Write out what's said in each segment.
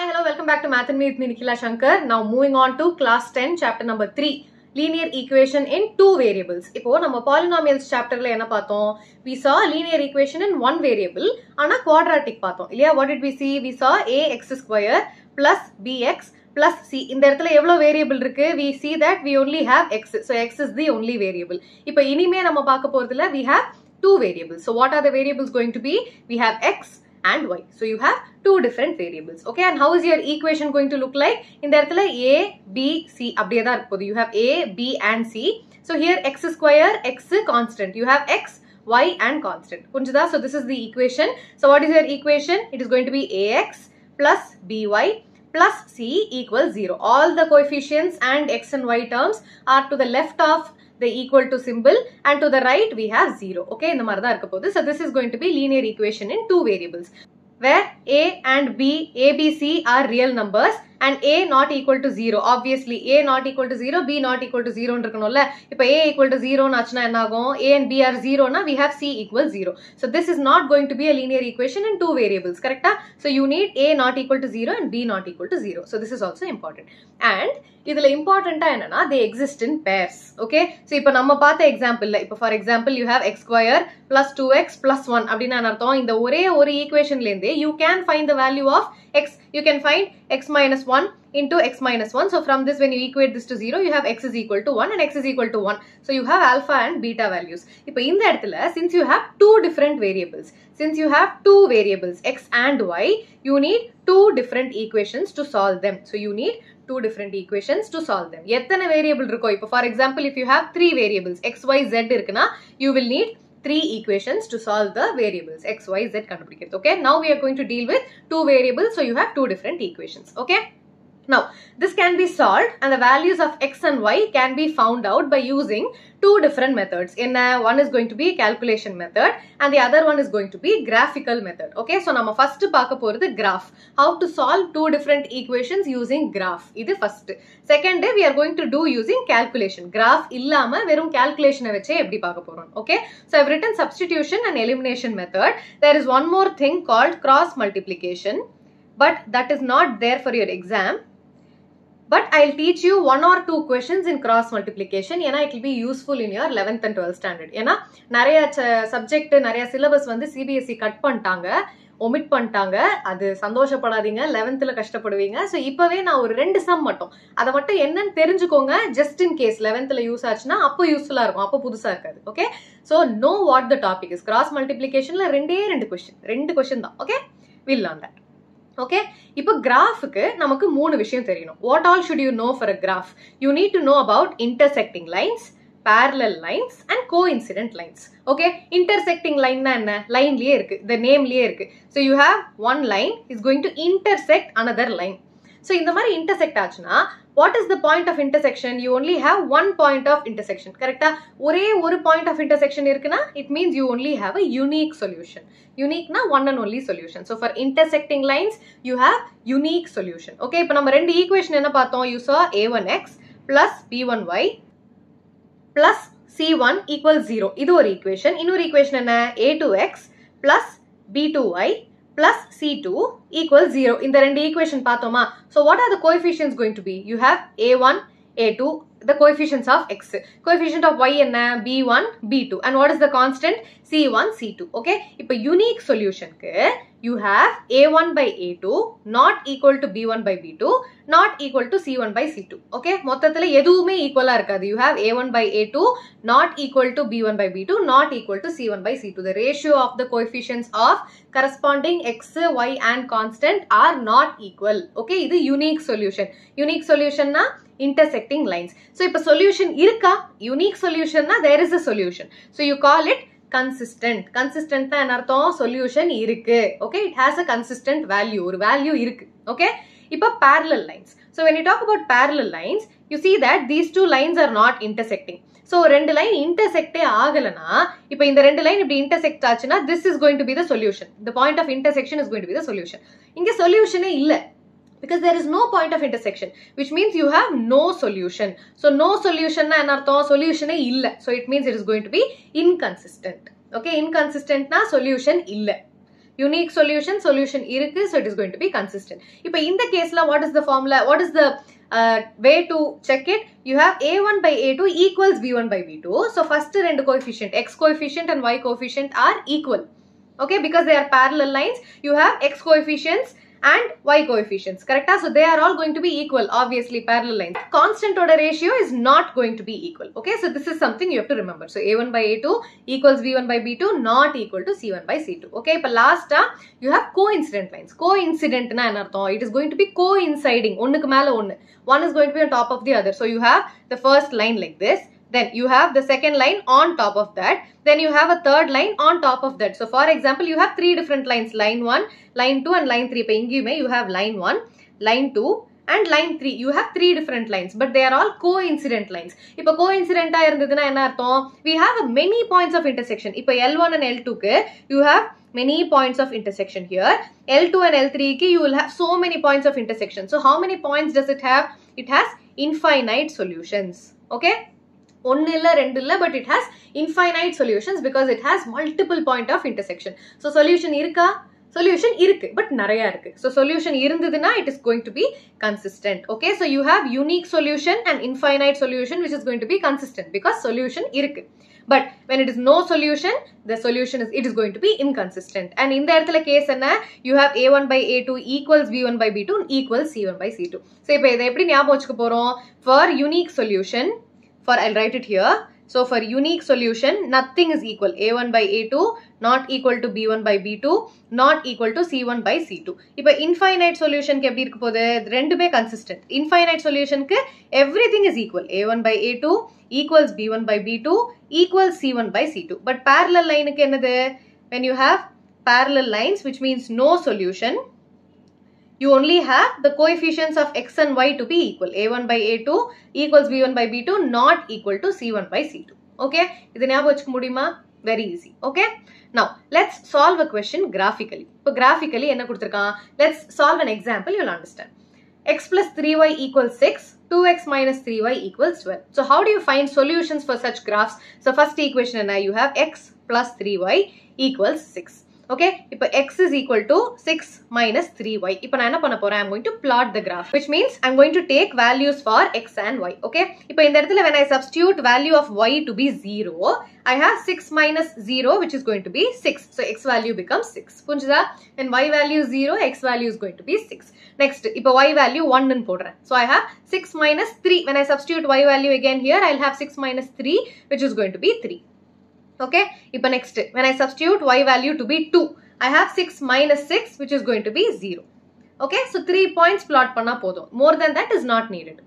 Hi, hello, welcome back to Math&Me with me, Nikhila Shankar. Now moving on to class 10, chapter number 3, linear equation in two variables. Ipo, nama polynomials chapter la enna paathom? We saw linear equation in one variable, ana quadratic paathom. Illaya, what did we see? We saw ax square plus bx plus c. In the இடத்துல எவ்வளவு variable இருக்கு? We see that we only have x. So x is the only variable. இப்போ இனிமே நம்ம பார்க்க போறதுல we have two variables. So what are the variables going to be? We have x and y. So you have two different variables. Okay, and how is your equation going to look like? In the இடத்துல a, b, c அப்படியே தான் இருக்க போகுது. You have a, b and c. So here x square, x constant. You have x, y and constant. புரிஞ்சுதா? So this is the equation. So what is your equation? It is going to be ax plus by plus c equals 0. All the coefficients and x and y terms are to the left of the equal to symbol and to the right we have 0. Okay, இந்த மாதிரி தான் இருக்க போகுது. So this is going to be linear equation in two variables where a and b, a, b, c are real numbers and a not equal to 0. Obviously a not equal to 0, b not equal to 0 இருக்கணும்ல. இப்போ a equal to 0 நாச்சுனா என்ன ஆகும்? A and b are 0 na we have c equals 0. So this is not going to be a linear equation in two variables, correct? So you need a not equal to 0 and b not equal to 0. So this is also important. And இதுல இம்பார்ட்டண்டா என்னன்னா they exist in pairs. Okay, so இப்போ நம்ம பார்த்த எக்ஸாம்பிள்ல இப்போ for example you have x square plus 2x plus 1 அப்படினா என்ன அர்த்தம்? இந்த ஒரே ஒரு ஈக்குவேஷன்ல இருந்தே you can find the value of x. You can find x minus 1 into x minus 1. So from this when you equate this to 0 you have x is equal to 1 and x is equal to 1. So you have alpha and beta values. இப்போ இந்த இடத்துல since you have two different variables, x and y, you need two different equations to solve them. So you need two different equations to solve them. எத்தனை variable இருக்கோ? இப்போ for example if you have three variables x, y, z இருக்குனா you will need three equations to solve the variables x, y, z கண்டுபிடிக்கிறது. Okay, now we are going to deal with two variables, so you have two different equations. Okay, now this can be solved and the values of x and y can be found out by using two different methods. One is going to be calculation method and the other one is going to be graphical method. Okay, so நம்ம first பார்க்க போறது graph. How to solve two different equations using graph. இது first. Second we are going to do using calculation. Graph இல்லாம வெறும் calculation வச்சே எப்படி பார்க்க போறோம். Okay, so I've written substitution and elimination method. There is one more thing called cross multiplication, but that is not there for your exam. But I'll teach you one or two questions in cross multiplication. ஏன்னா it will be useful in your 11th and 12th standard. ஏன்னா நிறைய subject, நிறைய syllabus வந்து CBSE cut பண்ணிட்டாங்க, omit பண்ணிட்டாங்க. அது சந்தோஷப்படாதீங்க, 11thல கஷ்டப்படுவீங்க. So இப்பவே நான் ஒரு ரெண்டு சம் மட்டும் அதை மட்டும் என்னன்னு தெரிஞ்சுக்கோங்க. just in case 11thல யூஸ் ஆச்சுன்னா அப்போ யூஸ்ஃபுல்லா இருக்கும், அப்போ புதுசா இருக்காது. Okay, so know what the topic is. Cross multiplicationல ரெண்டு question தான். Okay, we'll learn that. Okay, இப்போ கிராஃப்க்கு நமக்கு மூணு விஷயம் தெரியணும். What all should you know for a graph? You need to know about intersecting lines, parallel lines and coincident lines. Okay, intersecting line na enna? Line liye irukku, the name liye irukku. So you have one line is going to intersect another line. So இந்த மாதிரி intersect ஆச்சுனா what is the point of intersection? You only have one point of intersection. கரெக்டா? ஒரே ஒரு point of intersection இருக்குனா it means you only have a unique solution. Unique na one and only solution. So for intersecting lines you have unique solution. Okay, இப்போ நம்ம ரெண்டு equation என்ன பார்த்தோம்? You saw a1x plus b1y plus c1 equals 0. இது ஒரு equation. இன்னொரு equation என்ன? a2x plus b2y plus c2 equals 0. இந்த ரெண்டு equation பார்த்தோமா? So what are the coefficients going to be? You have a1, a2, the coefficients of x. Coefficient of y என்ன? b1, b2. And what is the constant? c1, c2. Okay, இப்போ unique solution க்கு you have a1 by a2 not equal to b1 by b2 not equal to c1 by c2. Okay, மொத்தத்துல எதுவுமே ஈக்குவலா இருக்காது. You have a1 by a2 not equal to b1 by b2 not equal to c1 by c2. The ratio of the coefficients of corresponding x, y and constant are not equal. Okay, இது unique solution. Unique solution na intersecting lines. So இப்போ solution இருக்கா? Unique solution na there is a solution. So you call it consistent. Consistent na என்ன அர்த்தம்? Solution இருக்கு. Okay, it has a consistent value. ஒரு value இருக்கு. Okay, இப்போ parallel lines. So when you talk about parallel lines, you see that these two lines are not intersecting. So ரெண்டு line intersect ஆகலனா இப்போ இந்த ரெண்டு line இப்படி intersect ஆச்சுனா this is going to be the solution. The point of intersection is going to be the solution. இங்க solution இல்ல, because there is no point of intersection, which means you have no solution. So no solution na enna artham? Solution illa. So it means it is going to be inconsistent. Okay, inconsistent na solution illa. unique solution irukku, so it is going to be consistent. Ipo in the case la, what is the formula, what is the way to check it? You have a1 by a2 equals b1 by b2. So first rendu coefficient, x coefficient and y coefficient are equal. Okay, because they are parallel lines, you have x coefficients and y coefficients, correct? So they are all going to be equal, obviously parallel lines. Constant order ratio is not going to be equal. Okay, so this is something you have to remember. So a1 by a2 equals b1 by b2 not equal to c1 by c2. Okay, but last you have coincident lines. Coincident na enna artham? It is going to be coinciding, onnukku mela onnu, one is going to be on top of the other. So you have the first line like this, then you have the second line on top of that, then you have a third line on top of that. So for example, you have three different lines, line 1, line 2 and line 3. Ipo ingiyume you have line 1, line 2 and line 3. You have three different lines, but they are all coincident lines. Ipo coincident ah irundhaduna enna artham? We have many points of intersection. Ipo L1 and L2 ku you have many points of intersection here. L2 and L3 ki you will have so many points of intersection. So how many points does it have? It has infinite solutions. Okay, one illa rendu illa, but it has infinite solutions because it has multiple point of intersection. So solution irukka? Solution irukku, but naraya irukku. So solution irundhaduna it is going to be consistent. Okay, so you have unique solution and infinite solution which is going to be consistent because solution irukku. But when it is no solution, the solution is going to be inconsistent. And in the edathila case enna, you have a1 by a2 equals b1 by b2 equals c1 by c2. So ipo idha eppadi nyabam vechukku porom? For unique solution, I'll write it here. So for unique solution, nothing is equal. a1 by a2 not equal to b1 by b2 not equal to c1 by c2. Ipo infinite solution ku eppadi irukku podhu? Rendume consistent. Infinite solution ku everything is equal. a1 by a2 equals b1 by b2 equals c1 by c2. But parallel line ku enadhu? When you have parallel lines, which means no solution, you only have the coefficients of x and y to be equal. a1 by a2 equals b1 by b2 not equal to c1 by c2. Okay, idu nyabam vechukku mudiyuma? Very easy. Okay, now let's solve a question graphically. So graphically enna kuduthirukkan? Let's solve an example, you'll understand. X plus 3y equals 6, 2x minus 3y equals 12. So how do you find solutions for such graphs? So first equation enna? You have x plus 3y equals 6. Okay, இப்போ x is equal to 6 minus 3y. இப்போ நான் என்ன பண்ண போறேன்? I'm going to plot the graph, which means I'm going to take values for x and y. Okay, இப்போ இந்த இடத்துல when I substitute value of y to be 0, I have 6 minus 0 which is going to be 6. So x value becomes 6. புரிஞ்சுதா? When y value is 0, x value is going to be 6. Next, இப்போ y value 1 ன்னு போடுறேன். So I have 6 minus 3. When I substitute y value again here, I'll have 6 minus 3 which is going to be 3. Okay, ipo next, when I substitute y value to be 2, I have 6 minus 6 which is going to be 0. Okay, so 3 points plot panna podum. More than that is not needed.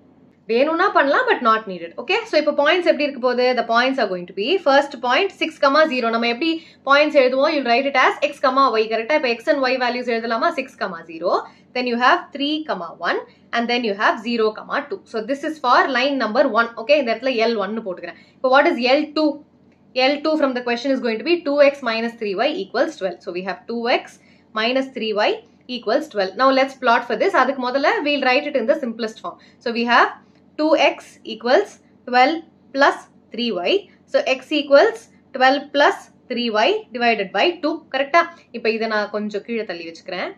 Venuna pannalam but not needed. Okay, so ipo points eppadi irukku podhu? The points are going to be, first point 6, 0. Nama eppadi points eludhuvom? You'll write it as x, y, correct? Ipo x and y values eludhalama? 6, 0. Then you have 3, 1 and then you have 0, 2. So this is for line number 1. Okay, in that L1 nu potukuren. Ipo what is L2? L2 from the question is going to be 2x minus 3y equals 12. So we have 2x minus 3y equals 12. Now let's plot for this. Adhukku modala we'll write it in the simplest form. So we have 2x equals 12 plus 3y. So x equals 12 plus 3y divided by 2. Correct? Ipo idha na konjam keela thalli vechukren.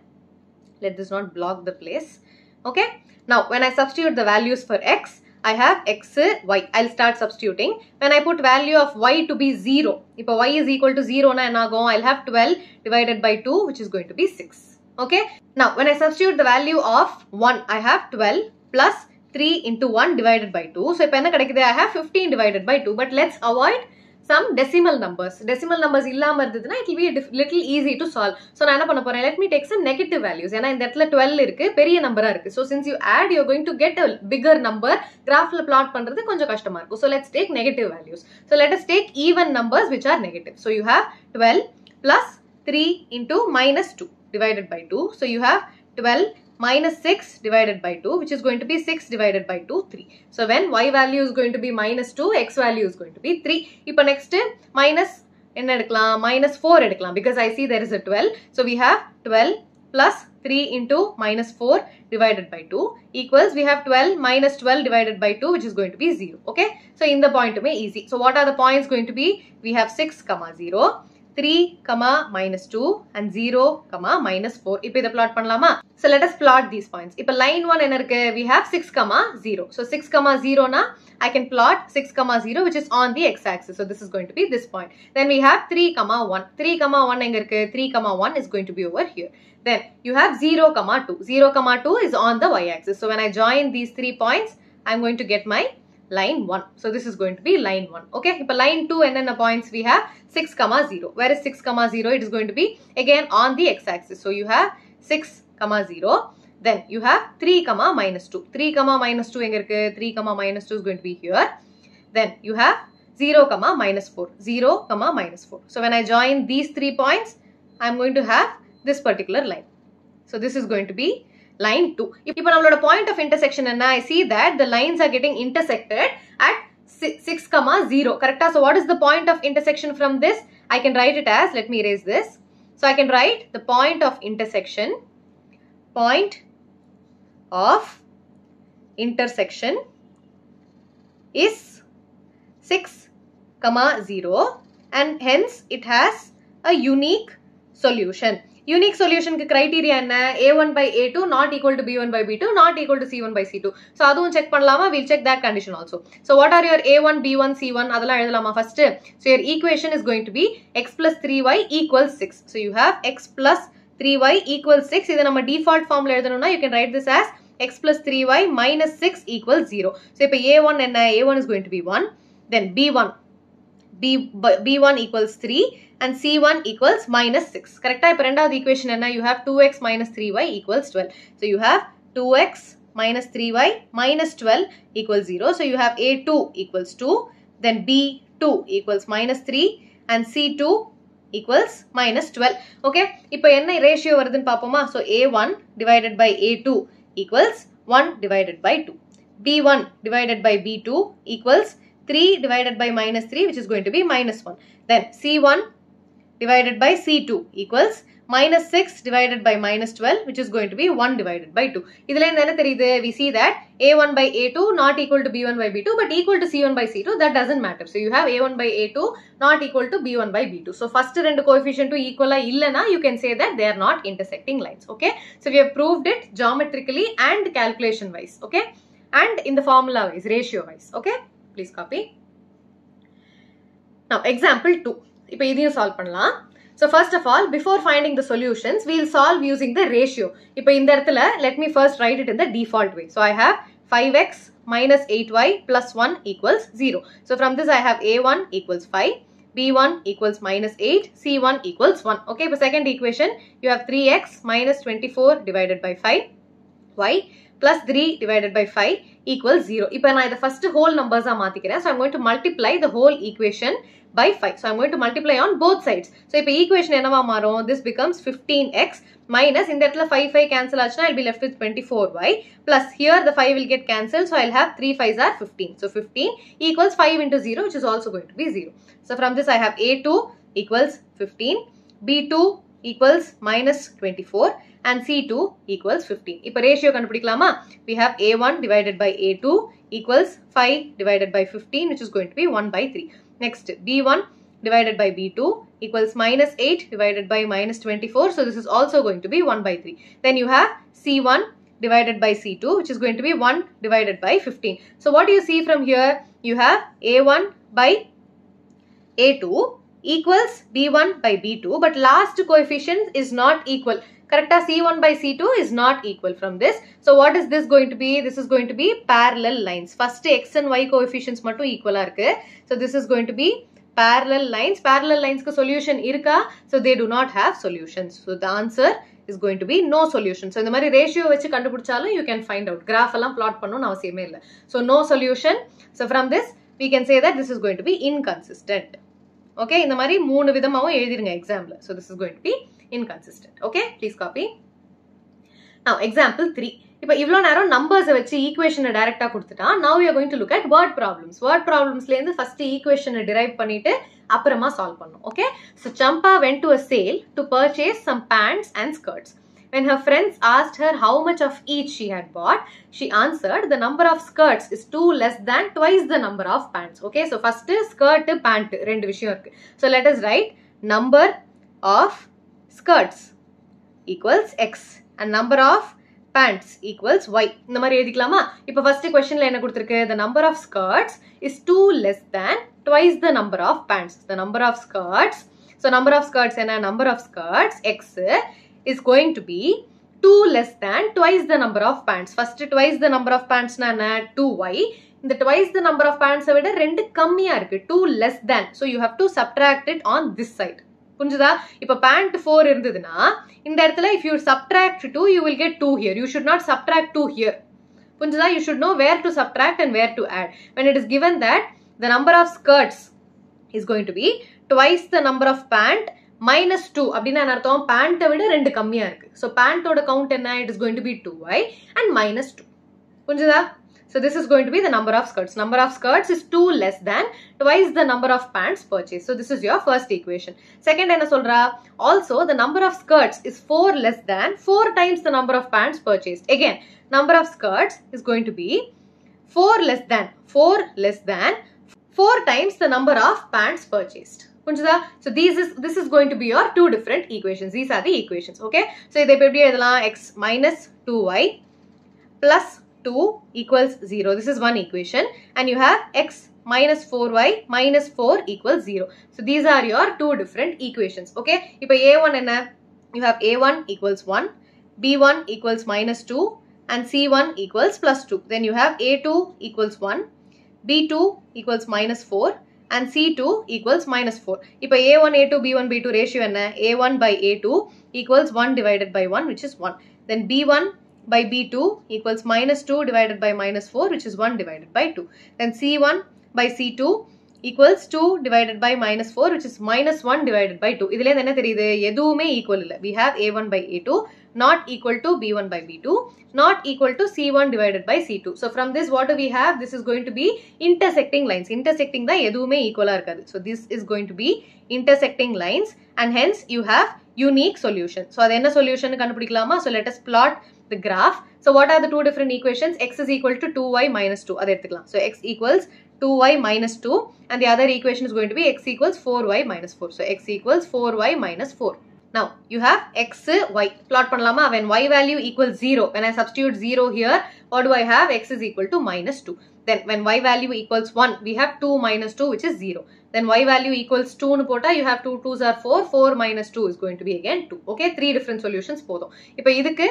Let this not block the place. Okay. Now when I substitute the values for x, I have x, y. I'll start substituting. When I put value of y to be 0, if y is equal to 0, I'll have 12 divided by 2, which is going to be 6. Okay. Now, when I substitute the value of 1, I have 12 plus 3 into 1 divided by 2. So, I have 15 divided by 2. But let's avoid some decimal numbers. Decimal numbers illama irundhaduna it will be a little easy to solve. So na enna panna poren? Let me take some negative values. Ena indha edathila 12 irukku, periya number ah irukku. So since you add, you're going to get a bigger number. Graph la plot pandrathu konjam kashtamma irukku. So let's take negative values. So let us take even numbers which are negative. So you have 12 plus 3 into minus 2 divided by 2. So you have 12 minus 6 divided by 2, which is going to be 6 divided by 2, 3. So when y value is going to be minus 2, x value is going to be 3. Now next minus minus 4 edikalam, because I see there is a 12. So we have 12 plus 3 into minus 4 divided by 2 equals, we have 12 minus 12 divided by 2, which is going to be 0. Okay. So in the point to me easy. So what are the points going to be? We have 6, 0, 3, minus 2 and 0, minus 4. இப்போ இதை plot பண்ணலாமா? So let us plot these points. இப்போ line 1 என்ன இருக்கு? We have 6, 0. So 6, 0 na I can plot 6, 0 which is on the x-axis. So this is going to be this point. Then we have 3, 1. 3, 1 எங்க இருக்கு? 3, 1 is going to be over here. Then you have 0, 2. 0, 2 is on the y-axis. So when I join these 3 points, I'm going to get my line 1. So this is going to be line 1. Okay. Now line 2 and then the points we have 6, 0. Where is 6, 0? It is going to be again on the x-axis. So you have 6, 0. Then you have 3, minus 2. 3, minus 2 enga irukku? 3, minus 2 is going to be here. Then you have 0, minus 4. 0, minus 4. So when I join these 3 points, I'm going to have this particular line. So this is going to be line 2. If our point of intersection and I see that the lines are getting intersected at 6, 0. Correct? So what is the point of intersection from this? I can write it as, let me erase this. So I can write the point of intersection is 6, 0 and hence it has a unique solution. Unique solution criteria is A1 by A2 not equal to B1 by B2 not equal to C1 by C2. So adum check pannalama, we'll check that condition also. So what are your A1, B1, C1? Adala edalama first. So your equation is going to be x plus 3y equals 6. So you have x plus 3y equals 6. This is our default formula. You can write this as x plus 3y minus 6 equals 0. So if A1 and A1 is going to be 1. Then B1 equals 3 and C1 equals minus 6. Correct? Now the equation you have 2x minus 3y equals 12. So you have 2x minus 3y minus 12 equals 0. So you have A2 equals 2. Then B2 equals minus 3 and C2 equals minus 12. Okay? Now enna ratio varudhu paapoma? So A1 divided by A2 equals 1 divided by 2. B1 divided by B2 equals 3 divided by minus 3 which is going to be minus 1. Then C1 divided by C2 equals minus 6 divided by minus 12 which is going to be 1 divided by 2. We see that A1 by A2 not equal to B1 by B2 but equal to C1 by C2. That doesn't matter. So you have A1 by A2 not equal to B1 by B2. So first rendu coefficient equal illana, you can say that they are not intersecting lines. Okay. So we have proved it geometrically and calculation wise. Okay. And in the formula wise, ratio wise. Okay. Please copy. Now example 2. இப்போ இதையும் solve பண்ணலாம். So first of all, before finding the solutions, we will solve using the ratio. இப்போ இந்த இடத்துல let me first write it in the default way. So I have 5x minus 8y plus 1 equals 0. So from this I have A1 equals 5, B1 equals minus 8, C1 equals 1. Okay, for second equation, you have 3x minus 24 divided by 5y plus 3 divided by 5 equals 0. இப்போ நான் இதை first whole numbers மாத்திக்கிறேன். So I'm going to multiply the whole equation by 5. So I'm going to multiply on both sides. So இப்போ equation என்னவா மாறும்? This becomes 15x minus இந்த இடத்துல 5 cancel ஆச்சுனா I'll be left with 24y plus here the 5 will get cancelled. So I'll have 3 5s are 15. So 15 equals 5 into 0 which is also going to be 0. So from this I have A2 equals 15, B2 equals minus 24 and C2 equals 15. இப்போ ratio கண்டுபிடிக்கலாமா? We have A1 divided by A2 equals 5 divided by 15 which is going to be 1 by 3. Next, B1 divided by B2 equals minus 8 divided by minus 24. So this is also going to be 1 by 3. Then you have C1 divided by C2 which is going to be 1 divided by 15. So what do you see from here? You have A1 by A2 equals B1 by B2 but last coefficient is not equal. Correct? C1 by C2 is not equal from this. So what is this going to be? This is going to be parallel lines. First x and y coefficients mattum equal ah irukku. So this is going to be parallel lines. Parallel lines ku solution irka? So they do not have solutions. So the answer is going to be no solution. So இந்த மாதிரி ratio வச்சு கண்டுபிடிச்சாலும் you can find out. Graph எல்லாம் plot பண்ணனும் அவசியமே இல்ல. So no solution. So from this we can say that this is going to be inconsistent. Okay, இந்த மாதிரி மூணு விதமாவும் எழுதிருங்க examல. So this is going to be inconsistent. Okay, please copy. Now example 3. இப்போ இவ்ளோ நேரம் numbers வச்சு equation டைரக்ட்டா கொடுத்துட்டா now we are going to look at word problems. Word problemsல இருந்து first equation derive பண்ணிட்டு அப்புறமா solve பண்ணனும். Okay, so Champa went to a sale to purchase some pants and skirts. When her friends asked her how much of each she had bought, she answered the number of skirts is 2 less than twice the number of pants. Okay, so first skirt, pant, rendu vishayam irukku. So let us write number of skirts equals x and number of pants equals y. இந்த மாதிரி எழுதிக்கலாமா? இப்போ first questionல என்ன கொடுத்திருக்கு? The number of skirts is 2 less than twice the number of pants. The number of skirts, so number of skirts என்ன? Number of skirts x is going to be 2 less than twice the number of pants. First twice the number of pants na என்ன? 2y. இந்த twice the number of pants விட 2 கம்மியா இருக்கு. 2 less than. So you have to subtract it on this side. புரிஞ்சுதா? இப்போ pant 4 இருந்ததுன்னா இந்த இடத்துல if you subtract 2 you will get 2 here. You should not subtract 2 here. புரிஞ்சுதா? You should know where to subtract and where to add. When it is given that the number of skirts is going to be twice the number of pant minus 2 அப்படின்னா என்ன அர்த்தம்? pant விட 2 கம்மியா இருக்கு. So pant ஓட count என்ன? It is going to be 2y and minus 2. புரிஞ்சுதா? So this is going to be the number of skirts. Number of skirts is 2 less than twice the number of pants purchased. So this is your first equation. Second என்ன சொல்றா? Also the number of skirts is 4 less than 4 times the number of pants purchased. Again, number of skirts is going to be 4 less than 4 times the number of pants purchased. புரிஞ்சுதா? So this is going to be your two different equations. These are the equations. Okay. So இதை எப்படி எழுதலாம்? X minus 2y plus 2 equals 0. This is one equation. And you have x minus 4y minus 4 equals 0. So these are your two different equations. Okay. இப்போ a1 என்ன? You have a1 equals 1, b1 equals minus 2 and c1 equals plus 2. Then you have a2 equals 1, b2 equals minus 4 and c2 equals minus 4. இப்போ a1, a2, b1, b2 ratio என்ன? a1 by a2 equals 1 divided by 1 which is 1. Then b1 by b2 equals minus 2 divided by minus 4 which is 1 divided by 2. Then c1 by c2 equals 2 divided by minus 4 which is minus 1 divided by 2. இதிலே என்ன தெரியுது? எதுவுமே equal இல்ல. We have a1 by a2 not equal to b1 by b2 not equal to c1 divided by c2. So from this what do we have? This is going to be intersecting lines. Intersecting தான் எதுவுமே equal இருக்காது. So this is going to be intersecting lines and hence you have unique solution. So அது என்ன solution கண்டுபிடிக்கலாமா? So let us plot the graph. So what are the two different equations? X is equal to 2y minus 2. அது எடுத்துக்கலாம். So x equals 2y minus 2 and the other equation is going to be x equals 4y minus 4. So x equals 4y minus 4. Now you have x, y. Plot பண்ணலாமா? When y value equals 0, when I substitute 0 here, what do I have? X is equal to minus 2. Then when y value equals 1, we have 2 minus 2 which is 0. Then y value equals 2 nu pota, you have 2 2s are 4. 4 minus 2 is going to be again 2. Okay, three different solutions போதும். இப்போ இதுக்கு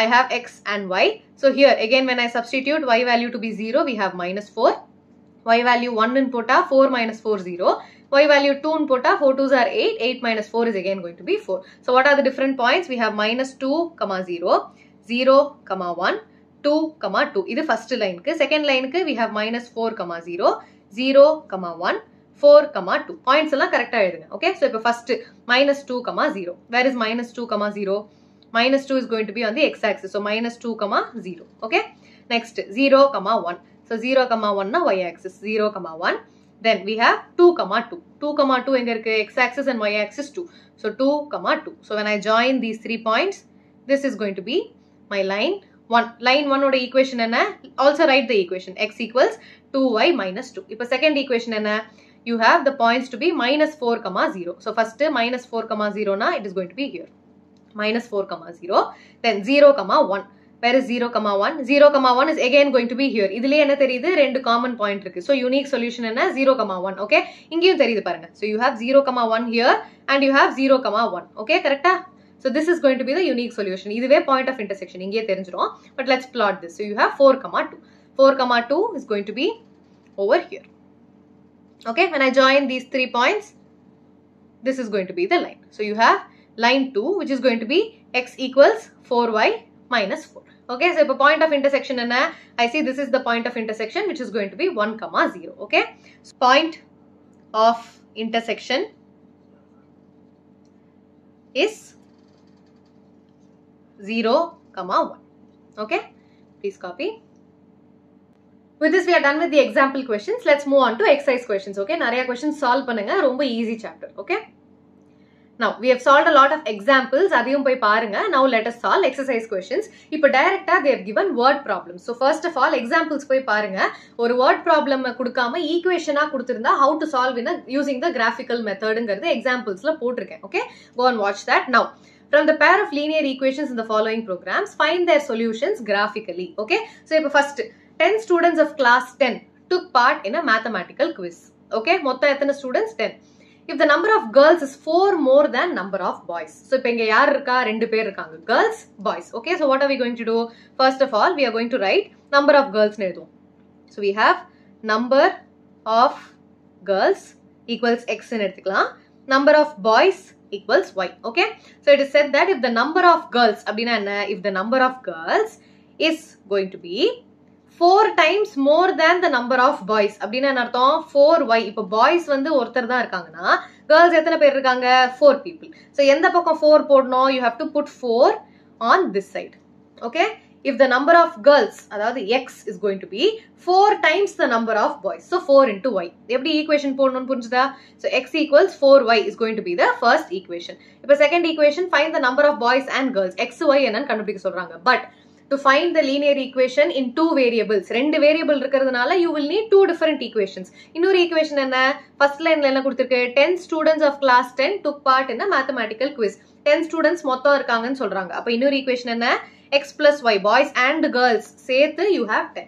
I have x and y. So here again when I substitute y value to be 0, we have minus 4. Y value 1 in pota, 4 minus 4 0. Y value 2 in pota, 4 2s are 8. 8 minus 4 is again going to be 4. So what are the different points? We have minus 2, 0, 0, 1, 2, 2. This is first line. Second line we have minus 4, 0, 0, 1, 4, 2. Points are correct. Okay. So first minus 2, 0. Where is minus 2, 0? Minus 2 is going to be on the x-axis. So minus 2, 0. Okay. Next 0, 1. So 0, 1 na y-axis. 0, 1. Then we have 2, 2. 2, 2 x-axis and y-axis 2. So 2, 2. So when I join these 3 points, this is going to be my line 1. Line 1 oda equation enna? Also write the equation. X equals 2y minus 2. Ipa second equation enna? You have the points to be minus 4, 0. So first minus 4, 0 na, it is going to be here. Minus 4, 0. Then 0, 1. Where is 0, 1? 0, 1 is again going to be here. Idile enna theriyudhu? Rendu common point irukku. So unique solution enna? 0, 1. Okay. Ingeyum theriyudhu parunga. So you have 0, 1 here and you have 0, 1. Okay. Correct? So this is going to be the unique solution. Iduve point of intersection. Ingey therinjirum. But let's plot this. So you have 4, 2. 4, 2 is going to be over here. Okay. When I join these 3 points, this is going to be the line. So you have line 2 which is going to be x equals 4y minus 4. Okay, so if a point of intersection I see this is the point of intersection which is going to be 1, 0. Okay, so point of intersection is 0, 1. Okay, please copy. With this we are done with the example questions. Let's move on to exercise questions. Okay, nariya questions solve pannunga, romba easy chapter. Okay, Now, we have solved a lot of examples. Adiyum poi parunga. Now, let us solve exercise questions. Ipo directa they have given word problems. So, first of all, examples poi parunga. Or word problem kudukama equation kuduthirundha how to solve using the graphical method ngarudha examples la potiruken. Okay, go and watch that. Now, from the pair of linear equations in the following programs, find their solutions graphically. Okay, so ipo first 10 students of class 10 took part in a mathematical quiz. Okay, motta ethana students 10. If the number of girls is 4 more than number of boys. So, ipo inga yaar irukka rendu per irukanga, girls, boys. Okay, so what are we going to do? First of all, we are going to write number of girls nu eduvum. So, we have number of girls equals x nu eduthikalam, number of boys equals y. Okay, so it is said that if the number of girls abdina enna, if the number of girls is going to be 4 times more than the number of boys அப்படினா என்ன அர்த்தம் 4y. இப்போ boys வந்து ஒருத்தர் தான் இருக்காங்கன்னா girls எத்தனை பேர் இருக்காங்க 4 people. so எந்த பக்கம் 4 போடணும், you have to put 4 on this side. okay, if the number of girls அதாவது x is going to be 4 times the number of boys, so 4 into y. எப்படி equation போடணும்னு புரிஞ்சுதா? so x equals 4y is going to be the first equation. இப்போ second equation, find the number of boys and girls. x y என்னன்னு கண்டுபிடிக்க சொல்றாங்க. but to find the linear equation in 2 variables, ரெண்டு variable இருக்கிறதுனால you will need 2 different equations. இன்னொரு equation என்ன? first line என்ன கொடுத்திருக்கு? 10 students of class 10 took part in a mathematical quiz. 10 students மொத்தம் இருக்காங்கன்னு சொல்றாங்க. அப்ப இன்னொரு equation என்ன? x plus y, boys and girls சேர்த்து you have 10.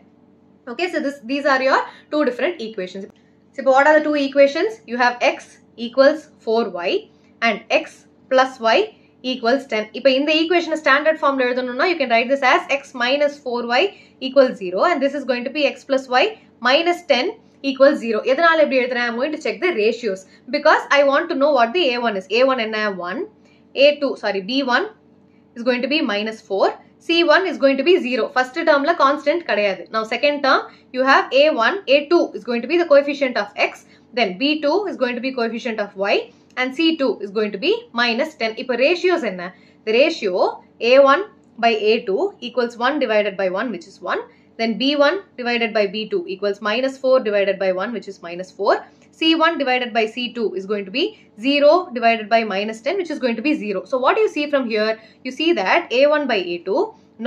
Okay, so these are your 2 different equations. So what are the 2 equations? You have x equals 4y and x plus y equals 10. இப்போ இந்த equation standard form la எழுதணும்னா you can write this as x minus 4y equals 0 and this is going to be x plus y minus 10 equals 0. எதனால எப்படி எழுதுறேன்? I'm going to check the ratios because I want to know what the a1 is. a1 என்ன? 1. b1 is going to be minus 4. c1 is going to be 0. First term la constant கிடையாது. Now second term you have a2 is going to be the coefficient of x, then b2 is going to be coefficient of y and c2 is going to be minus 10. இப்போ ratios என்ன? The ratio a1 by a2 equals 1 divided by 1 which is 1. Then b1 divided by b2 equals minus 4 divided by 1 which is minus 4. c1 divided by c2 is going to be 0 divided by minus 10 which is going to be 0. So what do you see from here? You see that a1 by a2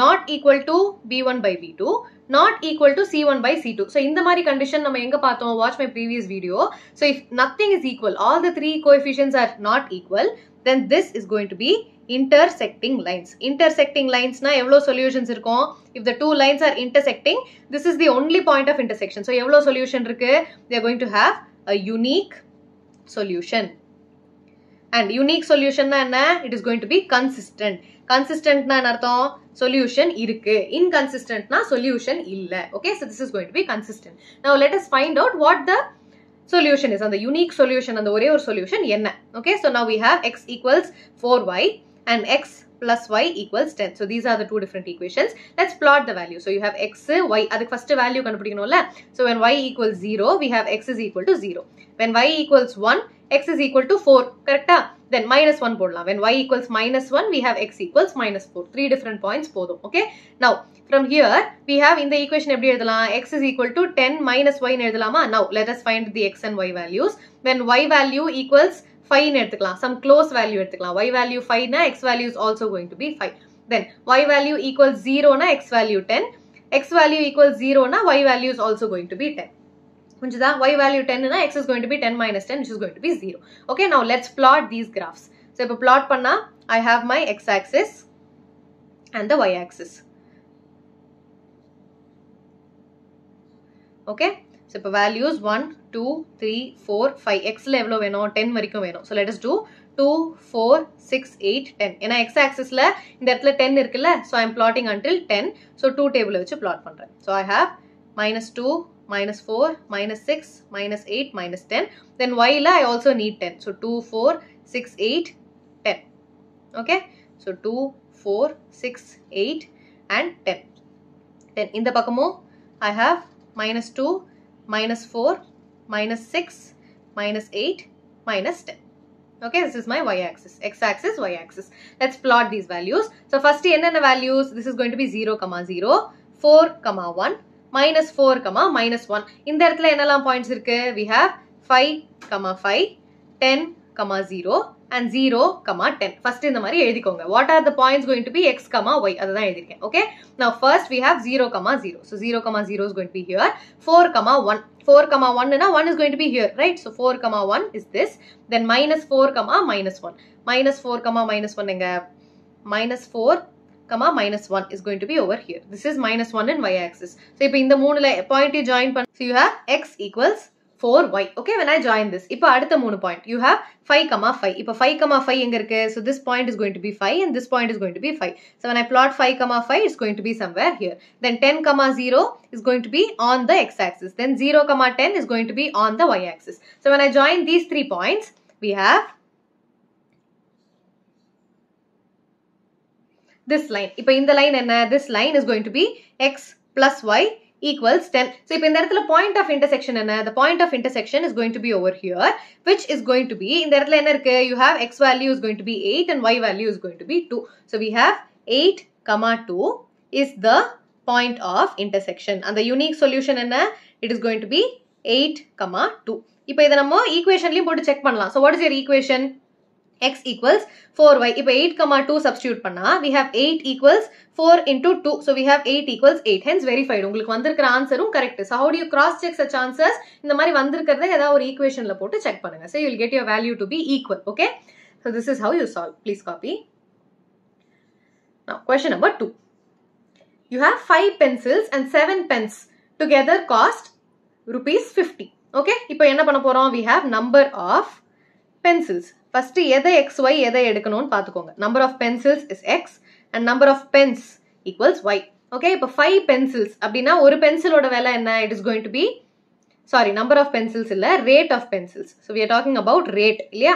not equal to b1 by b2 not equal to c1 by c2. So இந்த மாதிரி condition நம்ம எங்க பார்த்தோம்? Watch my previous video. So if nothing is equal, all the 3 coefficients are not equal, then this is going to be intersecting lines. Intersecting lines na எவ்வளோ solutions இருக்கும்? If the 2 lines are intersecting, this is the only point of intersection. So எவ்வளோ solution இருக்கு? They are going to have a unique solution. And unique solution na enna? It is going to be consistent. Consistent na என்ன அர்த்தம்? Solution இருக்கு. Inconsistent na solution இல்ல. Okay, so this is going to be consistent. Now let us find out what the solution is. And the unique solution and the ஒரே ஒரு solution என்ன? Okay, so now we have x equals 4y and x plus y equals 10. So these are the 2 different equations. Let's plot the value. So you have x, y, அதுக்கு first value கண்டுபிடிக்கணும்ல. So when y equals 0, we have x is equal to 0. When y equals 1, x is equal to 4. Correcta? Then minus 1 போடலாம். When y equals minus 1, we have x equals minus 4. 3 different points போதும். Okay? Now, from here, we have in the equation எப்படி எழுதலாம்? X is equal to 10 minus y னு எழுதலாமா? Now, let us find the x and y values. When y value equals 5 னு எடுத்துக்கலாம். Some close value எடுத்துக்கலாம். Y value 5 na, x value is also going to be 5. Then, y value equals 0 na, x value 10. X value equals 0 na, y value is also going to be 10. y value 10 na, x is going to be 10 minus 10 which is going to be 0. Okay, now let's plot these graphs. So if I plot panna, I have my x-axis and the y-axis. Okay, so if values 1, 2, 3, 4, 5, x la evlo veno 10 varaikum veno. So let us do 2, 4, 6, 8, 10. ஏனா x-axis la இந்த இடத்துல 10 இருக்குல்ல, so I am plotting until 10. So 2 table வச்சு plot பண்றேன். So I have minus 2, minus 4, minus 6, minus 8, minus 10. Then y la I also need 10. So 2, 4, 6, 8, 10. Okay. So 2, 4, 6, 8 and 10. Then in the pakamo I have minus 2, minus 4, minus 6, minus 8, minus 10. Okay, this is my y-axis, x-axis, y-axis. Let's plot these values. So first enna values? This is going to be 0, 0, 4, 1, minus 4, minus 1. In the points we have 5, 5, 10, 0 and 0, 10. First in the mari edhikonga. What are the points going to be? X, y. Adha edhiruken. Okay. Now first we have 0, 0. So 0, 0 is going to be here. 4, 1. 4, 1 na 1 is going to be here, right? So 4, 1 is this. Then minus 4, minus 1. Minus 4, minus 1 enga. Minus 4, minus 1 is going to be over here. This is minus 1 in y-axis. So, if in the moon point you join, so you have x equals 4y. Okay, when I join this, இப்போ அடுத்த 3 point, you have 5, 5. இப்போ 5, 5 எங்க இருக்கு? So, this point is going to be 5 and this point is going to be 5. So, when I plot 5, 5, it's going to be somewhere here. Then 10, 0 is going to be on the x-axis. Then 0, 10 is going to be on the y-axis. So, when I join these 3 points, we have this line. இப்போ இந்த line என்ன? This line is going to be x plus y equals 10. So, இப்போ இந்த இடத்துல point of intersection என்ன? The point of intersection is going to be over here, which is going to be, இந்த இடத்துல என்ன இருக்கு? You have x value is going to be 8 and y value is going to be 2. So, we have 8, 2 is the point of intersection. And the unique solution என்ன? It is going to be 8, 2. இப்போ இதை நம்ம equationலையும் போட்டு check பண்ணலாம். So, what is your equation? X equals 4y. இப்போ 8, 2 substitute பண்ணா, we have 8 equals 4 into 2. So, we have 8 equals 8. Hence, verified. உங்களுக்கு வந்திருக்கிற ஆன்சரும் correct. So, how do you cross check such answers? இந்த மாதிரி வந்திருக்கிறத ஏதாவது ஒரு equationல போட்டு check பண்ணுங்க. So, you will get your value to be equal. Okay? So, this is how you solve. Please copy. Now, question number 2. You have 5 pencils and 7 pens. Together cost rupees 50. Okay? இப்போ என்ன பண்ண போறோம்? We have number of pencils. First, எதை xy எதை எடுக்கணும்னு பார்த்துக்கோங்க. Number of pencils is x and number of pens equals y. Okay, இப்போ 5 pencils அப்படின்னா ஒரு பென்சிலோட விலை என்ன? It is going to be, sorry, number of pencils இல்ல, rate of pencils. So, we are talking about rate, இல்லையா?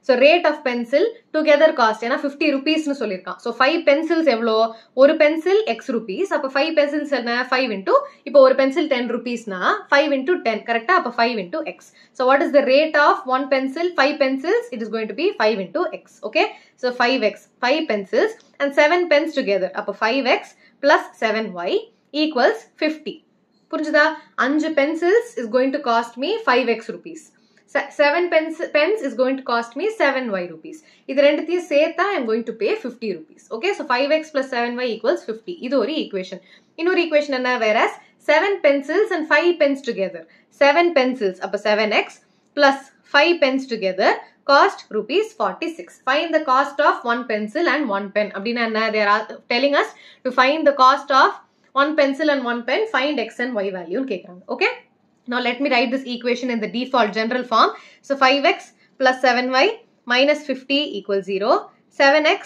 So, rate of pencil together cost, ஏன்னா 50 rupees னு சொல்லிருக்கான். So, 5 pencils எவ்வளோ? ஒரு pencil x rupees. அப்போ 5 pencils என்ன? 5 into, இப்போ ஒரு pencil 10 rupees னா 5 into 10, correct? அப்போ 5 into x. So, what is the rate of one pencil? 5 pencils, it is going to be 5 into x. Okay? So, 5x, 5 pencils and 7 pens together. அப்போ 5x plus 7y equals 50. புரிஞ்சுதா? 5 pencils is going to cost me 5x rupees. 7 pens is going to cost me 7y rupees. இது ரெண்டுத்தையும் சேர்த்தா I am going to pay 50 rupees. Okay, so 5x plus 7y equals 50. இது ஒரு equation. இன்னொரு equation என்ன? Whereas 7 pencils and 5 pens together. 7 pencils, அப்ப 7x plus 5 pens together cost rupees 46. Find the cost of one pencil and one pen. அப்படின்னா என்ன? They are telling us to find the cost of one pencil and one pen. Find x and y value னு கேக்குறாங்க. Okay? Now, let me write this equation in the default general form. So, 5x plus 7y minus 50 equals 0. 7x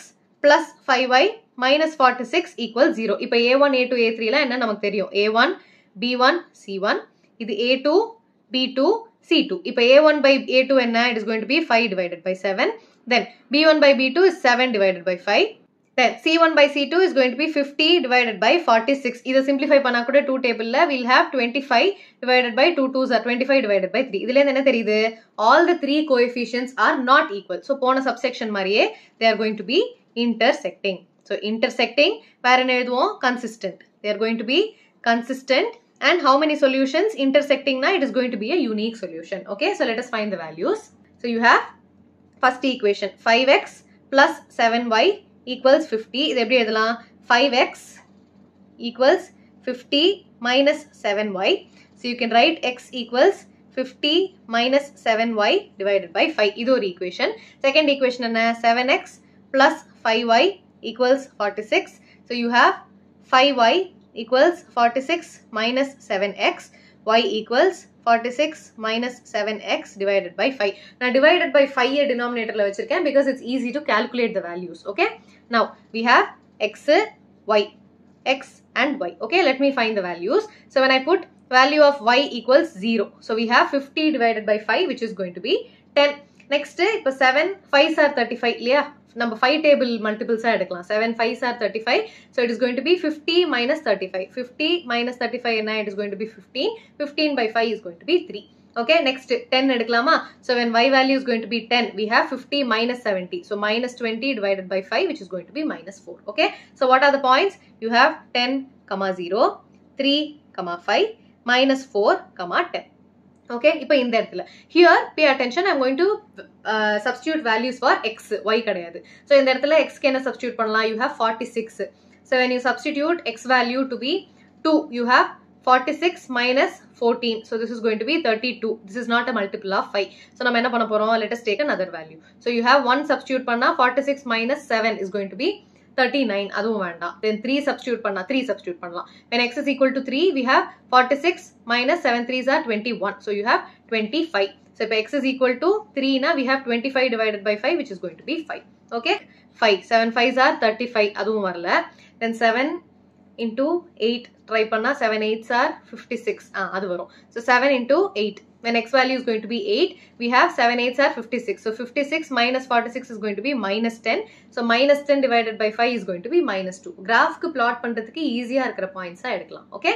plus 5y minus 46 equals 0. இப்போ A1, A2, A3 ல என்ன நமக்கு தெரியும்? A1, B1, C1. இது A2, B2, C2. இப்போ A1 by A2 என்ன? It is going to be 5 divided by 7. Then, B1 by B2 is 7 divided by 5. Then C1 by C2 is going to be 50 divided by 46. Either simplify panna kuda 2 table la we'll have 25 divided by 2 2s are 25 divided by 3. Idhile enna theriyudhu? All the 3 coefficients are not equal. So pona subsection mariye they are going to be intersecting. So intersecting where enna edhuvom? Consistent. They are going to be consistent. And how many solutions? Intersecting na it is going to be a unique solution. Okay, so let us find the values. So you have first equation 5x plus 7y equals 50. இது எப்படி எழுதலாம்? 5x equals 50 minus 7y. So you can write x equals 50 minus 7y divided by 5. இது ஒரு equation. Second equation என்ன? 7x plus 5y equals 46. So you have 5y equals 46 minus 7x. Y equals 46 minus 7x divided by 5. Now, divided by 5 denominator la vechirken because it's easy to calculate the values. Okay. Now, we have x, y. X and y. Okay. Let me find the values. So, when I put value of y equals 0. So, we have 50 divided by 5 which is going to be 10. Next, 7 5s are 35. Yeah. Number 5 table multiples are 7 5s are 35. So it is going to be 50 minus 35. 50 minus 35 and it is going to be 15. 15 by 5 is going to be 3. Okay, next 10 eduklama. So when y value is going to be 10, we have 50 minus 70. So minus 20 divided by 5 which is going to be minus 4. Okay, so what are the points? You have 10, 0, 3, 5, minus 4, 10. Okay, இப்போ இந்த இடத்துல here pay attention, I'm going to substitute values for x, y கிடையாது. So இந்த இடத்துல x க்கு என்ன substitute பண்ணலாம்? You have 46. So when you substitute x value to be 2, you have 46 minus 14. So this is going to be 32. This is not a multiple of 5. So நம்ம என்ன பண்ண போறோம்? Let us take another value. So you have 1 substitute பண்ணா 46 minus 7 is going to be 39. அதுவும் வேண்டாம். Then 3 substitute பண்ணா 3 substitute பண்ணலாம். When x is equal to 3, we have 46 minus 7 3s are 21. So you have 25. So if x is equal to 3 na, we have 25 divided by 5, which is going to be 5. Okay, 5. 7 5s are 35. அதுவும் வரல. Then 7 into 8 try panna, 7 8s are 56. அது வரும். So 7 into 8. When x value is going to be 8, we have 7 8s are 56. So 56 minus 46 is going to be minus 10. So minus 10 divided by 5 is going to be minus 2. Graph ku plot பண்றதுக்கு ஈஸியா இருக்கிற பாயிண்ட்ஸா எடுக்கலாம். Okay,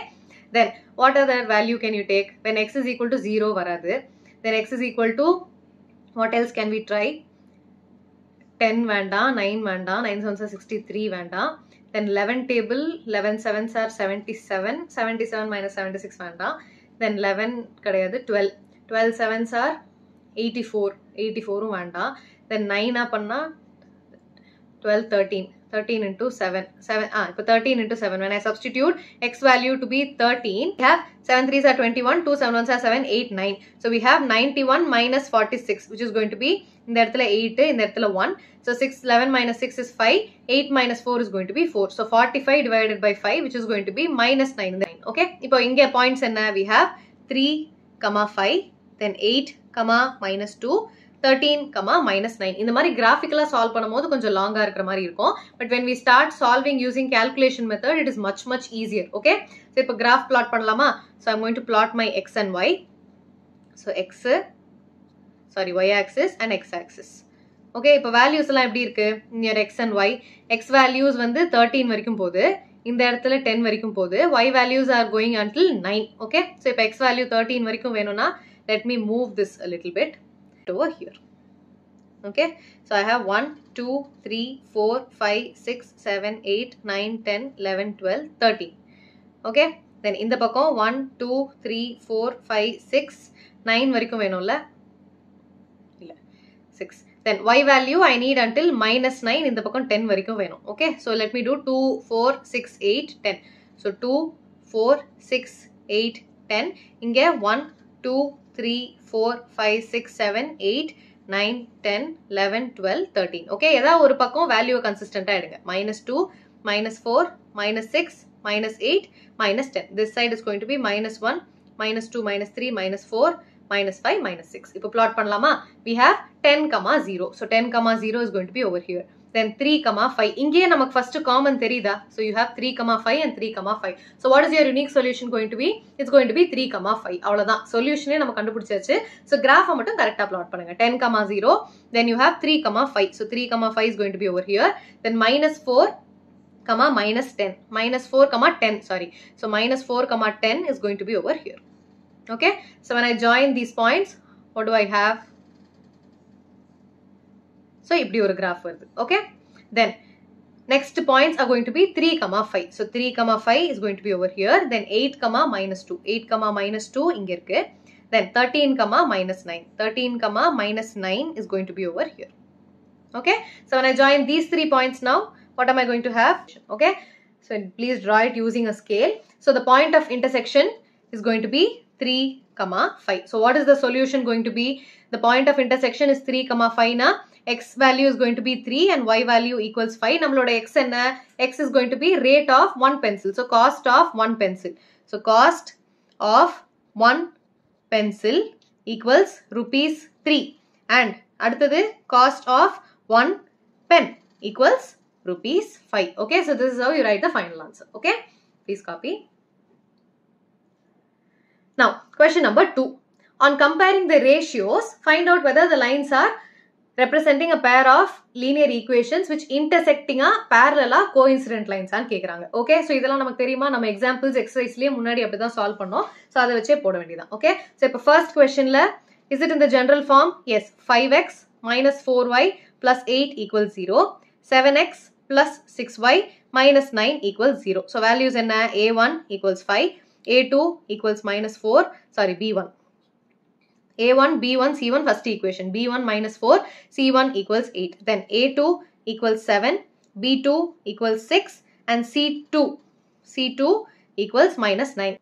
then what other value can you take? When x is equal to 0 வராது. Then x is equal to, what else can we try? 10 வேண்டாம், 9 வேண்டாம், 9 7s are 63 வேண்டாம். Then 11 table, 11 7s are 77, 77 minus 76 வேண்டாம். Then 11 கிடையாது, 12, 12 7s are 84, 84 வேண்டாம். Then 9 பண்ணா 12 13, 13 into 7, 7, இப்போ 13 into 7. When I substitute x value to be 13, we have 7 3s are 21, 2 7 1s are 7, 8 9. So we have 91 minus 46, which is going to be இந்த இடத்துல 8, இந்த இடத்துல 1. So 6, 11 minus 6 is 5, 8 minus 4 is going to be 4. So 45 divided by 5, which is going to be minus 9. Okay, இப்போ இங்கே points என்ன? We have 3, 5, then 8, minus 2, 13, minus 9. இந்த மாதிரி graphically solve பண்ணும்போது கொஞ்சம் லாங்கா இருக்கிற மாதிரி இருக்கும். But when we start solving using calculation method, it is much easier. Okay, so இப்போ graph plot பண்ணலாமா? So I'm going to plot my x and y. So y axis and x axis. Okay, இப்போ values எல்லாம் எப்படி இருக்கு? Near x and y. X values வந்து 13 வரைக்கும் போகுது. இந்த இடத்துல 10 வரைக்கும் போகுது. Y values are going until 9. Okay, so இப்போ x value 13 வரைக்கும் வேணும்னா, let me move this a little bit over here. Okay, so I have 1 2 3 4 5 6 7 8 9 10 11 12 13. Okay, then இந்த பக்கம் 1 2 3 4 5 6 9 வரைக்கும் வேணும்ல? இல்ல, 6. Then y value I need until minus 9. இந்த பக்கம் 10 வரைக்கும் வேணும். Okay, so let me do 2 4 6 8 10. So 2 4 6 8 10. இங்க 1 2 3 4 5 6 7 8 9 10 11 12 13. Okay, ஏதாவது ஒரு பக்கம் வேல்யூ கன்சிஸ்டன்ட்டா எடுங்க. minus 2 minus 4 minus 6 minus 8 minus 10. This side is going to be minus 1 minus 2 minus 3 minus 4 minus 5 minus 6. இப்போ plot பண்ணலாமா? We have 10, 0. So 10, 0 is going to be over here. Then 3, 5. இங்கேயே நமக்கு first common தெரியுதா? So you have 3, 5 and 3, 5. So what is your unique solution going to be? It's going to be 3, 5. அவ்வளவுதான். சொல்யூஷனே நம்ம கண்டுபிடிச்சாச்சு. So graph மட்டும் கரெக்ட்டா plot பண்ணுங்க. 10, 0. Then you have 3, 5. So 3, 5 is going to be over here. Then minus 4, minus 10. Minus 4, 10. Sorry. So minus 4, 10 is going to be over here. Okay, so when I join these points, what do I have? So இப்படி ஒரு graph வருது. Okay, then next points are going to be 3, 5. So 3, 5 is going to be over here. Then 8, minus 2. 8, minus 2 இங்க இருக்கு. Then 13, minus 9. 13, minus 9 is going to be over here. Okay, so when I join these 3 points now, what am I going to have? Okay, so please draw it using a scale. So the point of intersection is going to be 3, 5. So what is the solution going to be? The point of intersection is 3, 5 na, x value is going to be 3 and y value equals 5. நம்மளோட x என்ன? X is going to be rate of 1 pencil. So cost of 1 pencil. So cost of 1 pencil equals rupees 3. And அடுத்தது cost of 1 pen equals rupees 5. Okay, so this is how you write the final answer. Okay, please copy. Now, question number 2. On comparing the ratios, find out whether the lines are representing a pair of linear equations which intersecting a parallel coincident lines and கேக்குறாங்க. Okay, so இதெல்லாம் நமக்கு தெரியுமா? நம்ம examples exerciseலயே முன்னாடி அப்படிதான் solve பண்ணோம். So அதை வச்சே போட வேண்டியதான். Okay, so இப்போ first questionல, is it in the general form? Yes, 5x minus 4y plus 8 equals 0. 7x plus 6y minus 9 equals 0. So values என்ன? A1 equals 5. A2 equals minus 4, sorry, B1. A1, B1, C1 first equation. B1 minus 4, C1 equals 8. Then A2 equals 7, B2 equals 6 and C2 equals minus 9.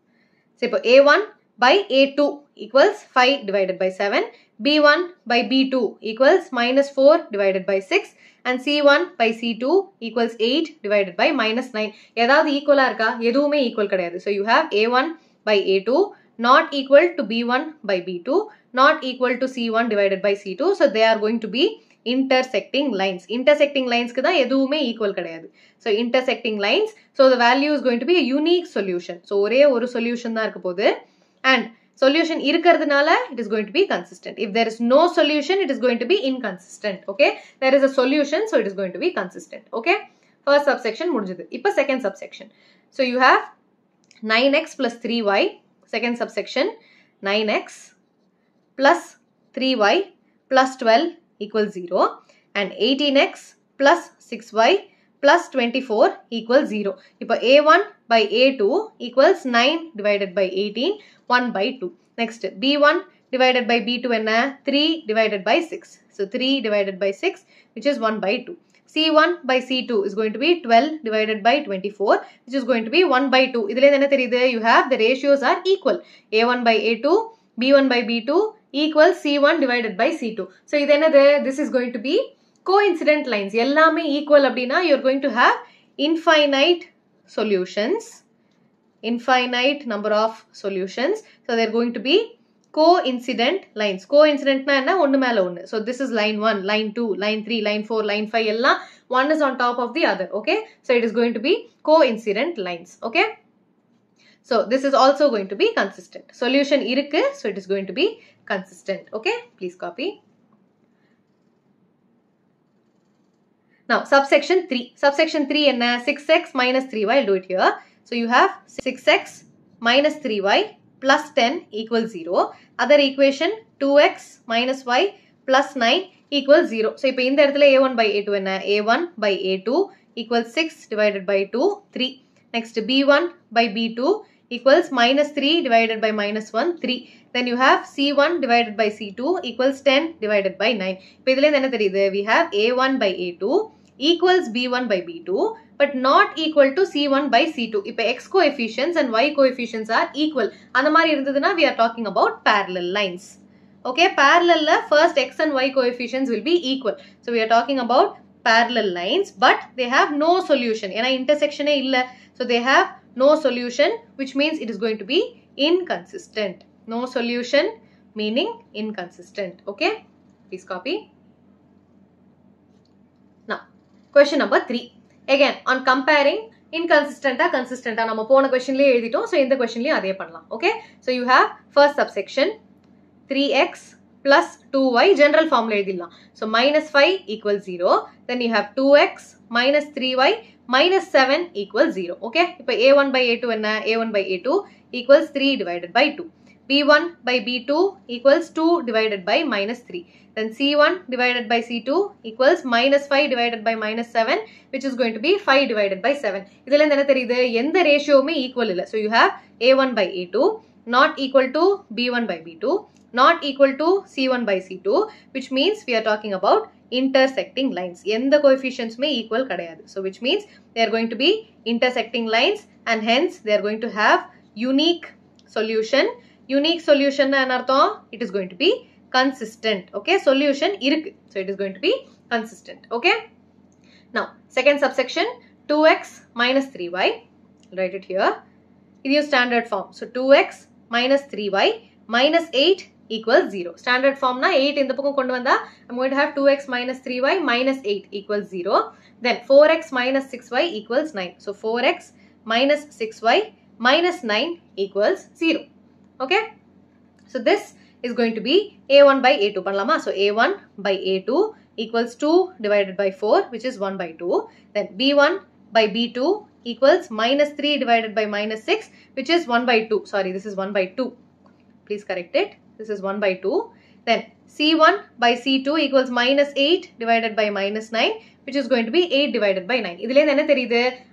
So, A1 by A2 equals 5 divided by 7. B1 by B2 equals minus 4 divided by 6. And C1 by C2 equals 8 divided by minus 9. ஏதாவது ஈக்குவலா இருக்கா? எதுவுமே equal கிடையாது. So you have A1 by A2 not equal to B1 by B2 not equal to C1 divided by C2. So they are going to be intersecting lines. Intersecting lines க்கு தான் எதுவுமே equal கிடையாது. So intersecting lines. So the value is going to be a unique solution. So ஒரே ஒரு solution தான் இருக்க போகுது. And solution இருக்கிறதுனால it is going to be consistent. If there is no solution, it is going to be inconsistent. Okay. There is a solution, so it is going to be consistent. Okay. First subsection முடிஞ்சது. இப்போ second subsection. So you have 9x plus 3y. Second subsection 9x plus 3y plus 12 equals 0. And 18x plus 6y plus 24 equals 0. இப்போ A1 by A2 equals 9 divided by 18, 1 by 2. Next, B1 divided by B2 enna 3 divided by 6. So 3 divided by 6, which is 1 by 2. C1 by C2 is going to be 12 divided by 24, which is going to be 1 by 2. Idhile enna theriyudhu? You have the ratios are equal. A1 by A2, B1 by B2 equals C1 divided by C2. So idu enadhu? This is going to be coincident lines. Ellame equal அப்படினா you are going to have infinite solutions. Infinite number of solutions. So they are going to be coincident lines. Coincident na enna onnu mela onnu. So this is line 1, line 2, line 3, line 4, line 5 ella one is on top of the other. Okay. So it is going to be coincident lines. Okay. So this is also going to be consistent. Solution irukku. So it is going to be consistent. Okay. Please copy. Now subsection 3. Subsection 3 enna 6x minus 3y. I'll do it here. So you have 6x minus 3y plus 10 equals 0. Other equation 2x minus y plus 9 equals 0. So இப்போ இந்த இடத்துல A1 by A2 என்ன? A1 by A2 equals 6 divided by 2, 3. Next B1 by B2 equals minus 3 divided by minus 1, 3. Then you have C1 divided by C2 equals 10 divided by 9. இப்போ இதிலே என்ன தெரியுது? We have A1 by A2 equals B1 by B2 but not equal to C1 by C2. இப்போ X coefficients and Y coefficients are equal. அந்த மாதிரி இருந்ததுனா we are talking about parallel lines. Okay, parallel first X and Y coefficients will be equal. So we are talking about parallel lines but they have no solution. ஏனா intersection இல்ல. So they have no solution, which means it is going to be inconsistent. No solution meaning inconsistent. Okay, please copy. Now question number 3. Again on comparing inconsistent consistent நம்ம போன questionலயே எழுதிட்டோம். So இந்த questionலயே அதே பண்ணலாம். Okay, so you have first subsection 3x plus 2y general formula எழுதிடலாம். So minus 5 equals 0. Then you have 2x minus 3y minus 7 equals 0. Okay, இப்போ A1 by A2 என்ன? A1 by A2 equals 3 divided by 2. B1 by B2 equals 2 divided by minus 3. Then C1 divided by C2 equals minus 5 divided by minus 7, which is going to be 5 divided by 7. இதில என்ன தெரியுது? எந்த ரேஷியோவுமே equal இல்ல. So you have A1 by A2 not equal to B1 by B2 not equal to C1 by C2, which means we are talking about intersecting lines. எந்த coefficients மே equal கிடையாது. So which means they are going to be intersecting lines and hence they are going to have unique solution. Unique solution என்ன அர்த்தம்? It is going to be consistent. Okay, solution இருக்கு. So it is going to be consistent. Okay. Now second subsection 2x minus 3y. Write it here. This is standard form. So 2x minus 3y minus 8 equals 0. Standard form na 8 இந்த பக்கம் கொண்டு வந்தா I'm going to have 2x minus 3y minus 8 equals 0. Then 4x minus 6y equals 9. So 4x minus 6y minus 9 equals 0. Okay. So this is going to be A1 by A2. பண்ணலாமா? So A1 by A2 equals 2 divided by 4, which is 1 by 2. Then B1 by B2 equals minus 3 divided by minus 6, which is 1 by 2. Sorry, this is 1 by 2. Please correct it. This is 1 by 2. Then C1 by C2 equals minus 8 divided by minus 9, which is going to be 8 divided by 9.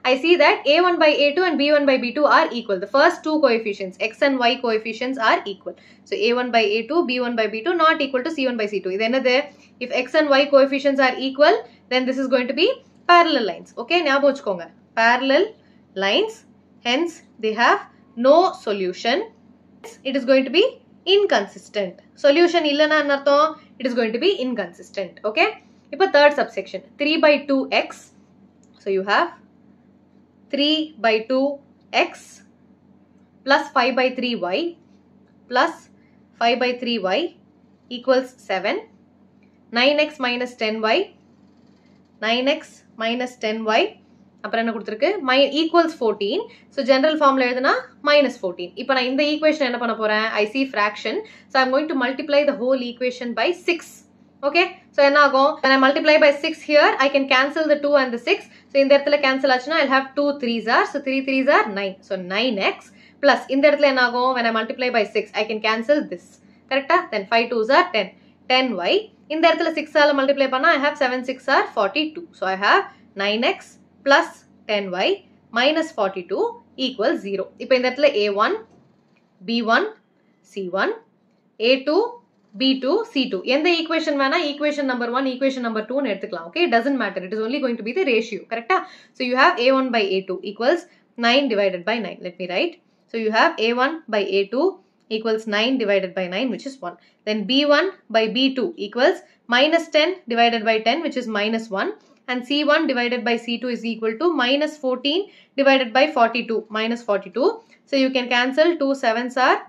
I see that A1 by A2 and B1 by B2 are equal. The first two coefficients, X and Y coefficients are equal. So A1 by A2, B1 by B2 not equal to C1 by C2. If X and Y coefficients are equal, then this is going to be parallel lines. Okay, parallel lines, hence they have no solution. It is going to be inconsistent. Solution illana annartham, it is going to be inconsistent. Okay. Now third subsection, 3 by 2x. So you have 3 by 2x plus 5 by 3y plus 5 by 3y equals 7. 9x minus 10y. 9x minus 10y. Equals 14. So general formula minus 14. Now in the equation I see fraction. So I am going to multiply the whole equation by 6. Okay. So when I multiply by 6 here, I can cancel the 2 and the 6. So in the cancel I'll have 2 3s are. So 3 3s are 9. So 9x plus in the when I multiply by 6, I can cancel this. Correct? Then 5 2s are 10. 10y. In the 6 multiply I have 7 6 are 42. So I have 9x plus 10y minus 42 equals 0. Now in A1, B1, C1, A2, B2, C2. In the equation equation number 1, equation number 2. Okay, it doesn't matter. It is only going to be the ratio. Correct? So you have A1 by A2 equals 9 divided by 9. Let me write. So you have A1 by A2 equals 9 divided by 9, which is 1. Then B1 by B2 equals minus 10 divided by 10, which is minus 1. And C1 divided by C2 is equal to minus 14 divided by 42, minus 42. So you can cancel 2 7s are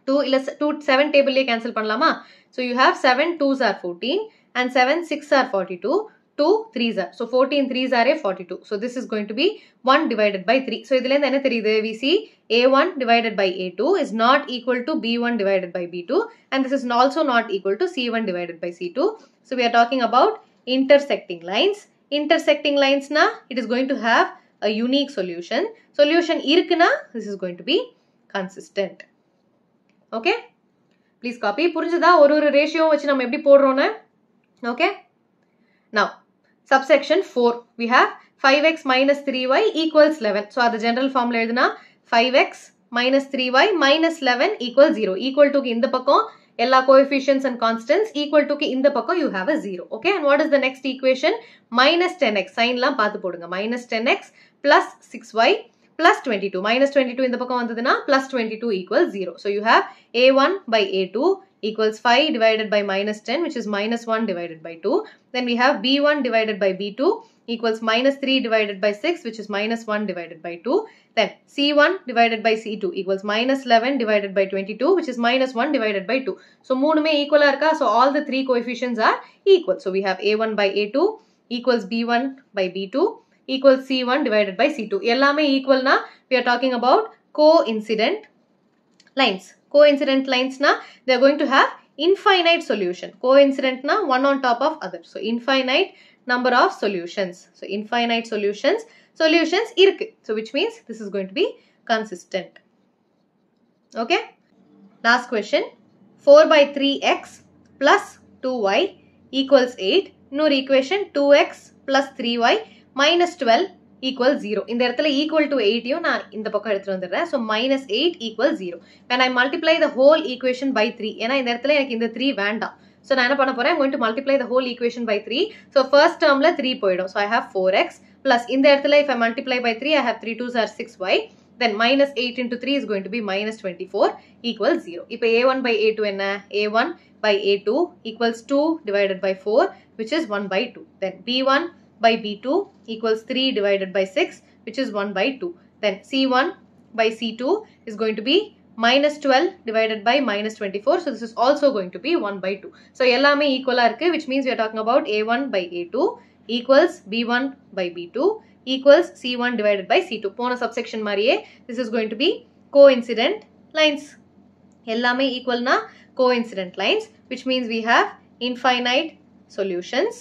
2 7 table cancel panlama. So you have 7 2s are 14 and 7 6 are 42, 2 3s are. So 14 3s are a 42. So this is going to be 1 divided by 3. So we see A1 divided by A2 is not equal to B1 divided by B2, and this is also not equal to C1 divided by C2. So we are talking about intersecting lines. Intersecting lines it is going to have a unique solution. Solution irukna, this is going to be consistent. Okay, please copy. Purinjada oru ratio vachi nam eppadi podrona. Okay, now subsection 4, we have 5x minus 3y equals 11. So the general formula eduna 5x minus 3y minus 11 equals 0. Equal to in the pakam all coefficients and constants equal to in the pakam you have a 0. Okay, and what is the next equation? Minus 10x. Sign la paathu podunga. Minus 10x plus 6y plus 22. Minus 22 in the pakam vandaduna plus 22 equals 0. So you have A1 by A2 equals 5 divided by minus 10, which is minus 1 divided by 2. Then we have B1 divided by B2 equals minus 3 divided by 6, which is minus 1 divided by 2. Then C1 divided by C2 equals minus 11 divided by 22, which is minus 1 divided by 2. So, moonu mein equal arka. So, all the three coefficients are equal. So, we have A1 by A2 equals B1 by B2 equals C1 divided by C2. Ellame equal na, we are talking about coincident lines. Coincident lines na, they are going to have infinite solution. Coincident na, one on top of other. So, infinite number of solutions. So, infinite solutions irukku. So, which means this is going to be consistent. Okay. Last question. 4 by 3x plus 2y equals 8. இன்னொரு equation 2x plus 3y minus 12 equals 0. இந்த இடத்துல equal to 8 நான் இந்த பக்கம் எடுத்துட்டு வந்துடுறேன். So, minus 8 equals 0. When I multiply the whole equation by 3, ஏன்னா இந்த இடத்துல எனக்கு இந்த 3 வேண்டாம். So, நான் என்ன பண்ண போறேன்? I'm going to multiply the whole equation by 3. So, first termல 3 போயிடும். So, I have 4x plus இந்த இடத்துல if I multiply by 3, I have 3 2s are 6y. Then minus 8 into 3 is going to be minus 24 equals 0. இப்போ A1 by A2 என்ன? A1 by A2 equals 2 divided by 4, which is 1 by 2. Then B1 by B2 equals 3 divided by 6, which is 1 by 2. Then C1 by C2 is going to be minus 12 divided by minus 24. So, this is also going to be 1 by 2. So, ellame equal irukku, which means we are talking about A1 by A2 equals B1 by B2 equals C1 divided by C2. Pona subsection mariye, this is going to be coincident lines. Ellame equal na coincident lines, which means we have infinite solutions.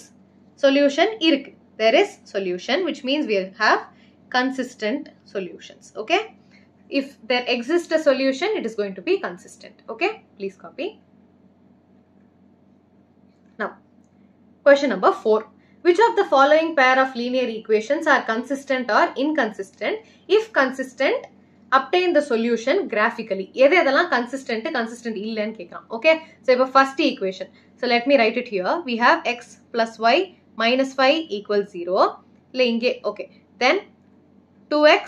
Solution irukku. There is solution, which means we have consistent solutions. Okay. If there exists a solution, it is going to be consistent. Okay. Please copy. Now, question number 4. Which of the following pair of linear equations are consistent or inconsistent? If consistent, obtain the solution graphically. எதெல்லாம் consistent இல்லன்னு கேக்குறான். Okay, so இப்போ first equation. So let me write it here. We have x plus y minus 5 equals 0. இல்லை இங்கே, okay. Then 2x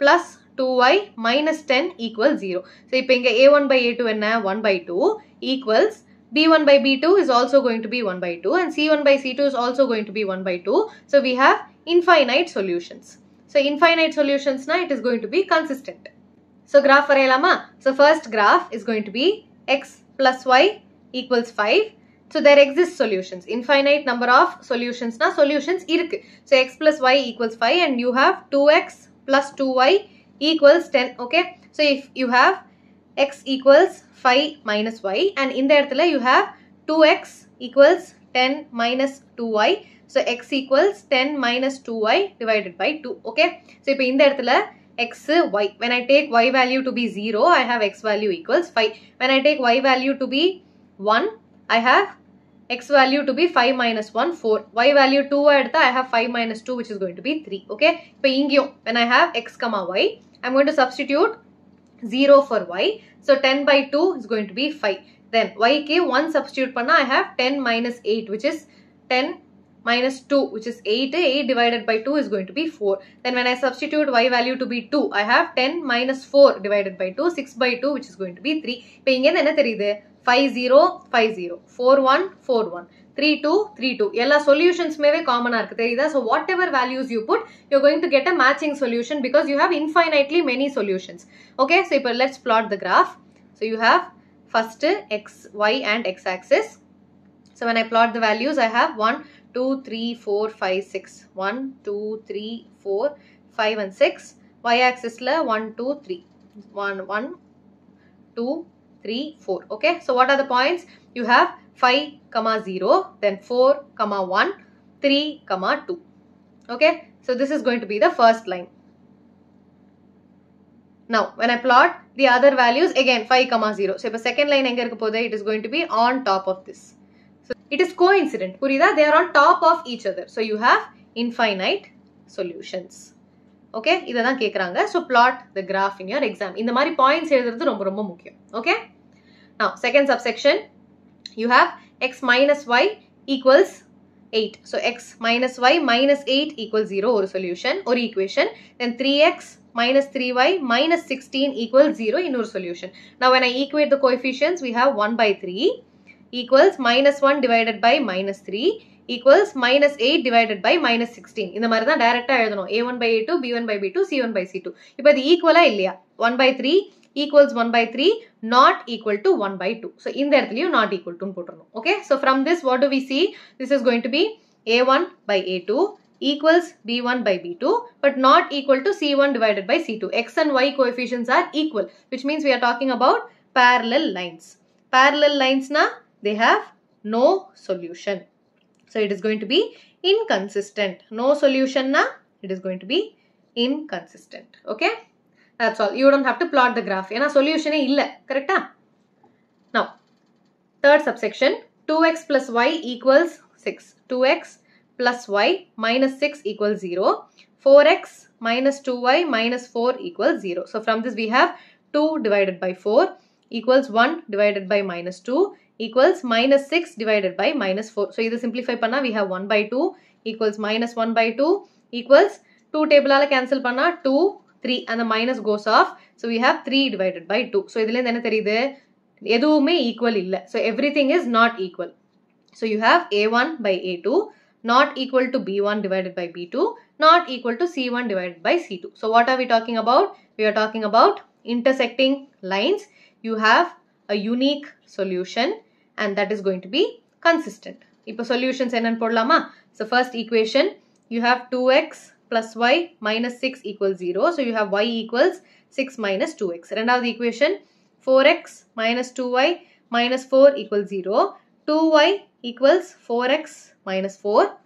plus 2y minus 10 equals 0. So இப்போ இங்கே a1 by a2 என்ன 1 by 2 equals b1 by b2 is also going to be 1 by 2 and c1 by c2 is also going to be 1 by 2. So we have infinite solutions. So infinite solutions now it is going to be consistent. So graph varayalama. So first graph is going to be x plus y equals 5. So there exists solutions. Infinite number of solutions na solutions irukku. So x plus y equals 5 and you have 2x plus 2y equals 10. Okay. So if you have x equals 5 minus y and in the இடத்துல you have 2x equals 10 minus 2y. So x equals 10 minus 2y divided by 2. Okay. So இப்போ இந்த இடத்துல x, y. When I take y value to be 0, I have x value equals 5. When I take y value to be 1, I have x value to be 5 minus 1, 4. Y value 2 எடுத்தா I have 5 minus 2 which is going to be 3. Okay. இப்போ இங்கேயும் when I have x comma y, I'm going to substitute 0 for y. So 10 by 2 is going to be 5. Then y ke 1 substitute panna I have 10 minus 8 which is 10 minus 2 which is 8. 8 divided by 2 is going to be 4. Then when I substitute y value to be 2, I have 10 minus 4 divided by 2, 6 by 2 which is going to be 3. இப்போ இங்க என்ன தெரியுது 5 0 5 0 4 1 4 1 3 2 3 2 எல்லா solutions மேவே காமனா இருக்கு தெரியுதா? So whatever values you put, you're going to get a matching solution because you have infinitely many solutions. Okay, so இப்போ let's plot the graph. So you have first x, y and x axis. So when I plot the values, I have 1 2 3 4 5 6 1 2 3 4 5 and 6. Y axis la 1 2 3 1 1 2 3 4. Okay, so what are the points? You have 5 comma 0, then 4 comma 1 3 comma 2. Okay, so this is going to be the first line. Now when I plot the other values, again 5 comma 0. So if a second line enga irukku podha, it is going to be on top of this. So it is coincident. Purida, they are on top of each other. So you have infinite solutions. Okay, idha dhaan kekranga. So plot the graph in your exam. Indha mari points eludradhu romba romba mukkiyam. Okay, now second subsection, you have x minus y equals 8. So x minus y minus 8 equals 0 or solution or equation. Then 3x minus 3y minus 16 equals 0 in our solution. Now when I equate the coefficients, we have 1 by 3 equals minus 1 divided by minus 3 equals minus 8 divided by minus 16. இந்த மாதிரி தான் டைரக்டா எழுதணும். a1 by a2, b1 by b2, c1 by c2. இப்போ இது ஈக்குவலா இல்லையா? 1 by 3 equals 1 by 3 not equal to 1 by 2. So இந்த இடத்துலயும் not equal to போட்டுறணும். Okay, so from this what do we see? This is going to be a1 by a2 equals b1 by b2 but not equal to c1 divided by c2. X and y coefficients are equal, which means we are talking about parallel lines. Parallel lines na they have no solution. So it is going to be inconsistent. No solution na it is going to be inconsistent. Okay, that's all. You don't have to plot the graph. Ena solution e illa, correct? Now third subsection, 2x plus y equals 6. 2x plus y minus 6 equals 0. 4x minus 2y minus 4 equals 0. So from this we have 2 divided by 4 equals 1 divided by minus 2 equals minus 6 divided by minus 4. So either simplify panna we have 1 by 2 equals minus 1 by 2 equals 2 table ala cancel panna 2 3 and the minus goes off. So we have 3 divided by 2. So idhile enna theriyudhu eduvume equal illa. So everything is not equal. So you have a1 by a2 not equal to b1 divided by b2 not equal to c1 divided by c2. So what are we talking about? We are talking about intersecting lines. You have a unique solution and that is going to be consistent. Ipo solutions enna podalama? So first equation, you have 2x plus y minus 6 equals 0. So you have y equals 6 minus 2x. Rendavathu equation, 4x minus 2y minus 4 equals 0. 2y equals 4x minus 4.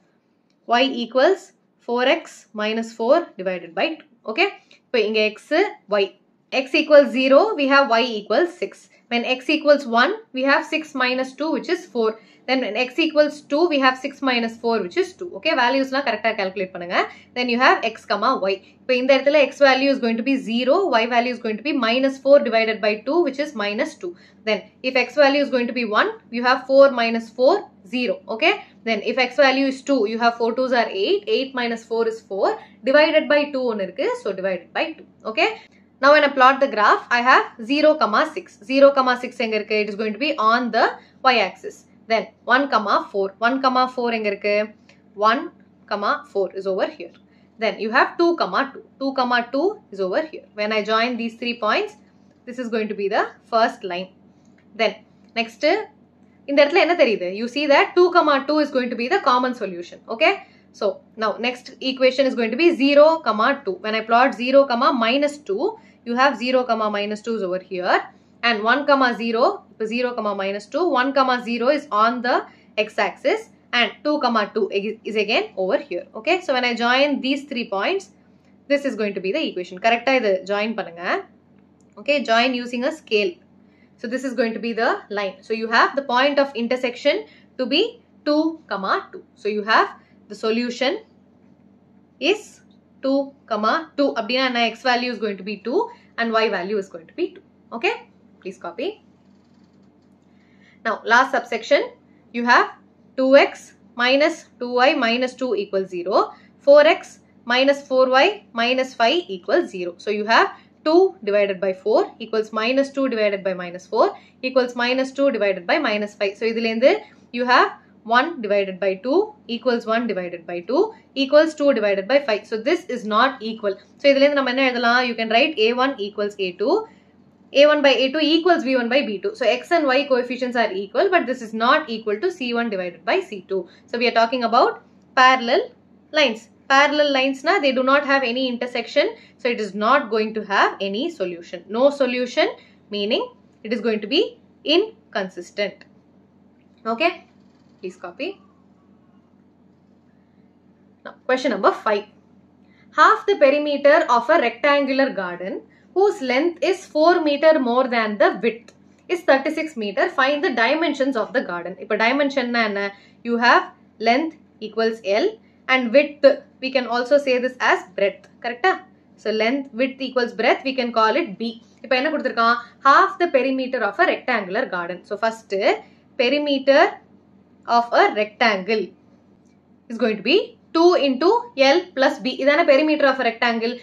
Y equals 4x minus 4 divided by 2. Okay. So inga x, y. X equals 0, we have y equals 6. When x equals 1, we have 6 minus 2 which is 4. Then when x equals 2, we have 6 minus 4, which is 2. Okay, values na correct calculate பண்ணுங்க. Then you have x comma y. இப்போ இந்த இடத்துல x value is going to be 0, y value is going to be minus 4 divided by 2, which is minus 2. Then if x value is going to be 1, you have 4 minus 4, 0. Okay, then if x value is 2, you have 4 2s are 8, 8 minus 4 is 4, divided by 2 ஒன்னு இருக்கு, so divided by 2. Okay, now when I plot the graph, I have 0, 6. 0, 6 எங்க இருக்கு? It is going to be on the y-axis. Then 1, 4. 1, 4 எங்க இருக்கு? 1, 4 is over here. Then you have 2, 2. 2, 2 is over here. When I join these 3 points, this is going to be the first line. Then next, இந்த இடத்துல என்ன தெரியுது? You see that 2, 2 is going to be the common solution. Okay, so now next equation is going to be 0, 2. When I plot 0, minus 2, you have 0, minus 2 is over here, and 1, 0, 0, minus 2, 1, 0 is on the x-axis, and 2, 2 is again over here. Okay, so when I join these 3 points, this is going to be the equation. Correct idu join பண்ணுங்க. Okay, join using a scale. So this is going to be the line. So you have the point of intersection to be 2, 2. So you have the solution is 2, 2. Abdina x value is going to be 2 and y value is going to be 2. Okay, please copy. Now last subsection, you have 2x minus 2y minus 2 equals 0, 4x minus 4y minus 5 equals 0. So you have 2 divided by 4 equals minus 2 divided by minus 4 equals minus 2 divided by minus 5. So idhilende you have 1 divided by 2 equals 1 divided by 2 equals 2 divided by 5. So this is not equal. So idhilende nama enna edhalam? You can write a1 equals a2, a1 by a2 equals b1 by b2. So x and y coefficients are equal, but this is not equal to c1 divided by c2. So we are talking about parallel lines. Parallel lines na, they do not have any intersection, so it is not going to have any solution. No solution meaning it is going to be inconsistent. Okay, please copy. Now question number 5. Half the perimeter of a rectangular garden whose length is 4 meter more than the width is 36 meter. Find the dimensions of the garden. Ipo dimension na enna? You have length equals L and width, we can also say this as breadth. Correct? So length, width equals breadth, we can call it B. Ipo enna kuduthirukka? Half the perimeter of a rectangular garden. So first, perimeter of a rectangle is going to be 2 into L plus B. This is the perimeter of a rectangle.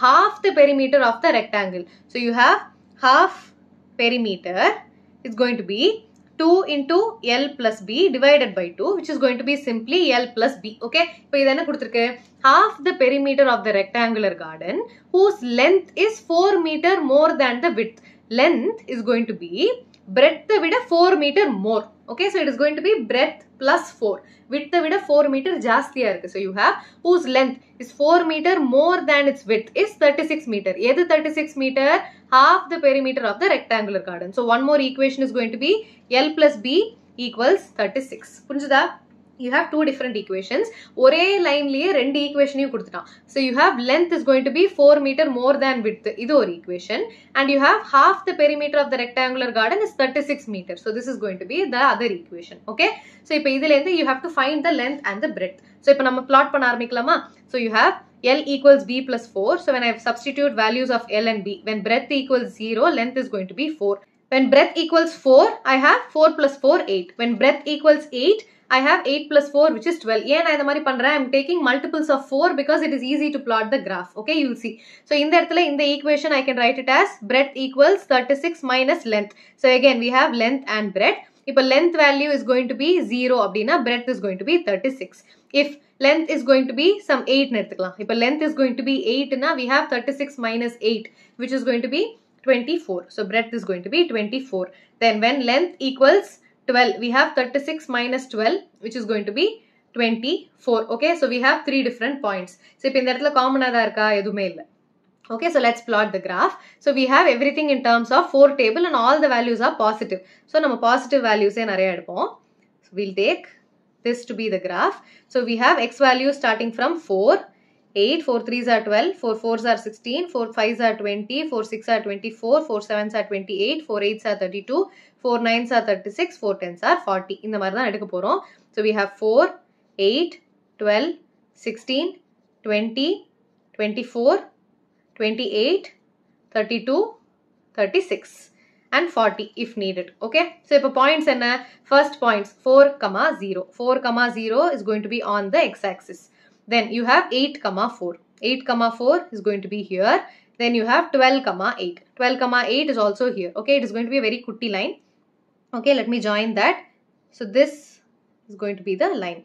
Half the perimeter of the rectangle. So you have half perimeter is going to be 2 into L plus B divided by 2, which is going to be simply L plus B. Okay, so this is half the perimeter of the rectangular garden whose length is 4 meter more than the width. Length is going to be breadth vida 4 meter more. Okay, so it is going to be breadth plus 4. Width vida 4 meter jastiya irukku. So you have whose length is 4 meter more than its width is 36 meter. Edu 36 meter? Half the perimeter of the rectangular garden. So one more equation is going to be L plus B equals 36. Punjada? You have two different equations. Ore line liye rendu equation yu kuduthட்டான். So you have length is going to be 4 meter more than width. Idu or equation. And you have half the perimeter of the rectangular garden is 36 meter. So this is going to be the other equation. Okay. So ipo idhilende you have to find the length and the breadth. So ipo nama plot panna aarambikkalama. So you have L equals B plus 4. So when I substitute values of L and B, when breadth equals 0, length is going to be 4. When breadth equals 4, I have 4 plus 4, 8. When breadth equals 8, I have 8 plus 4, which is 12. Yeah, I am taking multiples of 4 because it is easy to plot the graph. Okay, you will see. So in the equation, I can write it as breadth equals 36 minus length. So again, we have length and breadth. If a length value is going to be 0, abdina, breadth is going to be 36. If length is going to be some 8, if a length is going to be 8, we have 36 minus 8, which is going to be 24. So breadth is going to be 24. Then when length equals 12, we have 36 minus 12, which is going to be 24. Okay, so we have 3 different points. So if in that common okay, so let's plot the graph. So we have everything in terms of 4 table and all the values are positive. So nama positive values so we'll take this to be the graph. So we have x value starting from 4, 8, 4 3s are 12, 4 4s are 16, 4 5s are 20, 4 6 are 24, 4 7s are 28, 4 8s are 32, 4 9s are 36, 4 10s are 40. இந்த மாதிரி தான் எடுக்க போறோம். So we have 4, 8, 12, 16, 20, 24, 28, 32, 36 and 40 if needed. Okay. So இப்போ points என்ன? First points 4, 0. 4, 0 is going to be on the x-axis. Then you have 8, 4. 8, 4 is going to be here. Then you have 12, 8. 12, 8 is also here. Okay. It is going to be a very kutty line. Okay. Let me join that. So this is going to be the line.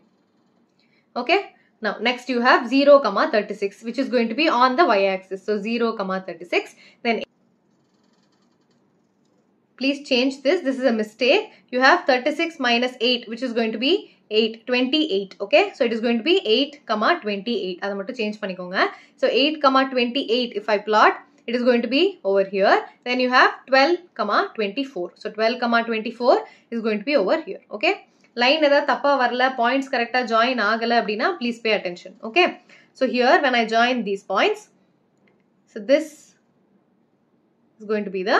Okay. Now next you have 0, 36 which is going to be on the y-axis. So 0, 36. Then please change this. This is a mistake. You have 36 minus 8 which is going to be 8, 28. Okay. So it is going to be 8, 28. Adha mattum change panikonga. So 8, 28 if I plot, it is going to be over here. Then you have 12, 24. So 12, 24 is going to be over here. Okay. Line edha thappa varala, points correcta join agala appadina, please pay attention. Okay. So here when I join these points, so this is going to be the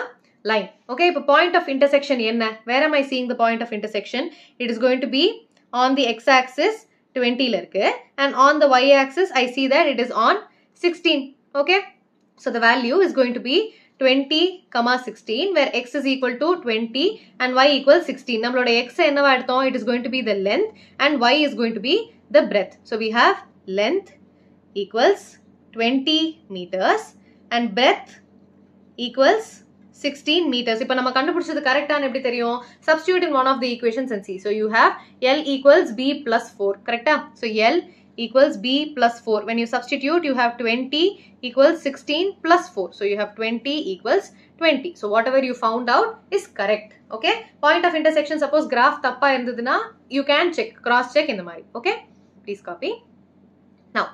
line. Okay, இப்போ point of intersection என்ன? Where am I seeing the point of intersection? It is going to be on the x-axis 20 ல இருக்கு and on the y-axis I see that it is on 16. Okay, so the value is going to be 20, 16 where x is equal to 20 and y equals 16. நம்மளோட x என்னவா எடுத்தோம்? It is going to be the length and y is going to be the breadth. So we have length equals 20 meters and breadth equals 16 meters. இப்போ நம்ம கண்டுபிடிச்சது கரெக்டான எப்படி தெரியும்? Substitute in one of the equations and see. So you have L equals B plus 4. Correct? So L equals B plus 4. When you substitute, you have 20 equals 16 plus 4. So you have 20 equals 20. So whatever you found out is correct. Okay? Point of intersection, suppose graph தப்பா இருந்ததுனா, you can check, cross check in the மாதிரி. Okay? Please copy. Now,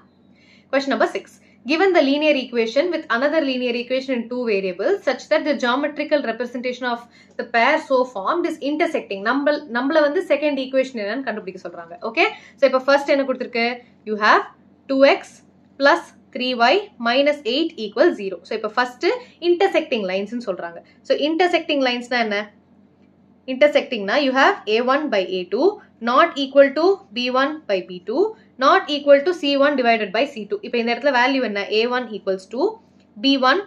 question number 6. Given the linear equation with another linear equation in two variables such that the geometrical representation of the pair so formed is intersecting. நம்மள வந்து second equation என்னன்னு கண்டுபிடிக்க சொல்றாங்க. Okay? So இப்போ first என்ன கொடுத்திருக்கு? You have 2x plus 3y minus 8 equals 0. So இப்போ first intersecting lines ன்னு சொல்றாங்க. So intersecting lines na என்ன? Intersecting na you have a1 by a2 not equal to b1 by b2 not equal to c1 divided by c2. இப்போ இந்த இடத்துல value என்ன? a1 equals 2, b1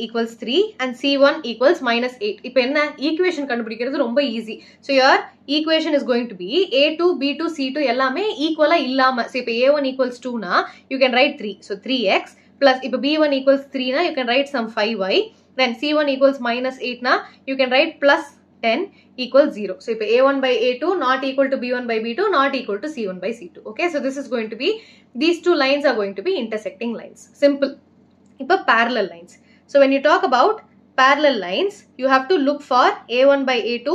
equals 3 and c1 equals minus 8. இப்போ என்ன? Equation கண்டுபிடிக்கிறது ரொம்ப easy. So your equation is going to be a2, b2, c2 எல்லாமே equal இல்லாம. So இப்போ a1 equals 2 na you can write 3. So 3x plus இப்போ b1 equals 3 na you can write some 5y. Then c1 equals minus 8 na you can write plus 10 equals 0. So, இப்போ a1 by a2 not equal to b1 by b2 not equal to c1 by c2. Okay, so this is going to be, these two lines are going to be intersecting lines. Simple. இப்போ parallel lines. So, when you talk about parallel lines, you have to look for a1 by a2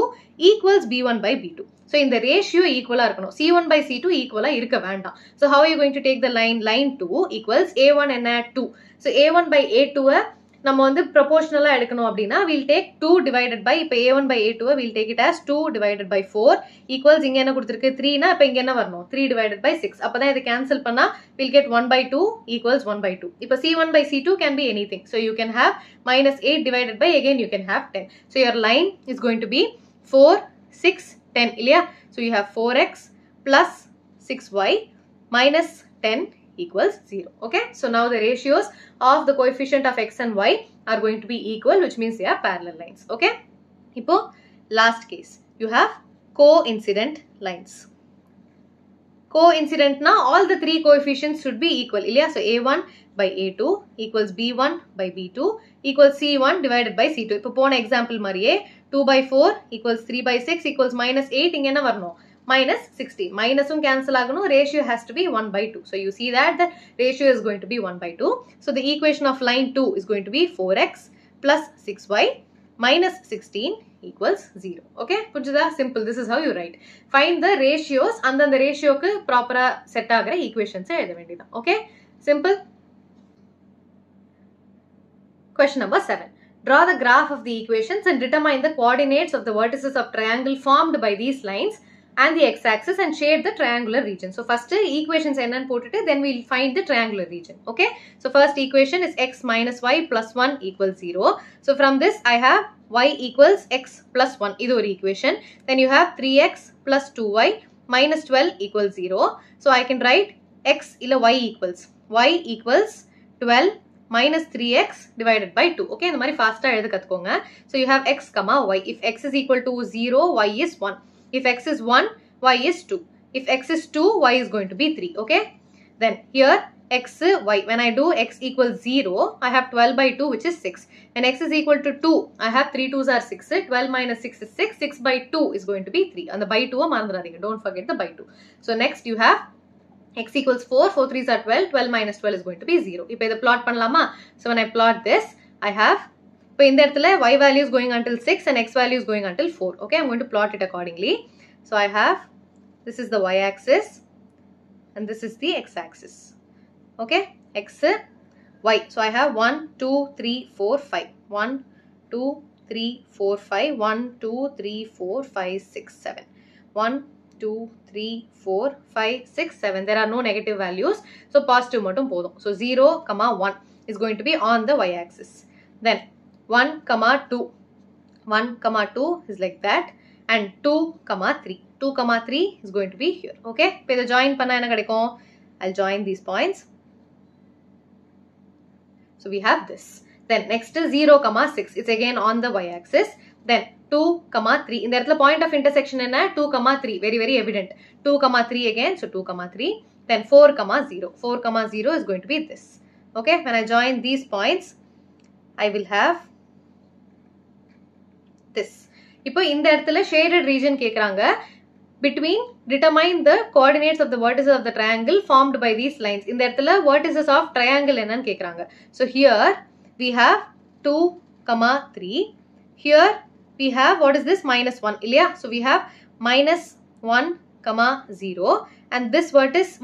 equals b1 by b2. So, in the ratio equal இருக்கணும். c1 by c2 equal இருக்க வேண்டாம். So, how are you going to take the line? Line 2 equals a1 என்ன? 2. So, a1 by a2 நம்ம வந்து proportional எடுக்கணும் அப்படினா we'll take 2 divided by இப்போ a1 by a2 we'll take it as 2 divided by 4 equals இங்க என்ன கொடுத்திருக்கு 3 னா இப்போ இங்க என்ன வரணும் 3 divided by 6 அப்பதான் இத cancel பண்ணா we'll get 1 by 2 equals 1 by 2. இப்போ c1 by c2 can be anything. So you can have minus 8 divided by again you can have 10. So your line is going to be 4, 6, 10 இல்லையா? So you have 4x plus 6y minus 10 equals 0. Okay. So now the ratios of the coefficient of x and y are going to be equal, which means they are parallel lines. Okay. Now, last case. You have coincident lines. Coincident na all the three coefficients should be equal. So a1 by a2 equals b1 by b2 equals c1 divided by c2. இப்போ போன example மாதிரியே 2 by 4 equals 3 by 6 equals minus 8. இங்க என்ன வரணும்? Minus 60. Minusum cancel ஆகணும். Ratio has to be 1 by 2. So you see that the ratio is going to be 1 by 2. So the equation of line 2 is going to be 4x plus 6y minus 16 equals 0. Okay? புரிஞ்சுதா? Simple. This is how you write. Find the ratios and then the ratio க்கு proper set ஆகிற equations எழுத வேண்டியதான். Okay? Simple. Question number 7. Draw the graph of the equations and determine the coordinates of the vertices of triangle formed by these lines and the x-axis and shade the triangular region. So first equations enna potittu then we'll find the triangular region. Okay. So first equation is x minus y plus 1 equals 0. So from this I have y equals x plus 1. Idu or equation. Then you have 3x plus 2y minus 12 equals 0. So I can write x illa y equals 12 minus 3x divided by 2. Okay, இந்த மாதிரி fast எழுத கத்துக்கோங்க. So you have x comma y. If x is equal to 0, y is 1. If x is 1, y is 2. If x is 2, y is going to be 3. Okay, then here x, y. When I do x equals 0, I have 12 by 2 which is 6. When x is equal to 2, I have 3 2s are 6. 12 minus 6 is 6. 6 by 2 is going to be 3. And the by 2 மறந்துடாதீங்க. Don't forget the by 2. So next you have x equals 4, 4 3s are 12, 12 minus 12 is going to be 0. இப்போ இதை plot பண்ணலாமா? So when I plot this, I have, இப்போ இந்த இடத்துல y value is going until 6 and x value is going until 4. Okay, I'm going to plot it accordingly. So I have, this is the y axis and this is the x axis. Okay, x, y. So I have 1, 2, 3, 4, 5. 1, 2, 3, 4, 5. 1, 2, 3, 4, 5, 6, 7. 1, 2, 3, 4, 5, 6, 7. There are no negative values. So positive மட்டும் போதும். So 0, 1 is going to be on the y axis. Then 1, 2. 1, 2 is like that. And 2, 3. 2, 3 is going to be here. Okay. இப்போ இதை join பண்ணா என்ன கிடைக்கும்? I'll join these points. So we have this. Then next is 0, 6. It's again on the y axis. Then 2, 3. In the point of intersection enna 2, 3. Very, very evident. 2, 3 again. So 2, 3. Then 4, 0. 4, 0 is going to be this. Okay. When I join these points, I will have this. இப்போ இந்த இடத்துல shaded region கேக்குறாங்க. Between, determine the coordinates of the vertices of the triangle formed by these lines. இந்த இடத்துல vertices of triangle என்னன்னு கேக்குறாங்க. So here we have 2, 3. Here we have, what is this? Minus 1. Ilya? So we have minus 1, 0. And this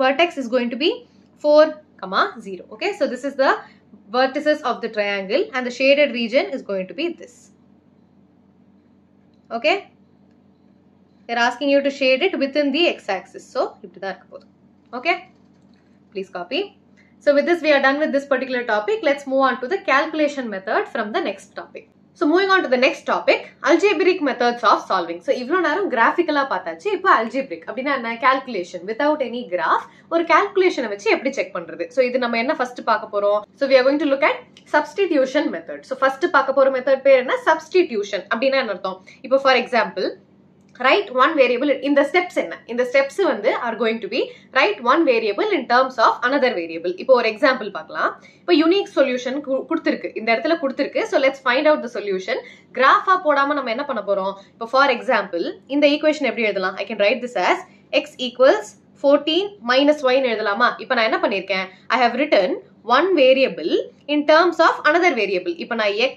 vertex is going to be 4, 0. Okay. So this is the vertices of the triangle and the shaded region is going to be this. Okay. They're asking you to shade it within the x-axis. So, okay. Please copy. So with this we are done with this particular topic. Let's move on to the calculation method from the next topic. So moving on to the next topic, algebraic methods of solving. So இவ்ளோ நேரம் graphically பார்த்தாச்சு. இப்போ algebraic அப்படினா என்ன? Calculation without any graph ஒரு calculation வச்சு எப்படி check பண்றது? So இது நம்ம என்ன first பார்க்க போறோம்? So we are going to look at substitution method. So first பார்க்க போற method பேர் என்ன? Substitution. அப்படினா என்ன அர்த்தம்? இப்போ for example, write one variable in the steps enna in the steps வந்து are going to be write one variable in terms of another variable. இப்போ ஒரு example பார்க்கலாம். இப்போ unique solution கொடுத்திருக்கு. இந்த இடத்துல கொடுத்திருக்கு. So let's find out the solution. graph போடாம நம்ம என்ன பண்ண போறோம்? இப்போ for example இந்த equation எப்படி எழுதலாம்? I can write this as x equals 14 minus y ன்னு எழுதலாமா? இப்போ நான் என்ன பண்ணிருக்கேன்? I have written one variable in terms of another variable. இப்போ நான் x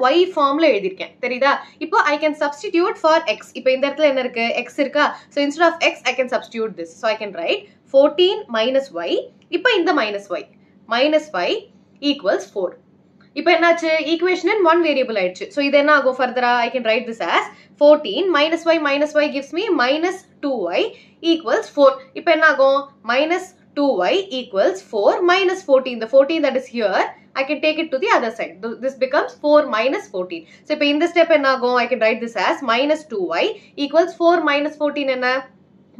y formல எழுதிருக்கேன். தெரியுதா? இப்போ I can substitute for x. இப்போ இந்த இடத்துல என்ன இருக்கு? x இருக்கா? So instead of x I can substitute this. So I can write 14 minus y. இப்போ இந்த minus y. Minus y equals 4. இப்போ என்னாச்சு? equation in one variable ஆயிடுச்சு. So இது என்ன ஆகும் further? I can write this as 14 minus y gives me minus 2y equals 4. இப்போ என்ன ஆகும்? Minus 2y equals 4 minus 14. The 14 that is here, I can take it to the other side. This becomes 4 minus 14. So, இப்போ இந்த step என்ன ஆகும்? I can write this as minus 2y equals 4 minus 14 என்ன?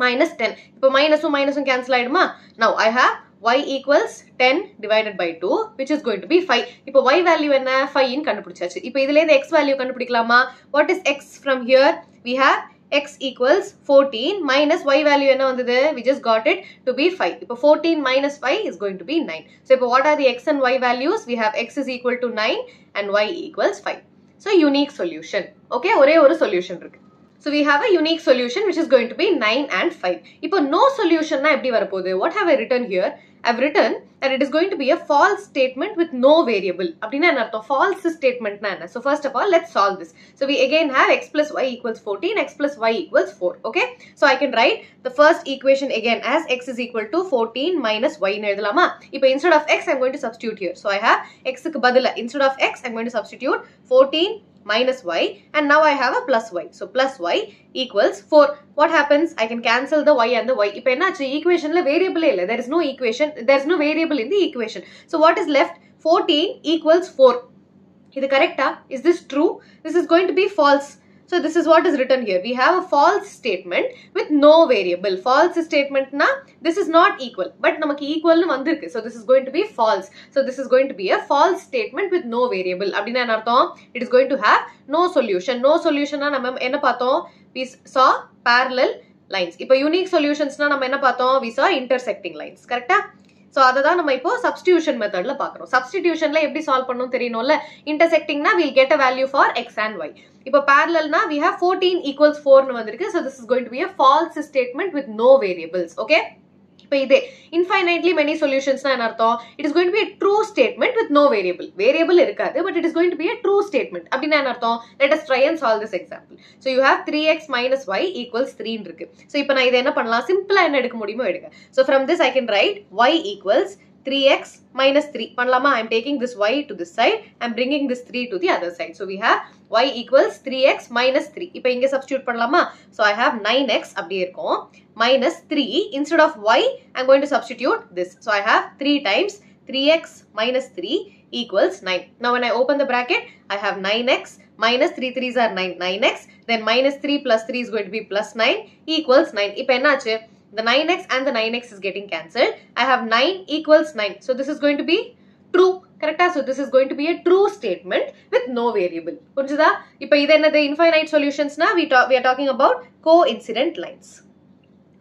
Minus 10. இப்போ minusum cancel ஆயிடுமா? Now, I have y equals 10 divided by 2 which is going to be 5. இப்போ y value என்ன? 5 ன்னு கண்டுபிடிச்சாச்சு. இப்போ இதிலே இந்த x value கண்டுபிடிக்கலாமா? What is x from here? We have x equals 14 minus y value என்ன வந்தது? We just got it to be 5. இப்போ 14 minus 5 is going to be 9. So இப்போ what are the x and y values? We have x is equal to 9 and y equals 5. So unique solution. Okay, ஒரே ஒரு solution இருக்கு. So we have a unique solution which is going to be 9 and 5. இப்போ no solution na எப்படி வரப்போகுது? What have I written here? I've written that it is going to be a false statement with no variable. அப்படினா என்ன அர்த்தம்? False statement na என்ன? So first of all, let's solve this. So we again have x plus y equals 14, x plus y equals 4. Okay? So I can write the first equation again as x is equal to 14 minus y ன்னு எழுதலாமா? இப்போ instead of x, I'm going to substitute here. So I have x க்கு பதிலா instead of x, I'm going to substitute 14 minus y, and now I have a plus y. So plus y equals 4. What happens? I can cancel the y and the y. இப்போ என்னாச்சு? Equation la variable இல்ல. There is no equation. There is no variable in the equation. So what is left? 14 equals 4. Is it correct? Is this true? This is going to be false. So this is what is written here. We have a false statement with no variable. False statement na this is not equal, but namakku equal nu vandirukku. So this is going to be false. So this is going to be a false statement with no variable. Appadina enna artham? It is going to have no solution. No solution na nama enna paathom? We saw parallel lines. Ipo unique solutions na nama enna paathom? We saw intersecting lines. Correct? So adha nama ipo substitution method la paakrom. Substitution la eppadi solve pannum theriyunolla. Intersecting na we'll get a value for x and y. Ipo parallel na we have 14 equals 4 nu vandirukku. So this is going to be a false statement with no variables. Okay? இப்போ இதே infinitely many solutions na என்ன அர்த்தம்? It is going to be a true statement with no variable. Variable இருக்காது, but it is going to be a true statement. அப்படின்னா என்ன அர்த்தம்? Let us try and solve this example. So you have 3x minus y equals 3 இருக்கு. So இப்போ நான் இதை என்ன பண்ணலாம்? சிம்பிளா என்ன எடுக்க முடியுமோ எடுங்க. So from this I can write y equals 3x minus 3. பண்ணலாமா? I am taking this y to this side. I am bringing this 3 to the other side. So we have y equals 3x minus 3. இப்போ இங்க substitute பண்ணலாமா? So I have 9x அப்படியே இருக்கும். Minus 3. Instead of y, I am going to substitute this. So I have 3 times 3x minus 3 equals 9. Now when I open the bracket, I have 9x minus 3 3s are 9. 9x. Then minus 3 plus 3 is going to be plus 9 equals 9. இப்போ என்னாச்சு? The 9x and the 9x is getting cancelled. I have 9 equals 9. So this is going to be true. Correct? So this is going to be a true statement with no variable. புரிஞ்சுதா? இப்போ இது என்னது? Infinite solutions na we are talking about coincident lines.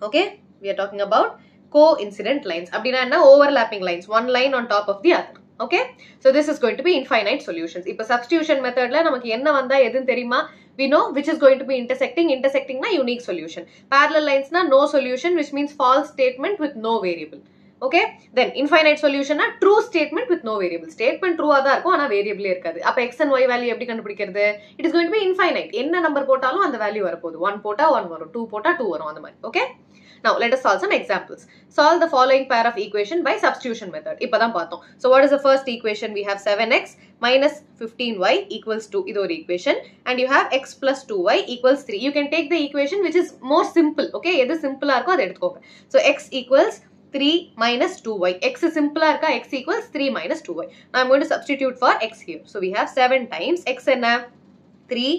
Okay? We are talking about coincident lines. அப்படினா என்ன? Overlapping lines. One line on top of the other. Okay? So this is going to be infinite solutions. இப்போ substitution methodல நமக்கு என்ன வந்தா எதுன்னு தெரியுமா? We know which is going to be intersecting. Intersecting na unique solution. Parallel lines na no solution, which means false statement with no variable. Okay? Then infinite solution na true statement with no variable. Statement true ஆதா இருக்கும், ஆனா variable இருக்காது. அப்ப x and y value எப்படி கண்டுபிடிக்கிறது? It is going to be infinite. என்ன number போட்டாலும் அந்த value வரப்போகுது. 1 போட்டா 1 வரும், 2 போட்டா 2 வரும், அந்த மாதிரி. Okay? Now let us solve some examples. Solve the following pair of equation by substitution method. இப்பதான் பார்த்தோம். So what is the first equation? We have 7x minus 15y equals 2. இது ஒரு equation. And you have x plus 2y equals 3. You can take the equation which is more simple. Okay? எது simple இருக்கோ அதை எடுத்துக்கோங்க. So x equals 3 minus 2y. X is simple irka, x equals 3 minus 2y. Now I am going to substitute for x here. So we have 7 times x enna 3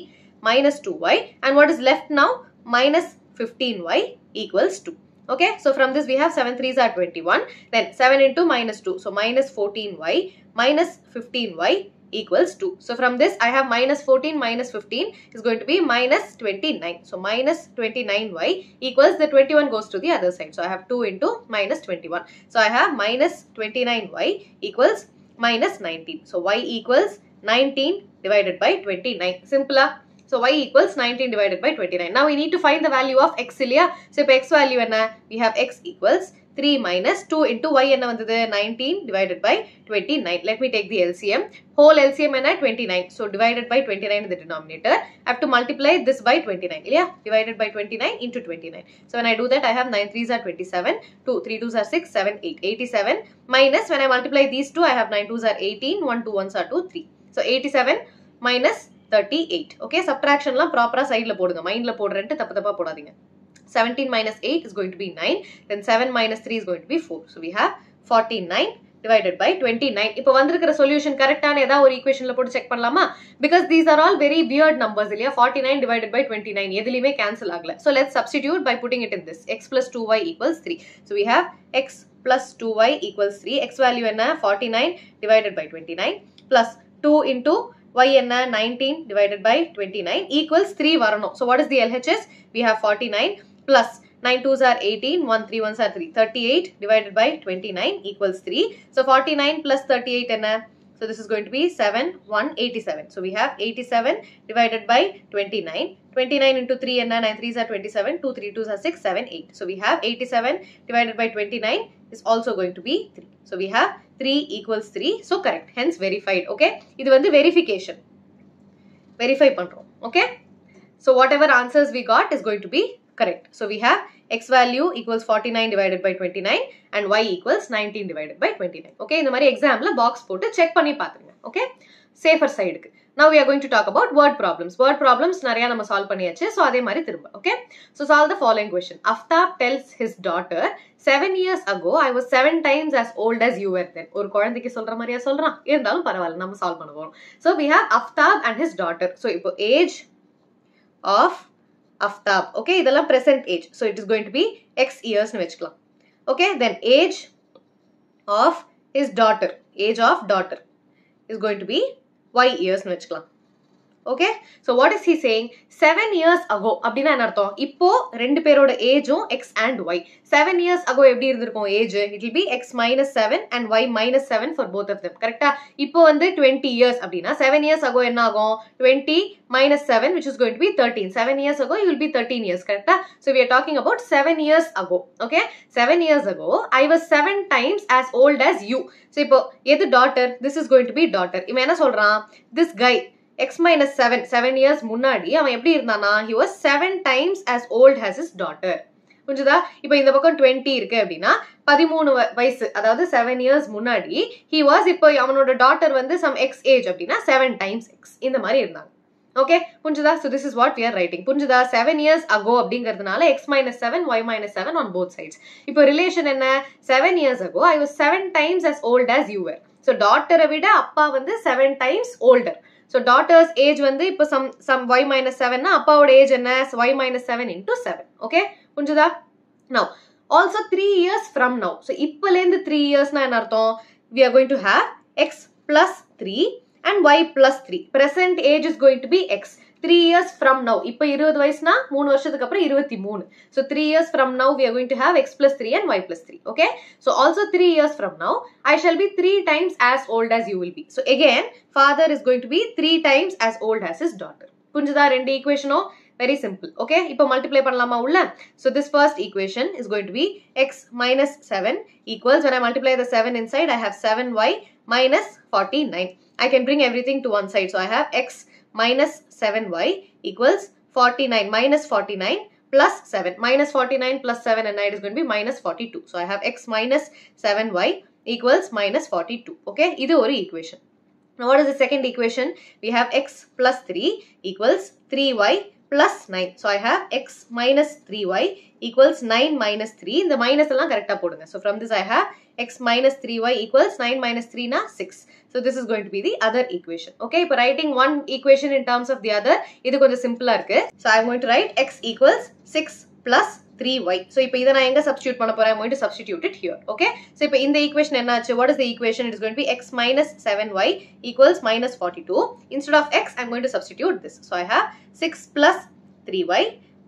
minus 2y, and what is left now? Minus 15y equals 2. Okay, so from this we have 7 3s are 21, then 7 into minus 2, so minus 14y minus 15y equals 2. So from this I have minus 14 minus 15 is going to be minus 29. So minus 29y equals, the 21 goes to the other side. So I have 2 into minus 21. So I have minus 29y equals minus 19. So y equals 19 divided by 29. Simpler. So y equals 19 divided by 29. Now we need to find the value of x இல்லையா? So இப்போ x value என்ன? We have x equals 3 minus 2 into y என்ன வந்தது? 19 divided by 29. Let me take the LCM. Whole LCM என்ன? 29. So divided by 29 in the denominator. I have to multiply this by 29. இல்லையா? Divided by 29 into 29. So when I do that, I have 9 3s are 27, 2 3 2s are 6, 7 8. 87 minus, when I multiply these two, I have 9 2s are 18, 1 2 1s are 2, 3. So 87 minus 38. Okay, subtraction la proper side la podunga, mind la podrente tappa podadinga. 17 minus 8 is going to be 9, then 7 minus 3 is going to be 4. So we have 49 divided by 29. இப்போ வந்திருக்கிற solution கரெக்டான ஏதாவது ஒரு equationல போட்டு check பண்ணலாமா? Because these are all very weird numbers இல்லையா? 49 divided by 29 எதுலயுமே cancel ஆகல. So let's substitute by putting it in this. X plus 2y equals 3. So we have x plus 2y equals 3. X value என்ன? 49 divided by 29 plus 2 into y enna 19 divided by 29 equals 3 varanum. So what is the LHS? We have 49 plus 9 2s are 18, 1 3 1s are 3. 38 divided by 29 equals 3. So 49 plus 38 enna? So this is going to be 7 1 87. So we have 87 divided by 29. 29 into 3 enna? 9 3s are 27, 2 3 2s are 6, 7 8. So we have 87 divided by 29 is also going to be 3. So we have 3 equals 3. So correct. Hence verified. Okay. இது வந்து verification. Verify பண்றோம். Okay. So whatever answers we got is going to be correct. So we have x value equals 49 divided by 29 and y equals 19 divided by 29. Okay. இந்த மாதிரி examல box போட்டு check பண்ணி பாத்துருங்க. Okay. safer side. Now we are going to talk about word problems. Word problems nariya nama solve paniyache. So adhe mari thirumba. Okay. So solve the following question. Aftab tells his daughter, 7 years ago I was 7 times as old as you were then. Or kolandhukku solra mariya solran. Irundhalum paravala nama solve panna porom. So we have Aftab and his daughter. So ipo age of Aftab. Okay, idella present age. So it is going to be x years nu vechikalam. Okay, then age of his daughter. Age of daughter is going to be y years nu vechikalam. Okay, so what is he saying? 7 years ago அப்படினா என்ன அர்த்தம்? இப்போ ரெண்டு பேரோட ஏஜும் x and y. 7 years ago எப்படி இருந்திருக்கும் age? It will be x minus 7 and y minus 7 for both of them. கரெக்ட்டா? இப்போ வந்து 20 years அப்படினா 7 years ago என்ன ஆகும்? 20 minus 7 which is going to be 13. 7 years ago you will be 13 years. கரெக்ட்டா? So we are talking about 7 years ago. Okay? 7 years ago I was 7 times as old as you. So இப்போ எது daughter? This is going to be daughter. இவன் என்ன சொல்றான்? This guy x minus 7 years முன்னாடி அவன் எப்படி இருந்தானா? He was 7 times as old as his daughter. புரிஞ்சுதா? இப்போ இந்த பக்கம் 20 இருக்கு அப்படின்னா 13 வயசு, அதாவது 7 years முன்னாடி he was, இப்போ அவனோட daughter வந்து some x age அப்படின்னா 7 times x இந்த மாதிரி இருந்தாங்க. ஓகே, புரிஞ்சுதா? So this is what we are writing. புரிஞ்சுதா? 7 years ago அப்படிங்கிறதுனால x minus 7 y minus 7 on both sides. இப்போ ரிலேஷன் என்ன? 7 years ago I was 7 times as old as you were. So daughter விட அப்பா வந்து 7 times older. So daughter's age வந்து இப்போ some y minus 7 na அப்பாவோட age என்ன? y minus 7 into 7. Okay, புரிஞ்சுதா? Now also 3 years from now. So இப்போலேந்து 3 years na என்ன அர்த்தம்? We are going to have x plus 3 and y plus 3. Present age is going to be x. 3 years from now. இப்போ 20 வயசுனா 3 வருஷத்துக்கு அப்புறம் 23. So 3 years from now we are going to have x plus 3 and y plus 3. Okay. So also 3 years from now I shall be 3 times as old as you will be. So again father is going to be 3 times as old as his daughter. புரிஞ்சுதா? ரெண்டு ஈக்குவேஷனோ very simple. Okay. இப்போ multiply பண்ணலாமா உள்ள? So this first equation is going to be x minus 7 equals, when I multiply the 7 inside I have 7y minus 49. I can bring everything to one side. So I have x minus 7y equals 49 minus 49 plus 7. Minus 49 plus 7 and it is going to be minus 42. So I have x minus 7y equals minus 42. Okay, this is one equation. Now what is the second equation? We have x plus 3 equals 3y plus 9. So I have x minus 3y equals 9 minus 3. The minus along correct. So from this I have x minus 3y equals 9 minus 3 na 6. So this is going to be the other equation. Okay, இப்போ writing one equation in terms of the other, இது கொஞ்சம் சிம்பிளா இருக்கு. So I am going to write x equals 6 plus 3y. So இப்போ இதை நான் எங்க substitute பண்ண போறேன்? I am going to substitute it here. Okay. So இப்போ இந்த equation என்ன ஆச்சு? What is the equation? It is going to be x minus 7y equals minus 42. Instead of x, I am going to substitute this. So I have 6 plus 3y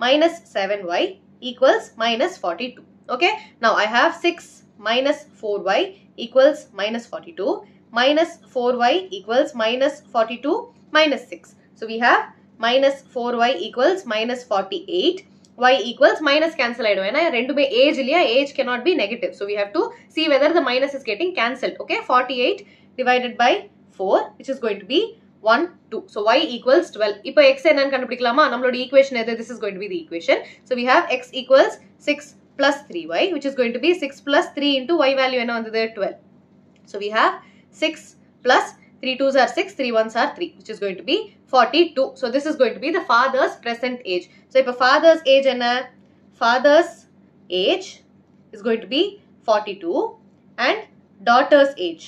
minus 7y equals minus 42. Okay. Now I have 6 minus 4y equals minus 42. Minus 4y equals minus 42 minus 6. So we have minus 4y equals minus 48. Y equals minus cancel ஆயிடும். ஏன்னா ரெண்டுமே age இல்லையா? Age cannot be negative. So we have to see whether the minus is getting cancelled. Okay, 48 divided by 4 which is going to be 1, 2. So y equals 12. இப்போ x என்னன்னு கண்டுபிடிக்கலாமா? நம்மளோட equation எது? This is going to be the equation. So we have x equals 6 plus 3y which is going to be 6 plus 3 into y value என்ன வந்தது? 12. So we have 6 plus 3 2s are 6, 3 1s are 3 which is going to be 42. So this is going to be the father's present age. So if a father's age and father's age is going to be 42 and daughter's age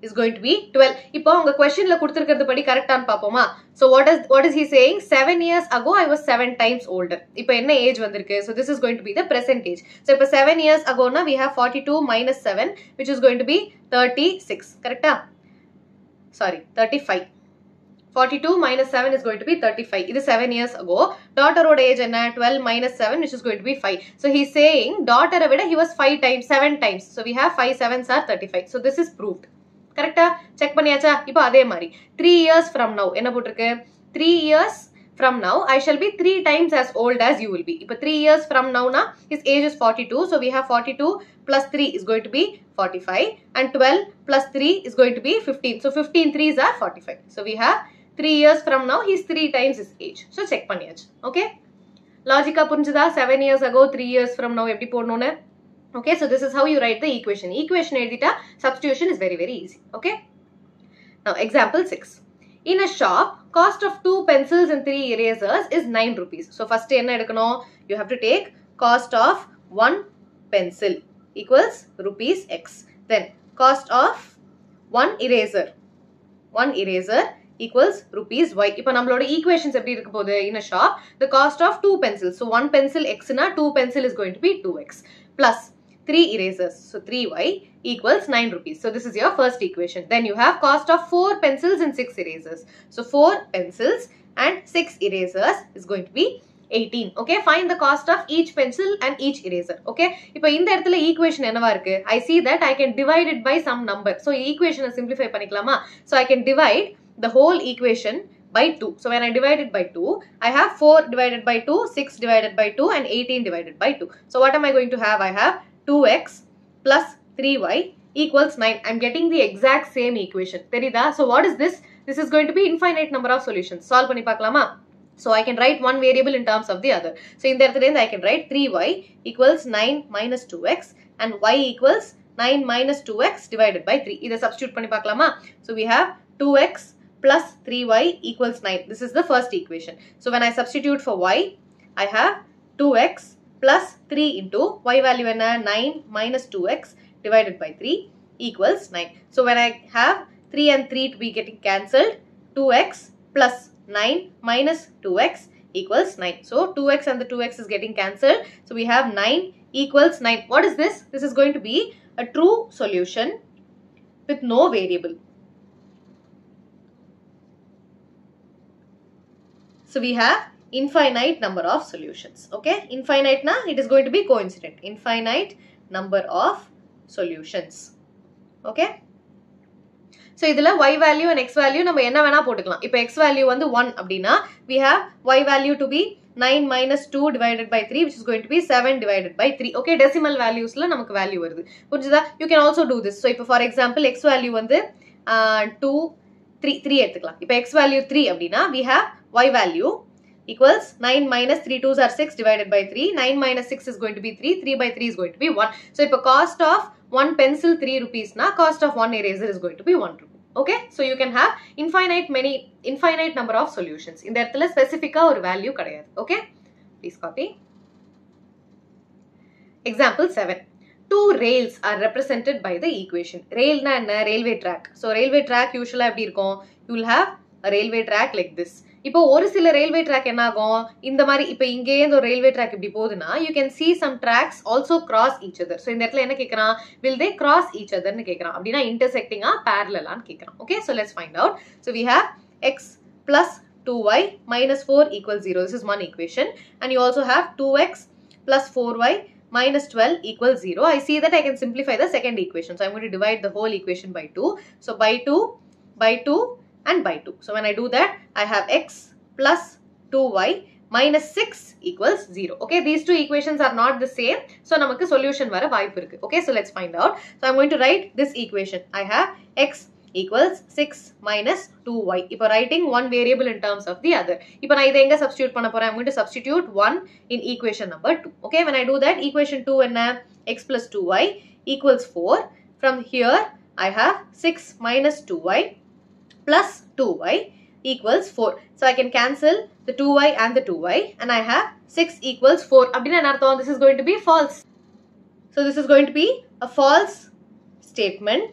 is going to be 12. இப்போ உங்க questionல கொடுத்திருக்கிறது படி கரெக்ட்டான்னு பாப்போமா? So what is he saying? 7 years ago I was 7 times older. இப்போ என்ன age வந்திருக்கு? So this is going to be the present age. So இப்போ 7 years ago na we have 42 minus 7 which is going to be 36. Correcta? Sorry, 35. 42 minus 7 is going to be 35. This is 7 years ago. Daughter oda age enna? 12 minus 7 which is going to be 5. So he is saying daughter vida he was 5 times, 7 times. So we have 5 7s are 35. So this is proved. Correcta? Check பண்ணியாச்சா? இப்போ அதே மாதிரி 3 years from now என்ன போட்டிருக்கு? 3 years from now I shall be 3 times as old as you will be. இப்போ 3 years from now na his age is 42. So we have 42 plus 3 is going to be 45 and 12 plus 3 is going to be 15. So 15 3s are 45. So we have 3 years from now he is 3 times his age. So check பண்ணியாச்சு. Okay? Logica புரிஞ்சுதா? 7 years ago 3 years from now எப்படி போடணும்னு? Okay, so this is how you write the equation. Equation edita substitution is very easy. Okay. Now example 6. In a shop, cost of 2 pencils and 3 erasers is 9 rupees. So first you have to take cost of 1 pencil equals rupees X. Then cost of 1 eraser equals rupees Y. இப்போ நம்மளோட equations எப்படி இருக்க போகுது? In a shop, the cost of 2 pencils. So 1 pencil X na 2 pencil is going to be 2X plus 3 erasers. So 3Y equals 9 rupees. So this is your first equation. Then you have cost of 4 pencils and 6 erasers. So 4 pencils and 6 erasers is going to be 18. Okay, find the cost of each pencil and each eraser. Okay, இப்போ இந்த இடத்துல equation என்னவா இருக்கு? I see that I can divide it by some number. So equation simplify பண்ணிக்கலாமா? So I can divide the whole equation by 2. So when I divide it by 2, I have 4 divided by 2, 6 divided by 2 and 18 divided by 2. So what am I going to have? I have 2X plus 3Y equals 9. I'm getting the exact same equation. Therida? So what is this? This is going to be infinite number of solutions. Solve பண்ணி பார்க்கலாமா? So I can write one variable in terms of the other. So in there I can write 3y equals 9 minus 2x and y equals 9 minus 2x divided by 3. This substitute பண்ணி பார்க்கலாமா? So we have 2x plus 3y equals 9. This is the first equation. So when I substitute for y, I have 2x plus 3 into y value enna 9 minus 2x divided by 3 equals 9. So when I have 3 and 3 to be getting cancelled, 2x plus 9 minus 2x equals 9. So 2x and the 2x is getting cancelled. So we have 9 equals 9. What is this? This is going to be a true solution with no variable. So we have infinite number of solutions. Okay, infinite na it is going to be coincident. Infinite number of solutions. Okay. So idhula y value and x value நம்ம என்ன வேணா போட்டுக்கலாம். இப்போ x value வந்து 1 அப்படினா we have y value to be 9 minus 2 divided by 3 which is going to be 7 divided by 3. Okay, decimal valuesல நமக்கு value வருது. புரிஞ்சுதா? You can also do this. So இப்போ for example x value வந்து 2 3 எடுத்துக்கலாம். இப்போ x value 3 அப்படினா we have y value equals 9 minus 3 2s are 6 divided by 3. 9 minus 6 is going to be 3. 3 by 3 is going to be 1. So இப்போ cost of 1 pencil 3 rupees na cost of 1 eraser is going to be 1 rupee. Okay, so you can have infinite number of solutions. In the இடத்துல specific or value கிடையாது. Okay, please copy. Example 7. Two rails are represented by the equation. Rail na enna? Railway track. So railway track usually எப்படி இருக்கும்? You will have a railway track like this. இப்போ ஒரு சில railway track என்ன ஆகும்? இந்த மாதிரி இப்போ இங்கே இந்த railway track இப்படி போகுதுனா you can see some tracks also cross each other. So இந்த இடத்துல என்ன கேக்குறான்? Will they cross each other னு கேக்குறான். அப்படினா intersecting ஆ parallel ஆன்னு கேக்குறான். Okay, so let's find out. So we have x plus 2y minus 4 equals 0. This is one equation. And you also have 2x plus 4y minus 12 equals 0. I see that I can simplify the second equation. So I'm going to divide the whole equation by 2. So by 2 and by 2. So when I do that, I have x plus 2y minus 6 equals 0. Okay, these two equations are not the same. So namakku solution vara vaaipu irukku. Okay, so let's find out. So I'm going to write this equation. I have x equals 6 minus 2y. Ipo writing one variable in terms of the other. Ipo na idha enga substitute panna poren? I'm going to substitute 1 in equation number 2. Okay, when I do that, equation 2 enna? X plus 2y equals 4. From here, I have 6 minus 2y plus 2y equals 4. So I can cancel the 2y and the 2y and I have 6 equals 4. Abdina nartham, this is going to be false. So this is going to be a false statement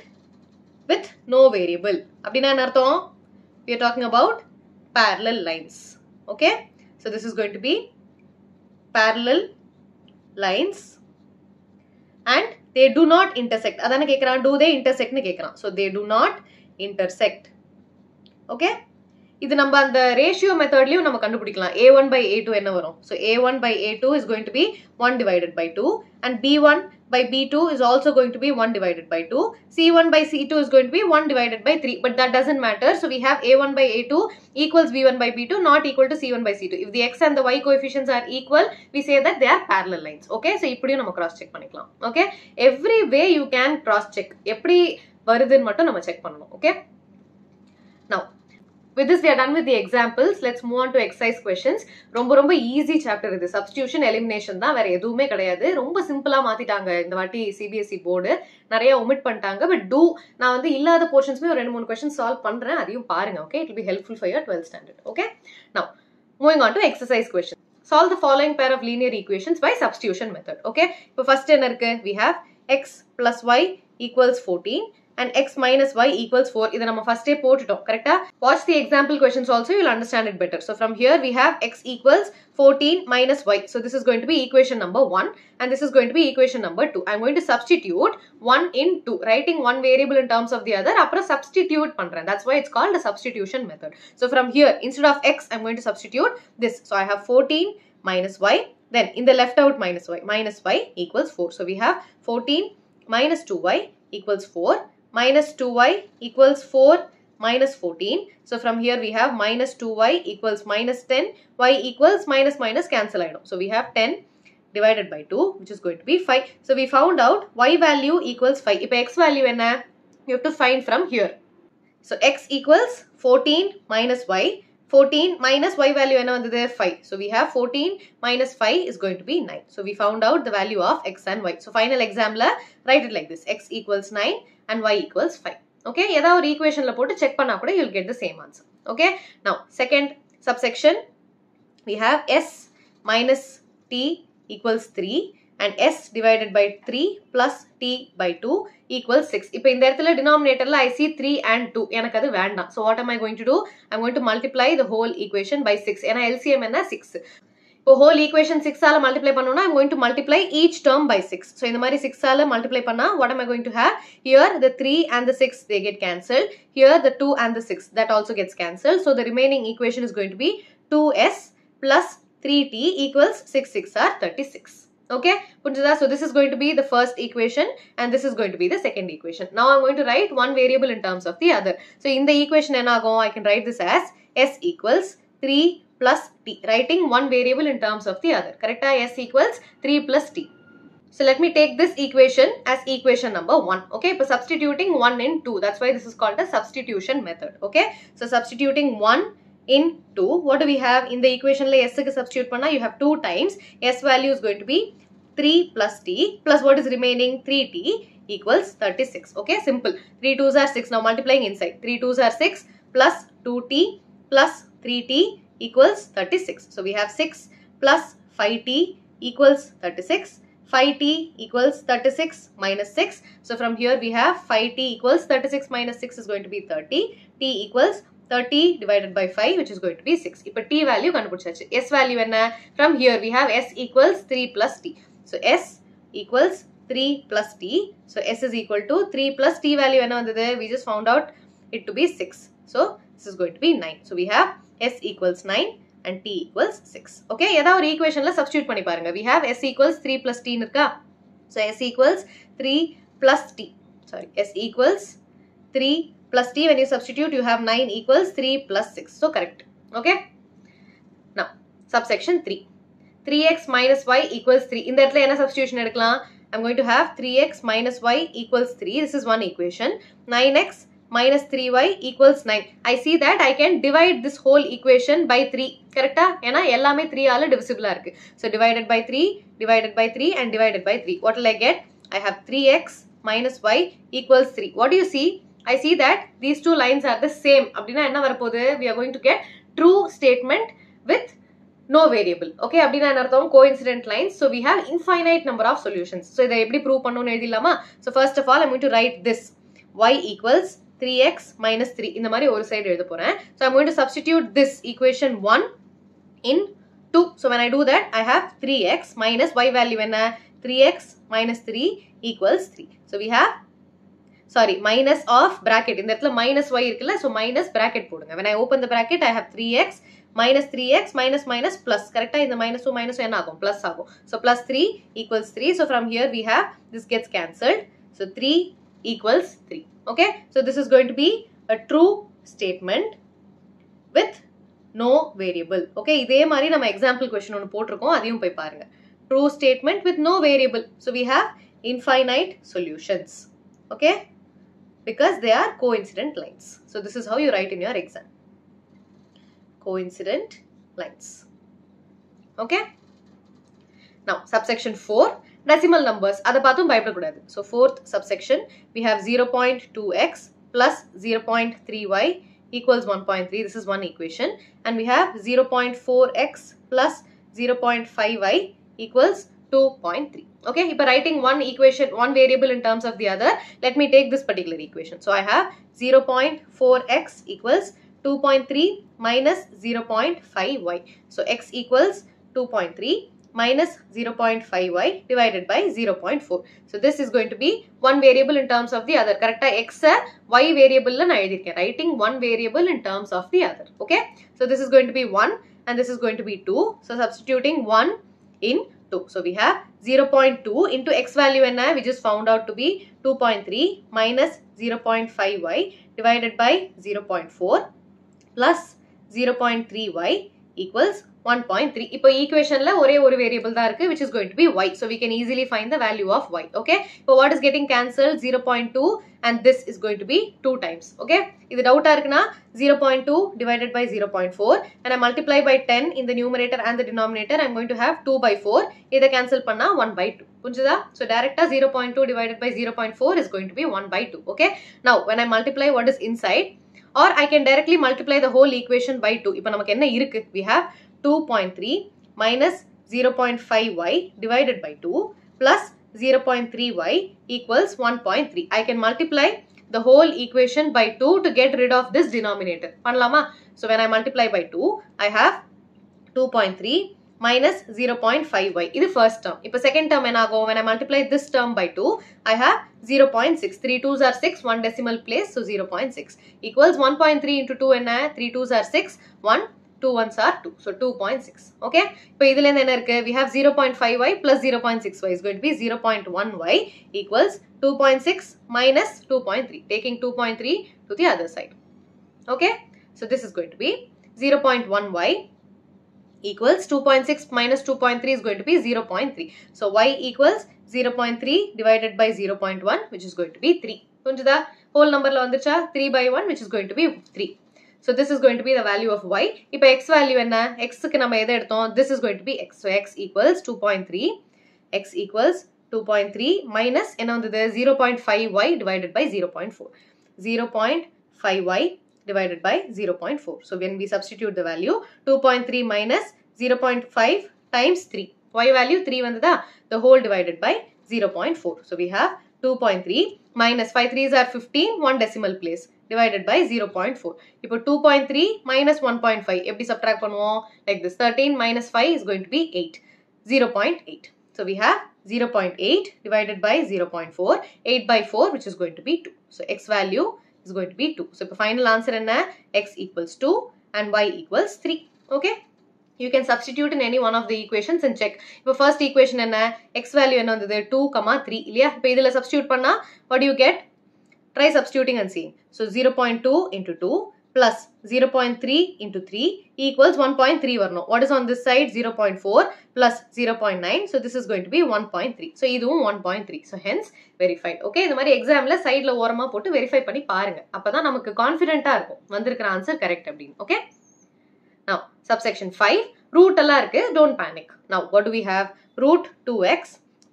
with no variable. Abdina nartham, we are talking about parallel lines. Okay, so this is going to be parallel lines and they do not intersect. Adana kekran, do they intersect nu kekran. So they do not intersect. Okay, இது நம்ம அந்த ratio methodலயும் நம்ம கண்டுபிடிக்கலாம். a1 by a2 என்ன வரும்? So a1 by a2 is going to be 1 divided by 2 and b1 by b2 is also going to be 1 divided by 2. c1 by c2 is going to be 1 divided by 3, but that doesn't matter. So we have a1 by a2 equals b1 by b2 not equal to c1 by c2. If the x and the y coefficients are equal, we say that they are parallel lines. Okay, so இப்படியும் நம்ம cross check பண்ணிக்கலாம். Okay, every way you can cross check. எப்படி வருதுன்னு மட்டும் நம்ம check பண்ணணும். Okay, now With this, we are done with the examples. Let's move on to exercise questions. ரொம்ப easy chapter இது. Substitution elimination தான், வேற எதுவுமே கிடையாது. ரொம்ப சிம்பிளா மாத்திட்டாங்க இந்த வாட்டி CBSE போர்டு. நிறைய omit பண்ணிட்டாங்க. But நான் வந்து இல்லாத portionsமே ஒரு 2-3 questions solve பண்றேன். அதையும் பாருங்க. Okay, it will be helpful for your 12th standard. Okay. Now, moving on to exercise questions. Solve the following pair of linear equations by substitution method. Okay. இப்போ first என்ன இருக்கு? We have x plus y equals 14. And x minus y equals 4. இதை நம்ம first போட்டுட்டோம். கரெக்டா? Watch the example questions also, you will understand it better. So from here we have x equals 14 minus y. So this is going to be equation number 1 and this is going to be equation number 2. I am going to substitute 1 in 2. Writing one variable in terms of the other. அப்புறம் substitute பண்றேன். That's why it's called a substitution method. So from here, instead of x, I am going to substitute this. So I have 14 minus y. Then in the left out minus y equals 4. So we have 14 minus 2y equals 4. Minus 2y equals 4 minus 14. So from here we have minus 2y equals minus 10. Y equals minus cancel item. So we have 10 divided by 2 which is going to be 5. So we found out y value equals 5. Now x value enna? You have to find from here. So x equals 14 minus y. 14 minus y value enna vandhudu 5. So we have 14 minus 5 is going to be 9. So we found out the value of x and y. So final exam la write it like this. X equals 9 and y equals 5. Okay, ஏதா ஒரு equationல போட்டு check பண்ணா கூட you'll get the same answer. Okay, now second subsection we have s minus t equals 3 and s divided by 3 plus t by 2 equals 6. இப்போ இந்த இடத்துல denominatorல I see 3 and 2. எனக்கு அது வேண்டாம். So what am I going to do? I'm going to multiply the whole equation by 6. ஏன்னா LCM என்ன 6. இப்போ whole equation 6 ஆல multiply பண்ணோம்னா I'm going to multiply each term by 6. So இந்த மாதிரி 6 ஆல multiply பண்ணா what am I going to have? Here the 3 and the 6 they get cancelled. Here the 2 and the 6 that also gets cancelled. So the remaining equation is going to be 2s plus 3t equals 6 6 are 36. Okay, so this is going to be the first equation and this is going to be the second equation. Now I'm going to write one variable in terms of the other. So in the equation I can write this as s equals 3 plus t, writing one variable in terms of the other. Correct? S equals 3 plus t. So let me take this equation as equation number 1. Okay, so substituting 1 in 2. That's why this is called the substitution method. Okay, so substituting 1 in 2. What do we have? In the equation la s ku substitute panna you have 2 times. S value is going to be 3 plus t plus what is remaining? 3t equals 36. Okay, simple. 3 2s are 6. Now multiplying inside. 3 2s are 6 plus 2t plus 3t equals 36. So we have 6 plus 5t equals 36. 5t equals 36 minus 6. So from here we have 5t equals 36 minus 6 is going to be 30. T equals 30 divided by 5 which is going to be 6. Now t value kandupidichachu. S value enna? From here we have s equals 3 plus t. So s equals 3 plus t. So s is equal to 3 plus t value enna vandhudu? We just found out it to be 6. So this is going to be 9. So we have s equals 9 and t equals 6. Okay, ஏதா ஒரு equationல substitute பண்ணி பாருங்க. We have s equals 3 plus t இருக்கா? So s equals 3 plus t. Sorry, s equals 3 plus t. When you substitute, you have 9 equals 3 plus 6. So correct. Okay. Now, subsection 3. 3x minus y equals 3. இந்த இடத்துல என்ன substitution எடுக்கலாம்? I'm going to have 3x minus y equals 3. This is one equation. 9x minus 3y equals 9. I see that I can divide this whole equation by 3. Correct? ஏன்னா எல்லாமே 3 ஆல divisible இருக்கு. So divided by 3 and divided by 3. What will I get? I have 3x minus y equals 3. What do you see? I see that these two lines are the same. அப்படின்னா என்ன வரப்போகுது? We are going to get true statement with no variable. Okay, அப்படின்னா என்ன அர்த்தம்? Coincident lines. So we have infinite number of solutions. So இதை எப்படி prove பண்ணணும்னு எழுதிடலாமா? So first of all, I'm going to write this. Y equals 3x minus 3. இந்த மாதிரி ஒரு side எழுத போறேன். So I'm going to substitute this equation 1 in 2. So when I do that, I have 3x minus y value enna? 3x minus 3 equals 3. So we have, sorry, minus of bracket. இந்த இடத்துல minus y இருக்குல்ல, so minus bracket போடுங்க. When I open the bracket, I have 3x minus minus plus. Correct? இந்த minus என்ன ஆகும்? Plus ஆகும். So plus 3 equals 3. So from here we have, this gets cancelled. So 3 equals 3. Okay, so this is going to be a true statement with no variable. Okay, இதே மாதிரி நம்ம example question ஒன்னு போட்டிருக்கோம், அதையும் போய் பாருங்க. True statement with no variable. So we have infinite solutions. Okay, because they are coincident lines. So this is how you write in your exam. coincident lines. Okay. Now subsection 4, decimal numbers. Adha paathum bayapadakoodadhu. So fourth subsection, we have 0.2x plus 0.3y equals 1.3. This is one equation. And we have 0.4x plus 0.5y equals 2.3. Okay, if writing one equation, one variable in terms of the other, let me take this particular equation. So I have 0.4x equals 2.3 minus 0.5y. So x equals 2.3 minus 0.5y divided by 0.4. So this is going to be one variable in terms of the other. Correct? X y variable la na edhirken. Writing one variable in terms of the other. Okay. So this is going to be 1 and this is going to be 2. So substituting 1 in 2. So we have 0.2 into x value enna, which is found out to be 2.3 minus 0.5y divided by 0.4 plus 0.3y equals 1.3. இப்போ equationல ஒரே ஒரு variable தான் இருக்கு, which is going to be y. So we can easily find the value of y. Okay. So what is getting cancelled? 0.2 and this is going to be 2 times. Okay. இது டவுட்டா இருக்குனா 0.2 divided by 0.4 and I multiply by 10 in the numerator and the denominator. I am going to have 2 by 4. இதை cancel பண்ணா 1 by 2. புரிஞ்சுதா? So directா 0.2 divided by 0.4 is going to be 1 by 2. Okay. Now when I multiply what is inside, or I can directly multiply the whole equation by 2. இப்போ நமக்கு என்ன இருக்கு? We have 2.3 minus 0.5y divided by 2 plus 0.3y equals 1.3. I can multiply the whole equation by 2 to get rid of this denominator. Panalama? So when I multiply by 2, I have 2.3 minus 0.5y. This is first term. Now second term enago, when I multiply this term by 2, I have 0.6. 3 2s are 6, 1 decimal place, so 0.6 equals 1.3 into 2 enna, 3 2s are 6, 1 2 1s are 2, so 2.6. Okay. Now idhila enna irukku, we have 0.5y plus 0.6y is going to be 0.1y equals 2.6 minus 2.3, taking 2.3 to the other side. Okay. So this is going to be 0.1y equals 2.6 minus 2.3 is going to be 0.3. So y equals 0.3 divided by 0.1, which is going to be 3. Punjada whole number la vanducha 3 by 1, which is going to be 3. So this is going to be the value of y. Ipo x value enna, x ku nama edha edthom, this is going to be x. So x equals 2.3, x equals 2.3 minus enna vandhudu 0.5y divided by 0.4. 0.5y divided by 0.4. So when we substitute the value, 2.3 minus 0.5 times 3. Y value 3 vandada, the whole divided by 0.4. So we have 2.3 minus 5 3s are 15, 1 decimal place divided by 0.4. Now 2.3 minus 1.5. Eppadi subtract பண்ணுவோம்? Like this. 13 minus 5 is going to be 8. 0.8. So we have 0.8 divided by 0.4. 8 by 4, which is going to be 2. So x value is going to be 2. So the final answer enna, x equals 2 and y equals 3. Okay. You can substitute in any one of the equations and check. Now first equation enna, x value enna vandhudu 2, 3 இல்லையா? இப்போ இதல substitute பண்ணா what do you get? Try substituting and seeing. So 0.2 into 2 plus 0.3 into 3 equals 1.3 varno. What is on this side? 0.4 plus 0.9. So this is going to be 1.3. So idhum 1.3. So hence verified. Okay, இந்த மாதிரி examல sideல ஓரமா போட்டு verify பண்ணி பாருங்க. அப்பதான் நமக்கு கான்ஃபிடென்ட்டா இருக்கும் வந்திருக்கிற ஆன்சர் கரெக்ட் அப்படின்னு. Okay. Now subsection 5, root எல்லாம் இருக்கு, don't panic. Now what do we have? Root 2x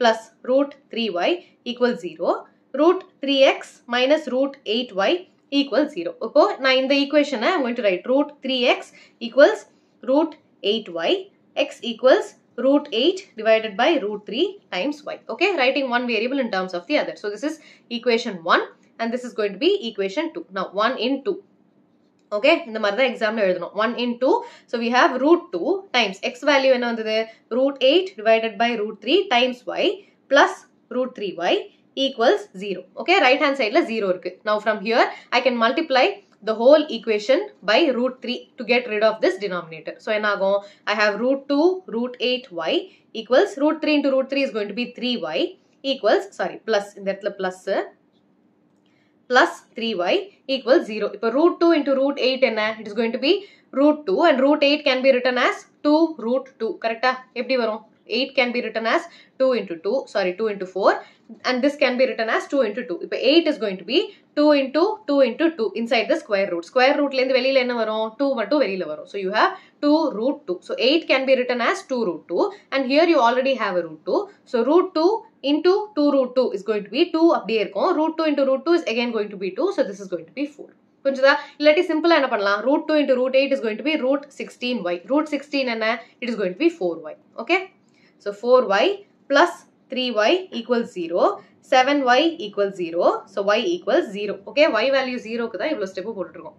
plus root 3y equals 0. Root 3x minus root 8y equals 0. இப்போ நான் இந்த equation I am going to write root 3x equals root 8y, x equals root 8 divided by root 3 times y. Okay, writing one variable in terms of the other. So this is equation 1 and this is going to be equation 2. Now 1 in 2. Okay, இந்த மாதிரி தான் எக்ஸாம்ல எழுதணும். 1 in 2. So we have root 2 times x value என்ன வந்தது? root 8 divided by root 3 times y plus root 3y equals 0. Okay, right hand side la 0 irukku. Now from here I can multiply the whole equation by root 3 to get rid of this denominator. So enagum, I have root 2 root 8y equals root 3 into root 3 is going to be 3y equals, sorry, plus in that plus 3y equals 0. Now root 2 into root 8 enna, it is going to be root 2 and root 8 can be written as 2 root 2. Correct? Eppadi varum? 8 can be written as 2 into 4 and this can be written as 2 into 2. Now 8 is going to be 2 into 2 into 2 inside the square root. Square root lende velila enna varum 2 mattum velila varum. So you have 2 root 2. So 8 can be written as 2 root 2 and here you already have a root 2. So root 2 into 2 root 2 is going to be 2 அப்படியே இருக்கும். Root 2 into root 2 is again going to be 2. So this is going to be 4. புரிஞ்சுதா? இல்லாட்டி சிம்பிளா என்ன பண்ணலாம்? root 2 into root 8 is going to be root 16y. root 16 என்ன? It is going to be 4y. Okay? So 4y plus 3y equals 0. 7y equals 0. So y equals 0. Okay? Y value 0 க்கு தான் இவ்வளவு step போட்டுருக்கோம்.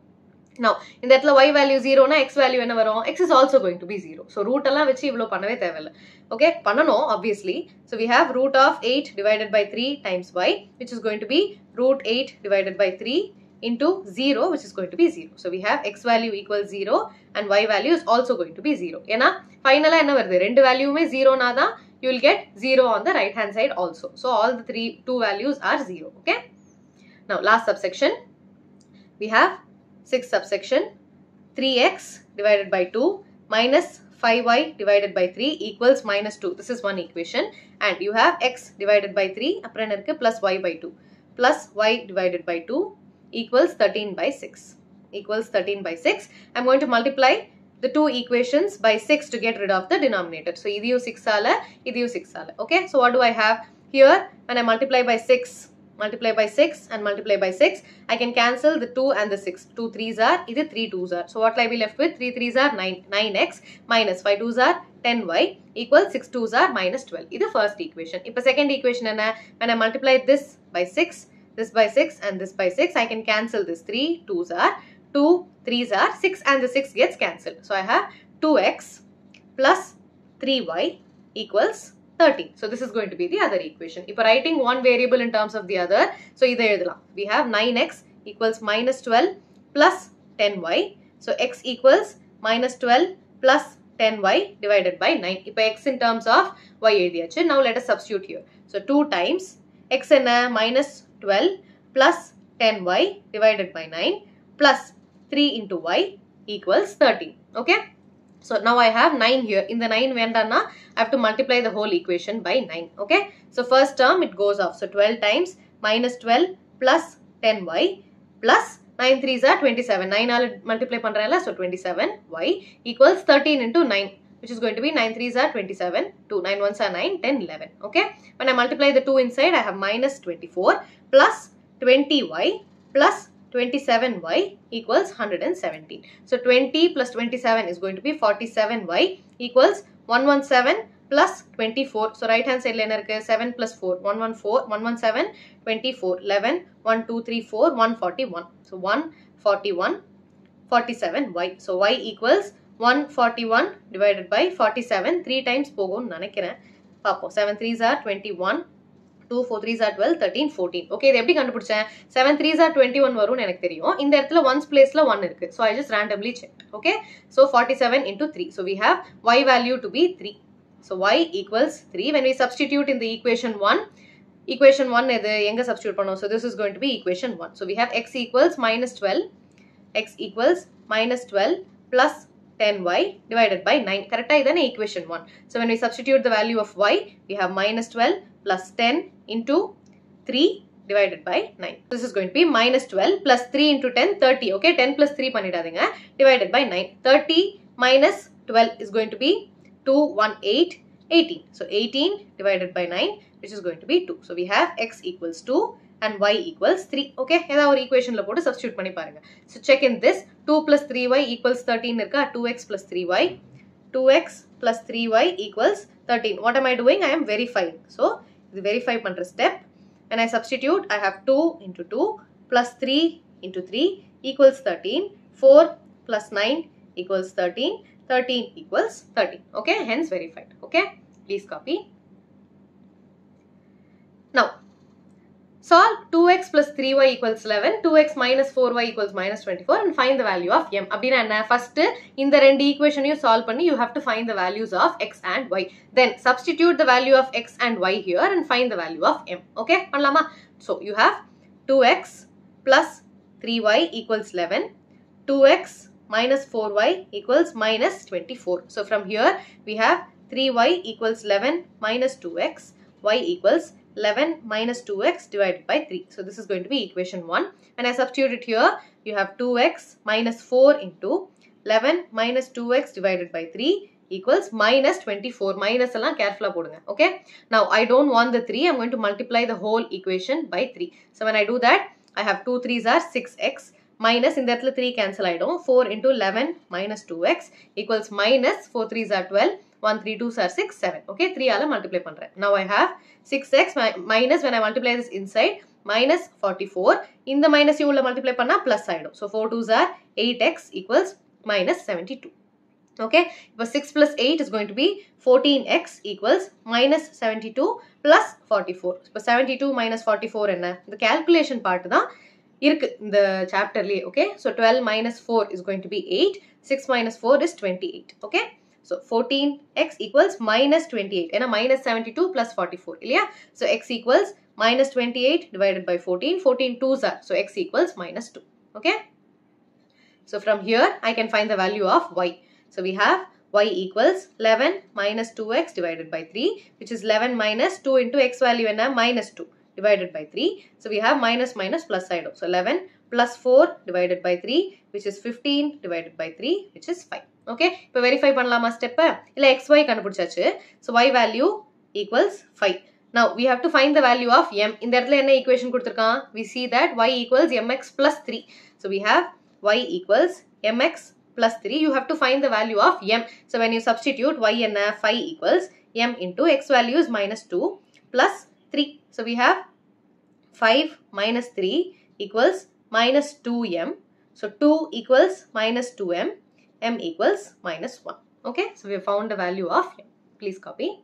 Now, இந்த இடத்துல y value 0 னா x value என்ன வரும்? X is also going to be 0. So root எல்லாம் வச்சு இவ்வளவு பண்ணவே தேவையில்லை. Okay? பண்ணணும் obviously. So we have root of 8 divided by 3 times y which is going to be root 8 divided by 3 into 0 which is going to be 0. So we have x value equals 0 and y value is also going to be 0. ஏன்னா ஃபைனலா என்ன வருது? ரெண்டு வேல்யூமே 0 னா தான் you will get 0 on the right hand side also. So all the two values are 0. Okay? Now last subsection we have 6th subsection 3x divided by 2 minus 5y divided by 3 equals minus 2. This is one equation and you have x divided by 3 அப்புறம் என்ன இருக்கு plus y by 2 plus y divided by 2 equals 13 by 6 equals 13 by 6. I'm going to multiply the two equations by 6 to get rid of the denominator. So idiyu 6 ala idiyu 6 ala. Okay, so what do I have here? When I multiply by 6 and multiply by 6, I can cancel the 2 and the 6. 2 3s are, either 3 2s are. So what will I be left with? 3 3s are 9x minus 5 2s are 10y equals 6 2s are minus 12. This is the first equation. Now second equation enna? When I multiply this by 6, this by 6 and this by 6, I can cancel this. 3 2s are, 2 3s are, 6 and the 6 gets cancelled. So I have 2x plus 3y equals 13. So this is going to be the other equation. If writing one variable in terms of the other, so either we have 9x equals minus 12 plus 10y. So x equals minus 12 plus 10y divided by 9. If x in terms of y எழுதியாச்சு. Now let us substitute here. So 2 times x என்ன minus 12 plus 10y divided by 9 plus 3 into y equals 13. Okay? So now I have 9 here. In the 9 vendana, I have to multiply the whole equation by 9. Okay? So first term it goes off. So 12 times minus 12 plus 10y plus 9 3s are 27. 9 all multiply பண்றேன்ல. So 27y equals 13 into 9 which is going to be 9 3s are 27. 2 9 1s are 9 10 11. Okay? When I multiply the 2 inside, I have minus 24 plus 20y plus 27y equals 117. So 20 plus 27 is going to be 47y equals 117 plus 24. So right hand side 7 plus 4 117 24 11 1 2 3 4 141. So 141 47y. So y equals 141 divided by 47. 3 times போகும் நினைக்கிறேன். பாப்போம். 7 3s are 21. 2 4 3s are 12 13 14. Okay, இது எப்படி கண்டுபிடிச்சேன்? 7 3s are 21 வரும்னு எனக்கு தெரியும். இந்த இடத்துல 1's placeல 1 இருக்கு. So I just randomly checked. Okay, so 47 into 3. So we have y value to be 3. So y equals 3. When we substitute in the equation 1 எது எங்க substitute பண்ணோம்? So this is going to be equation 1. So we have x equals minus 12. X equals minus 12 plus 10y divided by 9. Correct? Then equation 1. So when we substitute the value of y, we have minus 12 plus 10 into 3 divided by 9. This is going to be minus 12 plus 3 into 10, 30. Okay, 10 plus 3 பண்ணிடாதீங்க. Divided by 9. 30 minus 12 is going to be 2, 1, 8, 18. So 18 divided by 9 which is going to be 2. So we have x equals 2 and y equals 3. Okay, ஏதாவது ஒரு equationல போட்டு substitute பண்ணி பாருங்க. So check in this. 2 plus 3y equals 13 இருக்கா? 2x plus 3y. 2x plus 3y equals 13. What am I doing? I am verifying. So the verify பண்ற step. When I substitute, I have 2 into 2 plus 3 into 3 equals 13. 4 plus 9 equals 13. 13 equals 13. Okay, hence verified. Okay, please copy. Now, solve 2x plus 3y equals 11, 2x minus 4y equals minus 24 and find the value of m. அப்படினா என்ன? First, இந்த ரெண்டு equationையும் solve பண்ணி you have to find the values of x and y. Then substitute the value of x and y here and find the value of m. Okay, பண்ணலாமா? So you have 2x plus 3y equals 11, 2x minus 4y equals minus 24. So from here we have 3y equals 11 minus 2x, y equals 11 minus 2x divided by 3. So this is going to be equation 1. And I substitute it here, you have 2x minus 4 into 11 minus 2x divided by 3 equals minus 24. Minus along careful podunga. Okay. Now I don't want the 3. I'm going to multiply the whole equation by 3. So when I do that, I have 2 3s are 6x minus in that 3 cancel idom. 4 into 11 minus 2x equals minus 4 3s are 12. 1 3 2s are 6 7. Okay. 3 ala multiply pandren. Now I have 6x minus when I multiply this inside minus 44. In the minus you will multiply panna plus idom. So 4 2s are 8x equals minus 72. Okay, but 6 plus 8 is going to be 14x equals minus 72 plus 44. So 72 minus 44 enna? The calculation part da in the chapter li. Okay, so 12 minus 4 is going to be 8. 6 minus 4 is 28. Okay, so 14x equals minus 28 and minus 72 plus 44. Yeah? So x equals minus 28 divided by 14. 14 2s are, so x equals minus 2. Okay, so from here I can find the value of y. So we have y equals 11 minus 2x divided by 3, which is 11 minus 2 into x value and minus 2 divided by 3. So we have minus minus plus side. So 11 plus 4 divided by 3, which is 15 divided by 3, which is 5. Okay. Now verify pannalama step. Illa xy kandupidichachu. So y value equals 5. Now we have to find the value of m. In that equation kuduthirukka, we see that y equals mx plus 3. So we have y equals mx plus 3, you have to find the value of m. So when you substitute y and 5 equals m into x value is minus 2 plus 3. So we have 5 minus 3 equals minus 2m. So 2 equals minus 2m, m equals minus 1. Okay, so we have found the value of m. Please copy.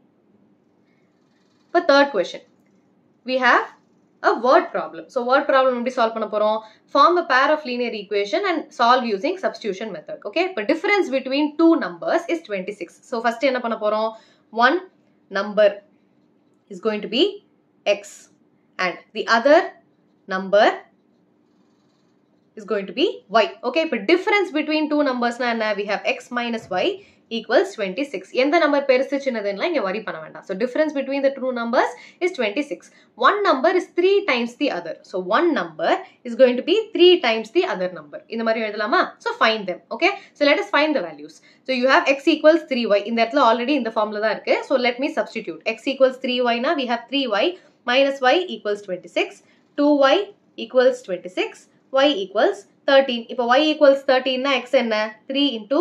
For third question, we have a word problem. So word problem we solve panna porom. Form a pair of linear equation and solve using substitution method. Okay, but difference between two numbers is 26. So first enna panna porom, one number is going to be x and the other number is going to be y. Okay, but difference between two numbers na we have x minus y equals 26. Endha number perusu chinnadhenla inga worry panna vendam. So difference between the two numbers is 26. One number is 3 times the other. So one number is going to be 3 times the other number. Indha mari edalama. So find them. Okay. So let us find the values. So you have x equals 3y. In that already in the formula da irukku. So let me substitute. X equals 3y na we have 3y minus y equals 26. 2y equals 26. Y equals 13. If y equals 13 na x enna 3 into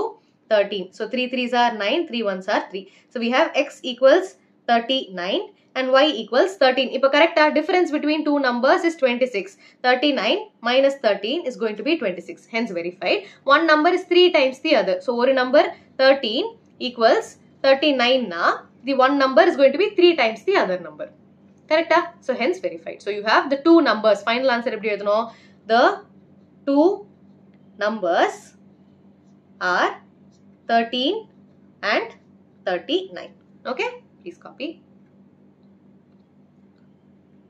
13. So 3 3s are 9, 3 1s are 3. So we have x equals 39 and y equals 13. If correct, difference between two numbers is 26. 39 minus 13 is going to be 26. Hence verified. One number is 3 times the other. So one number 13 equals 39 na. The one number is going to be 3 times the other number. Correct? So hence verified. So you have the two numbers. Final answer eppadi edutano? The two numbers are 13 and 39. Okay, please copy.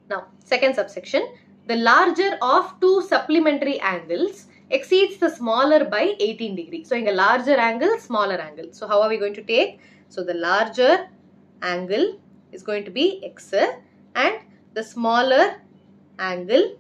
Now, second subsection. The larger of two supplementary angles exceeds the smaller by 18 degrees. So, in a larger angle, smaller angle. So, how are we going to take? So, the larger angle is going to be x and the smaller angle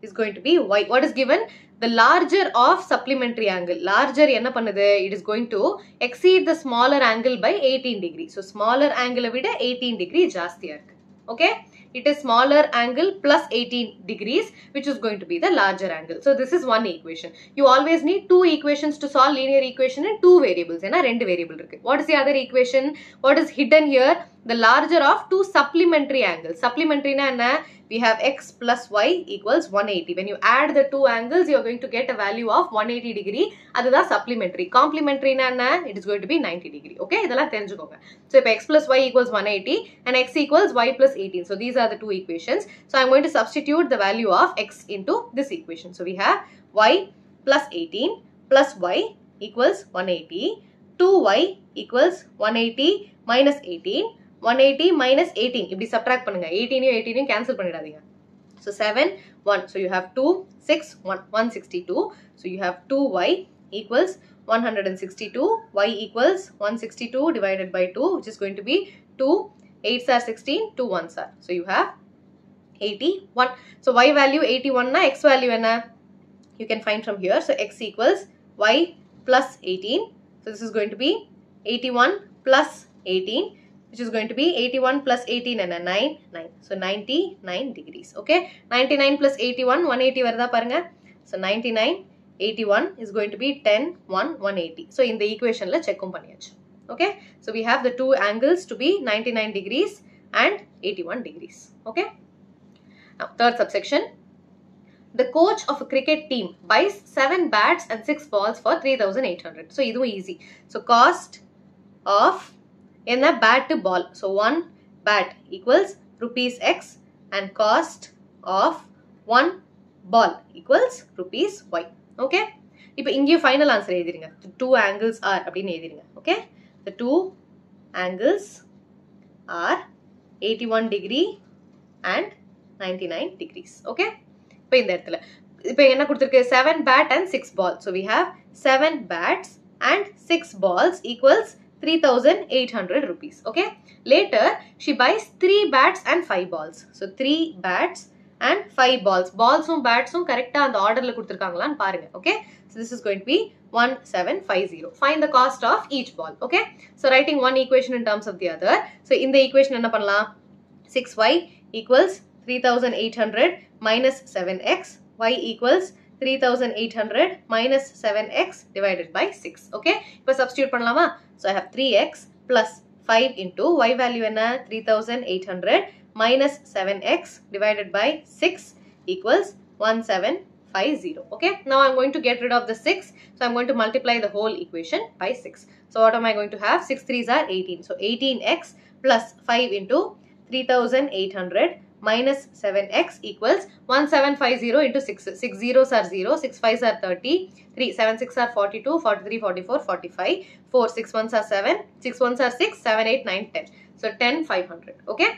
is going to be y. What is given? The larger of supplementary angle. Larger enna pannudhu? It is going to exceed the smaller angle by 18 degrees. So smaller angle vida 18 degree jastiya irukku. Okay? It is smaller angle plus 18 degrees, which is going to be the larger angle. So this is one equation. You always need two equations to solve linear equation in two variables. Rendu variable irukku. What is the other equation? What is hidden here? The larger of two supplementary angles. Supplementary na enna? We have x plus y equals 180. When you add the two angles, you are going to get a value of 180 degree. That is supplementary. Complementary na enna? It is going to be 90 degree. Okay? Idella therinjukonga. So if x plus y equals 180 and x equals y plus 18. So these are the two equations. So I am going to substitute the value of x into this equation. So we have y plus 18 plus y equals 180. 2y equals 180 minus 18. 180 minus 18. If we subtract pannunga, 18 18 cancel pannidadinga. So 7 1. So you have 2 6 1 162. So you have 2y equals 162, y equals 162 divided by 2, which is going to be 2 8s are 16, 2 1s are. So you have 81. So y value 81 na x value enna? You can find from here. So x equals y plus 18. So this is going to be 81 plus 18, which is going to be 81 plus 18 and 9. So 99 degrees. Okay. 99 plus 81, 180 varudha parunga. So 99, 81 is going to be 10, 1, 180. So in the equation la check panniyaachu. Okay. So we have the two angles to be 99 degrees and 81 degrees. Okay. Now third subsection. The coach of a cricket team buys 7 bats and 6 balls for 3,800. So idu easy. So cost of enna bat to ball. So 1 bat equals rupees x and cost of 1 ball equals rupees y. Okay. Ipo inge final answer edhiringa. The two angles are appdin edhiringa. Okay. The two angles are 81 degree and 99 degrees. Okay. இப்போ இந்த இடத்துல இப்போ என்ன கொடுத்திருக்கு 7 bat and 6 balls. So we have 7 bats and 6 balls equals 3,800 rupees. Okay. Later she buys 3 bats and 5 balls. So 3 bats and 5 balls. Ballsum batsum correct அந்த ஆர்டர்ல கொடுத்திருக்காங்களான்னு பாருங்க. Okay. So this is going to be 1750. Find the cost of each ball. Okay. So writing one equation in terms of the other. So in the equation என்ன பண்ணலாம்? 6y equals 3,800 minus 7x, y equals 3,800 minus 7x divided by 6. Okay. இப்போ substitute பண்ணலாமா? So I have 3x plus 5 into y value enna 3,800 minus 7x divided by 6 equals 1750. Okay. Now I'm going to get rid of the 6. So I'm going to multiply the whole equation by 6. So what am I going to have? 6 3s are 18. So 18x plus 5 into 3,800 minus 7x equals 1750 into 6. 6 zeros are 0, 6 5s are 30, 3 7 6 are 42, 43, 44, 45, 4 6 1s are 7, 6 1s are 6, 7 8 9 10. So 10 500. Okay.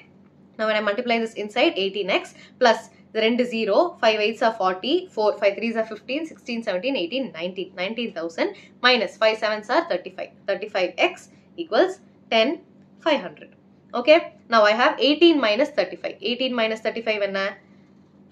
Now when I multiply this inside, 18x plus the end is 0, 5 8s are 40, 4 5 3s are 15, 16 17 18 19, 19,000 minus 5 7s are 35. 35x equals 10 500. Okay. Now I have 18 minus 35. 18 minus 35 enna?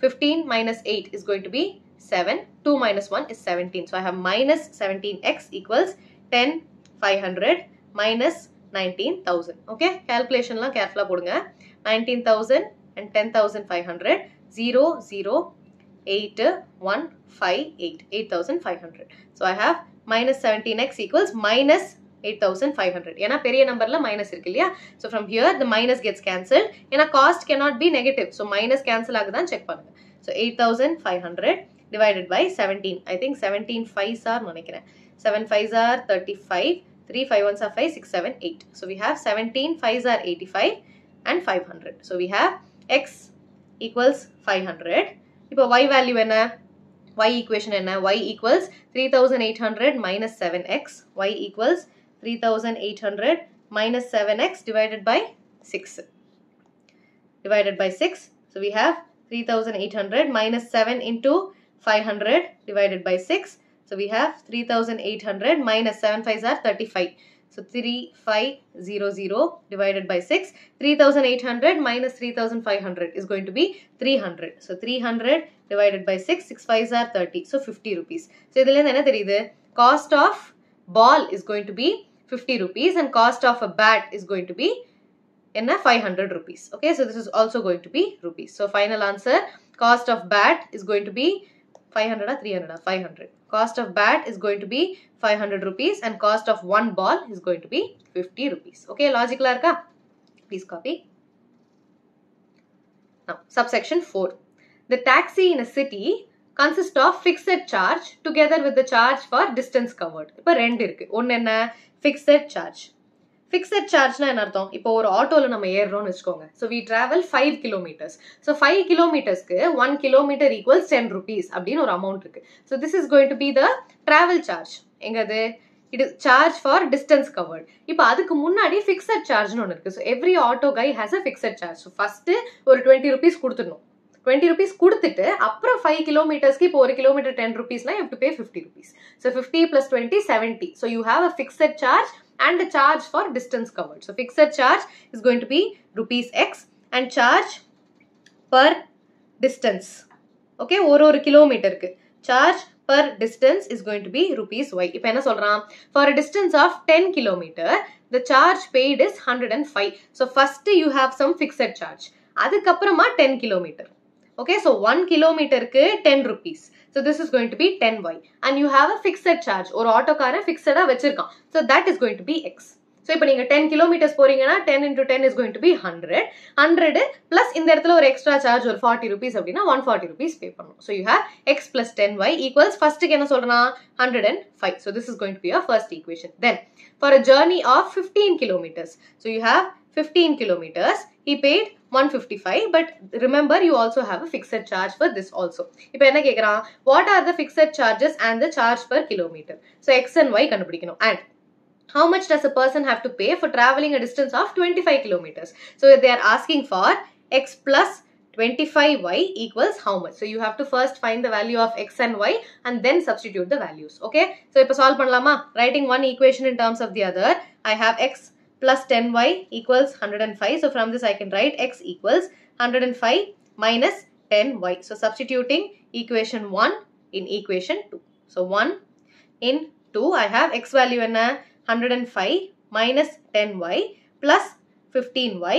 15 minus 8 is going to be 7. 2 minus 1 is 17. So I have minus 17x equals 10 500 minus 19,000. Okay. Calculation la careful ah podunga. 19,000 and 10,500. 0 0 8 1 5 8. 8,500. So I have minus 17x equals minus 8,500. ஏனா பெரிய நம்பர்ல minus இருக்கு இல்லையா? So from here the minus gets cancelled. ஏனா cost cannot be negative. So minus cancel ஆகுதான் check பண்ணுங்க. So 8,500 divided by 17. I think 17 5s are நினைக்கிறேன். 7 5s are 35, 3 5 1s are 5, 6 7 8. So we have 17 5s are 85 and 500. So we have x equals 500. இப்போ y value என்ன? Y equation enna? Y equals 3,800 minus 7x. Y equals 3,800 minus 7x divided by 6. Divided by 6. So we have 3,800 minus 7 into 500 divided by 6. So we have 3,800 minus 7 5s are 35. So 3500 divided by 6. 3,800 minus 3,500 is going to be 300. So 300 divided by 6. 6 5s are 30. So 50 rupees. So idhile enna theriyudhu? Cost of ball is going to be 50 rupees and cost of a bat is going to be 500 rupees. Okay, so this is also going to be rupees. So final answer, cost of bat is going to be 500 or 300 or 500. Cost of bat is going to be 500 rupees and cost of one ball is going to be 50 rupees. Okay, logical arka? Please copy. Now, subsection 4. The taxi in a city consists of fixed charge together with the charge for distance covered. இப்போ ரெண்டு இருக்கு. ஒன்னு என்ன? Fixed charge. Fixed charge na enna artham? இப்போ ஒரு ஆட்டோல நம்ம ஏறறோம்னு வெச்சுக்கோங்க. So we travel 5 kilometers. So 5 kilometers க்கு 1 kilometer equals 10 rupees அப்படின ஒரு amount இருக்கு. So this is going to be the travel charge. எங்கது? It is charge for distance covered. இப்போ அதுக்கு முன்னாடி fixed charge னு ஒன்னு இருக்கு. So every auto guy has a fixed charge. So first ஒரு 20 rupees கொடுத்துடணும். 20 rupees கொடுத்துட்டு அப்புறம் 5 kilometersக்கு இப்போ 1 kilometer 10 rupeesனா you have to pay 50 rupees. So 50 plus 20 70. So you have a fixed charge and a charge for distance covered. So fixed charge is going to be rupees X and charge per distance. Okay, ஒரு kilometerக்கு charge per distance is going to be rupees Y. இப்போ என்ன சொல்றான்? For a distance of 10 kilometer, the charge paid is 105. So first you have some fixed charge. அதுக்கப்புறமா 10 kilometer. Okay, so 1 kilometerக்கு 10 rupees. So this is going to be 10Y. And you have a fixed charge. ஒரு ஆட்டோக்காரன் fixed வச்சிருக்கான். So that is going to be X. So இப்போ நீங்க 10 kilometers போறீங்கன்னா 10 into 10 is going to be 100. 100 plus இந்த இடத்துல ஒரு extra charge ஒரு 40 rupees அப்படின்னா 140 rupees pay பண்ணணும். So you have X plus 10Y equals first என்ன சொல்றனா 105. So this is going to be your first equation. Then for a journey of 15 kilometers. So you have 15 kilometers. He paid 155, but remember you also have a fixed charge for this also. இப்போ என்ன கேக்குறான்? What are the fixed charges and the charge per kilometer? So X and Y கண்டுபிடிக்கணும். And how much does a person have to pay for traveling a distance of 25 kilometers? So they are asking for X plus 25Y equals how much? So you have to first find the value of X and Y and then substitute the values. Okay. So இப்போ solve பண்ணலாமா? Writing one equation in terms of the other. I have X plus 10Y equals 105. So from this I can write X equals 105 minus 10Y. So substituting equation 1 in equation 2. So 1 in 2 I have X value in 105 minus 10Y plus 15Y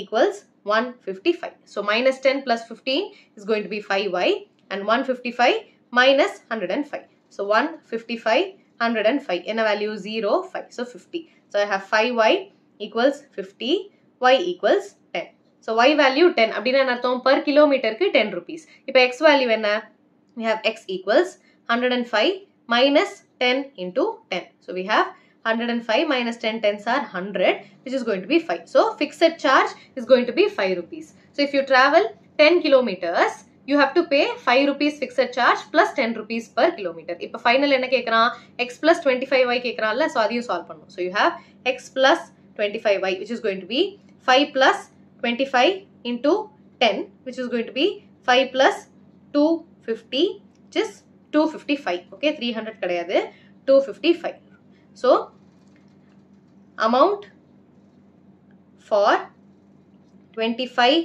equals 155. So minus 10 plus 15 is going to be 5Y and 155 minus 105. So 155, 105 in a value 0, 5. So 50. So I have 5Y equals 50, Y equals 10. So Y value 10. அப்படினா என்ன அர்த்தம்? Per kilometer க்கு 10 rupees. இப்போ X value என்ன? We have X equals 105 minus 10 into 10. So we have 105 minus 10 tens are 100, which is going to be 5. So fixed charge is going to be 5 rupees. So if you travel 10 kilometers, you have to pay 5 rupees fixed charge plus 10 rupees per kilometer. இப்போ final என்ன கேக்குறான்? X plus 25Y கேக்குறான்ல, so அதையும் solve பண்ணணும். So you have X plus 25Y, which is going to be 5 plus 25 into 10, which is going to be 5 plus 250, which is 255. Okay, 300 கிடையாது, 255. So amount for 25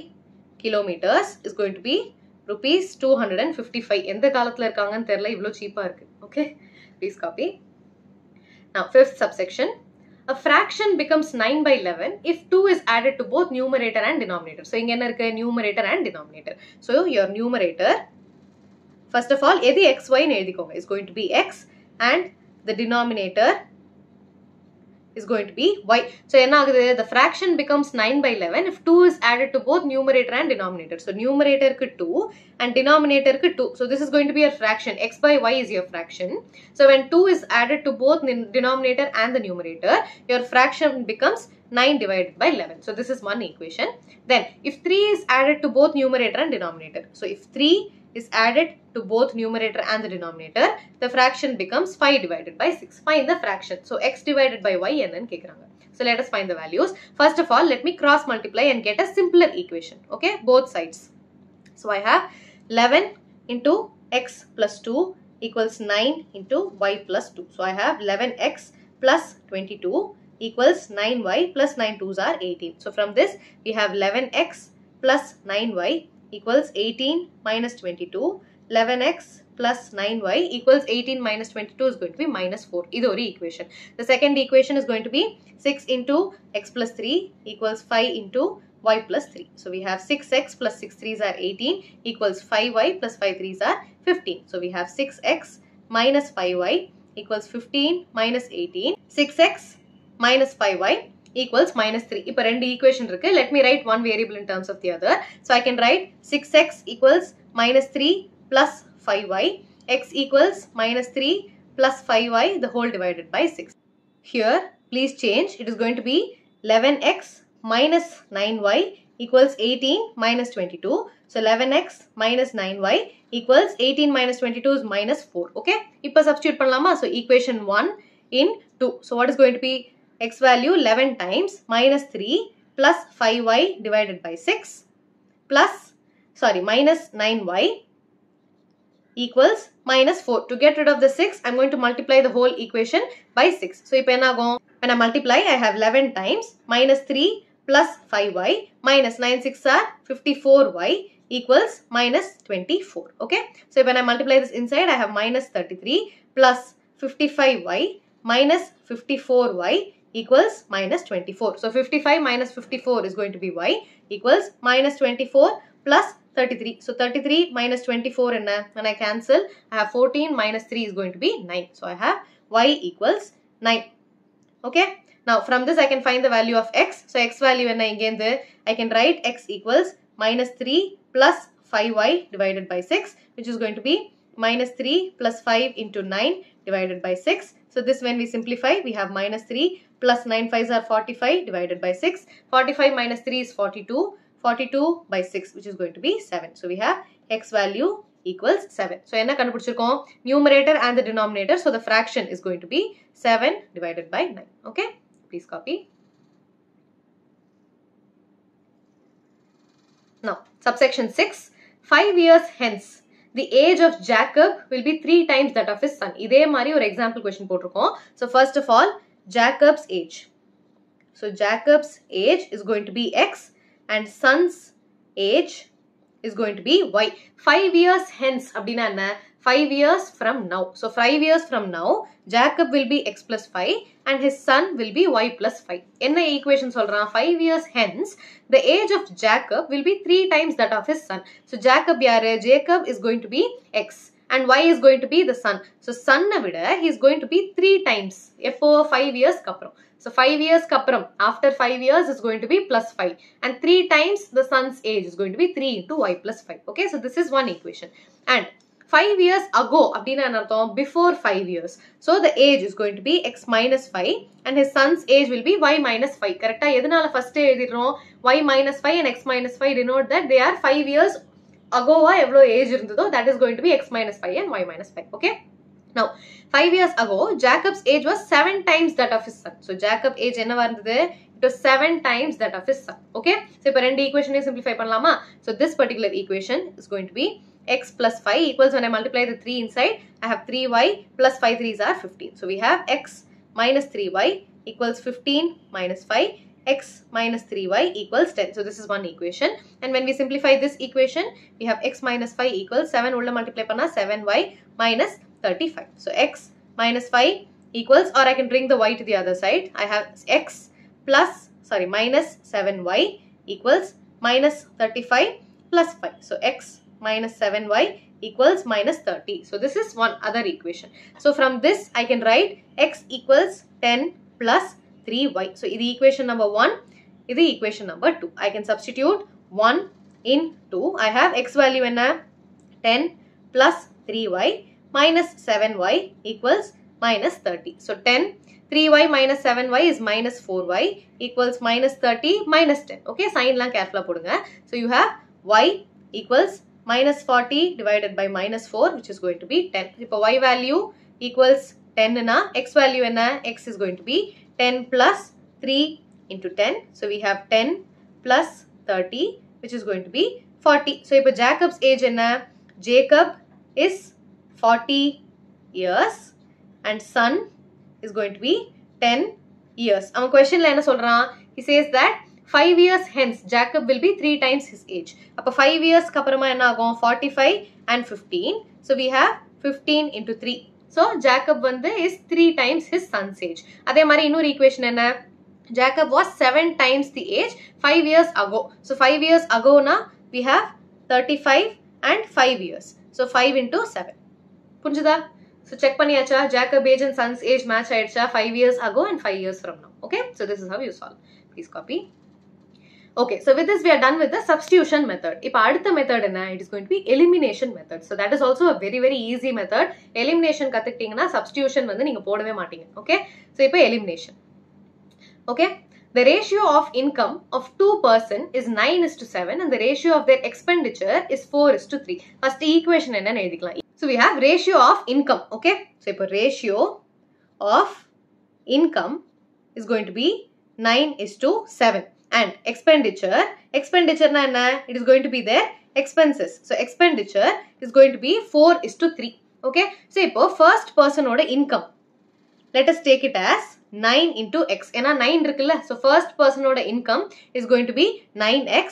kilometers is going to be rupees 255. எந்த காலத்துல இருக்காங்கன்னு தெரியல, இவ்ளோ சீப்பா இருக்கு. Okay, please copy. Now fifth subsection. A fraction becomes 9 by 11 if 2 is added to both numerator and denominator. So இங்க என்ன இருக்கு? Numerator and denominator. So your numerator, first of all, எது xy ன்னு எழுதிக்கோங்க, is going to be x and the denominator is going to be y. So என்ன ஆகுது? The fraction becomes 9 by 11 if 2 is added to both numerator and denominator. So numerator க்கு 2 and denominator க்கு 2. So this is going to be a fraction. X by y is your fraction. So when 2 is added to both denominator and the numerator, your fraction becomes 9 divided by 11. So this is one equation. Then if 3 is added to both numerator and denominator. So if 3 is added to both numerator and the denominator, the fraction becomes 5 divided by 6. Find the fraction. So x divided by y என்னன்னு கேக்குறாங்க. So let us find the values. First of all, let me cross multiply and get a simpler equation. Okay, both sides. So I have 11 into x plus 2 equals 9 into y plus 2. So I have 11x plus 22 equals 9y plus 9 2s are 18. So from this we have 11x plus 9y equals 18 minus 22. 11x plus 9y equals 18 minus 22 is going to be minus 4. This is equation. The second equation is going to be 6 into x plus 3 equals 5 into y plus 3. So we have 6x plus 6 3s are 18 equals 5y plus 5 3s are 15. So we have 6x minus 5y equals 15 minus 18. 6x minus 5y equals minus 3. இப்போ ரெண்டு equation இருக்கு. Let me write one variable in terms of the other. So I can write 6x equals minus 3 plus 5y. X equals minus 3 plus 5y the whole divided by 6. Here, please change. It is going to be 11x minus 9y equals 18 minus 22. So 11x minus 9y equals 18 minus 22 is minus 4. Okay. இப்போ substitute பண்ணலாமா? So equation 1 in 2. So what is going to be x value? 11 times minus 3 plus 5y divided by 6 plus minus 9y equals minus 4. To get rid of the 6, I'm going to multiply the whole equation by 6. So, when I multiply, I have 11 times minus 3 plus 5y minus 9 6 are 54y equals minus 24. Okay. So, when I multiply this inside, I have minus 33 plus 55y minus 54y equals minus 24. So, 55 minus 54 is going to be y equals minus 24 plus 33. So, 33 minus 24 and when I cancel, I have 14 minus 3 is going to be 9. So, I have y equals 9. Okay. Now, from this I can find the value of x. So, x value when I can write x equals minus 3 plus 5y divided by 6, which is going to be minus 3 plus 5 into 9 divided by 6. So, this when we simplify, we have minus 3 plus 9 5s are 45 divided by 6. 45 minus 3 is 42. 42 by 6, which is going to be 7. So, we have x value equals 7. So, enna kandupidichirukom? Numerator and the denominator. So, the fraction is going to be 7 divided by 9. Okay. Please copy. Now, subsection 6. 5 years hence, the age of Jacob will be 3 times that of his son. Idhe mari or example question potirukom. So, first of all, Jacob's age. So, Jacob's age is going to be x and son's age is going to be y. 5 years hence, 5 years from now. So, 5 years from now, Jacob will be x plus 5 and his son will be y plus 5. Enna equation solran? 5 years hence, the age of Jacob will be 3 times that of his son. So, Jacob is going to be x and y is going to be the son. So, son vida he is going to be 3 times. Eppo 5 years kapram. So, 5 years kapram, after 5 years is going to be plus 5 and 3 times the son's age is going to be 3 into y plus 5. Okay, so this is one equation. And 5 years ago, before 5 years. So, the age is going to be x minus 5 and his son's age will be y minus 5. Correct? First y minus 5 and x minus 5 denote that they are 5 years ago age irundho, that is going to be x minus 5 and y minus 5. Okay. Now, 5 years ago, Jacob's age was 7 times that of his son. So, Jacob age it was 7 times that of his son. Okay. So, now two equation simplify panlama. So, this particular equation is going to be x plus 5 equals, when I multiply the 3 inside, I have 3y plus 5 3s are 15. So, we have x minus 3y equals 15 minus 5. X minus 3y equals 10. So, this is one equation. And when we simplify this equation, we have x minus 5 equals 7 ulla multiply panna 7y minus 35. So, x minus 5 equals, or I can bring the y to the other side. I have x minus 7y equals minus 35 plus 5. So, x minus 7y equals minus 30. So, this is one other equation. So, from this I can write x equals 10 plus 3y. So, this is equation number 1. This is equation number 2. I can substitute 1 in 2. I have x value in 10 plus 3y minus 7y equals minus 30. So, 10, 3y minus 7y is minus 4y equals minus 30 minus 10. Okay, sign lang careful podunga. So, you have y equals minus 40 divided by minus 4, which is going to be 10. If y value equals 10 x value x is going to be 10 plus 3 into 10. So, we have 10 plus 30, which is going to be 40. So, if Jacob's age Jacob is 40 years and son is going to be 10 years. Our question he says that 5 years hence Jacob will be 3 times his age. Appa 5 years kaparama 45 and 15. So, we have 15 into 3. So, Jacob is 3 times his son's age. Adhe mari innor equation Jacob was 7 times the age 5 years ago. So, 5 years ago we have 35 and 5 years. So, 5 into 7. Punjada? So, check paniyacha, Jacob age and son's age match aicha 5 years ago and 5 years from now. Okay. So, this is how you solve. Please copy. Okay, so with this we are done with the substitution method. Now, adutha method it is going to be elimination method. So, that is also a very easy method. Elimination kattuktingna substitution neenga podave maatinga. Okay, so ipo elimination. Okay, the ratio of income of 2 person is 9:7 and the ratio of their expenditure is 4:3. First equation enna edhikalam. So, we have ratio of income. Okay, so ipo ratio of income is going to be 9:7. And expenditure na it is going to be their expenses. So expenditure is going to be 4:3. Okay. So இப்போ first person ஓட income. Let us take it as 9 into x. ஏன்னா 9 இருக்குல்ல. So first person ஓட income is going to be 9x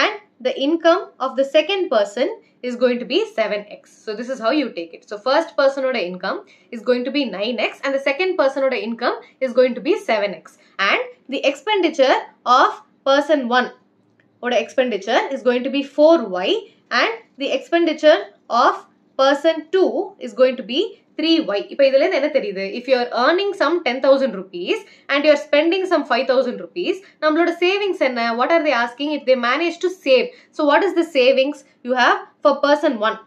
and the income of the second person is going to be 7x. So this is how you take it. So first person oda income is going to be 9x and the second person oda income is going to be 7x. And the expenditure of person 1 oda expenditure is going to be 4y and the expenditure of person 2 is going to be 3y. இப்போ இதிலே என்ன தெரியுது? If you are earning some 10,000 rupees and you are spending some 5,000 rupees, நம்மளோட savings என்ன? What are they asking? If they manage to save. So what is the savings you have for person 1?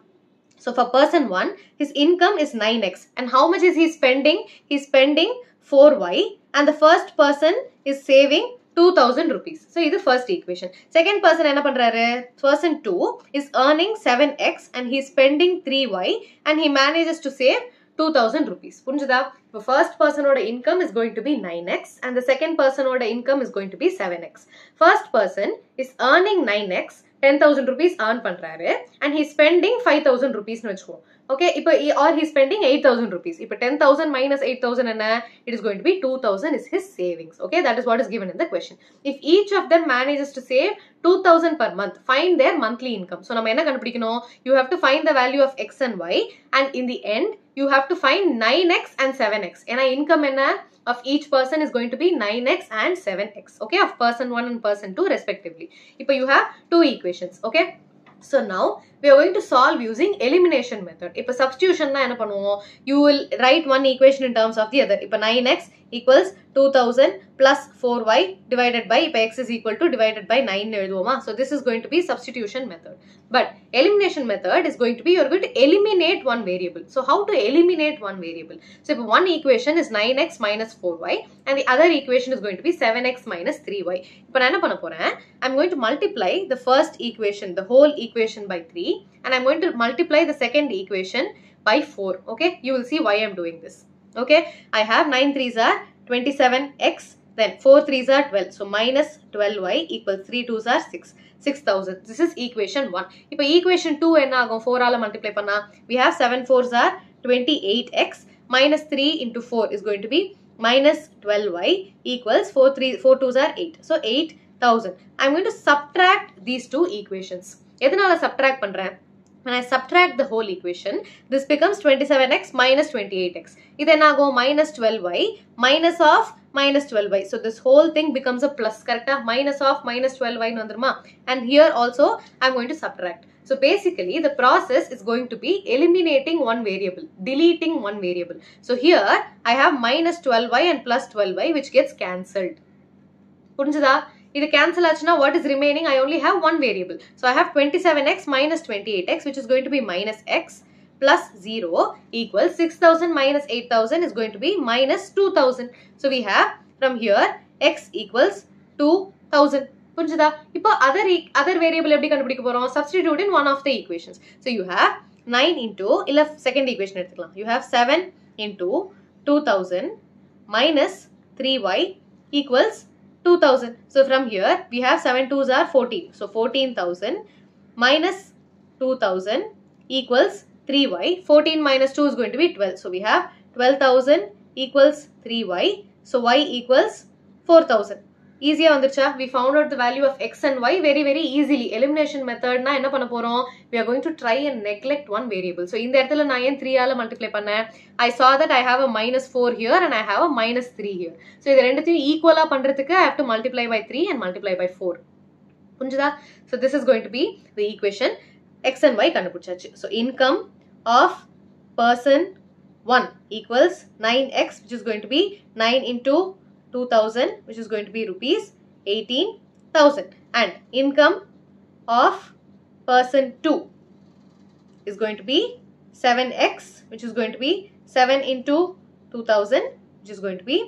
So for person 1, his income is 9x. And how much is he spending? He is spending 4y and the first person is saving 2,000 rupees. So this is the first equation. Second person enna pandraru? Person 2 is earning 7x and he is spending 3y and he manages to save 2,000 rupees. Punjada? The first person oda income is going to be 9x and the second person oda income is going to be 7x. First person is earning 9x, 10,000 rupees earn பண்றாரு and he is spending 5,000 rupees னு வெச்சுக்கோ. Okay, இப்போ or he is spending 8,000 rupees. இப்போ 10,000 minus 8,000 என்ன? It is going to be 2,000 is his savings. Okay, that is what is given in the question. If each of them manages to save 2,000 per month, find their monthly income. So நம்ம என்ன கண்டுபிடிக்கணும்? You have to find the value of x and y and in the end you have to find 9x and 7x. ஏன்னா income என்ன? Of each person is going to be 9x and 7x. Okay, of person 1 and person 2 respectively. Now you have two equations. Okay. So now we are going to solve using elimination method. If substitution na enna pannuvom, you will write one equation in terms of the other. If 9x equals 2000 plus 4y divided by if x is equal to divided by 9 எழுதுவோமா. So this is going to be substitution method. But elimination method is going to be you are going to eliminate one variable. So how to eliminate one variable? So if one equation is 9x minus 4y and the other equation is going to be 7x minus 3y. இப்போ நான் என்ன பண்ண போறேன்? I'm going to multiply the first equation, the whole equation by 3 and I'm going to multiply the second equation by 4. Okay, you will see why I'm doing this. Okay, I have 9 3s are 27x, then 4 3s are 12. So minus 12y equals 3 2s are 6. 6,000. This is equation 1. இப்போ equation 2 என்ன ஆகும்? 4 ஆல multiply பண்ணா we have 7 4s are 28x minus 3 into 4 is going to be minus 12y equals 4 2s are 8. So 8,000. I'm going to subtract these two equations. எதனால subtract பண்றேன்? When I subtract the whole equation, this becomes 27x minus 28x. இது என்ன ஆகும்? Minus 12y minus of minus 12y. So this whole thing becomes a plus, correct? Minus of minus 12y னு வந்துருமா? And here also I'm going to subtract. So basically the process is going to be eliminating one variable, deleting one variable. So here I have minus 12y and plus 12y which gets cancelled. புரிஞ்சுதா? இது cancel ஆச்சுனா what is remaining? I only have one variable. So I have 27x minus 28x which is going to be minus x plus 0 equals 6,000 minus 8,000 is going to be minus 2,000. So we have from here x equals 2,000. புரிஞ்சுதா? இப்போ other variable எப்படி கண்டுபிடிக்க போறோம்? Substitute in one of the equations. So you have 9 into இல்ல second equation எடுத்துக்கலாம். You have 7 into 2,000 minus 3y equals 2,000. So from here we have 7 2s are 14. So 14,000 minus 2,000 equals 3y. 14 minus 2 is going to be 12. So we have 12,000 equals 3y. So y equals 4,000. Easy வந்துருச்சா? We found out the value of x and y very easily. Elimination method na என்ன பண்ண போறோம்? We are going to try and neglect one variable. So இந்த இடத்துல நான் ஏன் 3 ஆல multiply பண்ணேன்? I saw that I have a minus 4 here and I have a minus 3 here. So இது ரெண்டுத்தையும் ஈக்குவலா பண்றதுக்கு I have to multiply by 3 and multiply by 4. புரிஞ்சுதா? So this is going to be the equation. X and y கண்டுபிடிச்சாச்சு. So income of person 1 equals 9x which is going to be 9 into 2,000 which is going to be rupees 18,000 and income of person 2 is going to be 7x which is going to be 7 into 2,000 which is going to be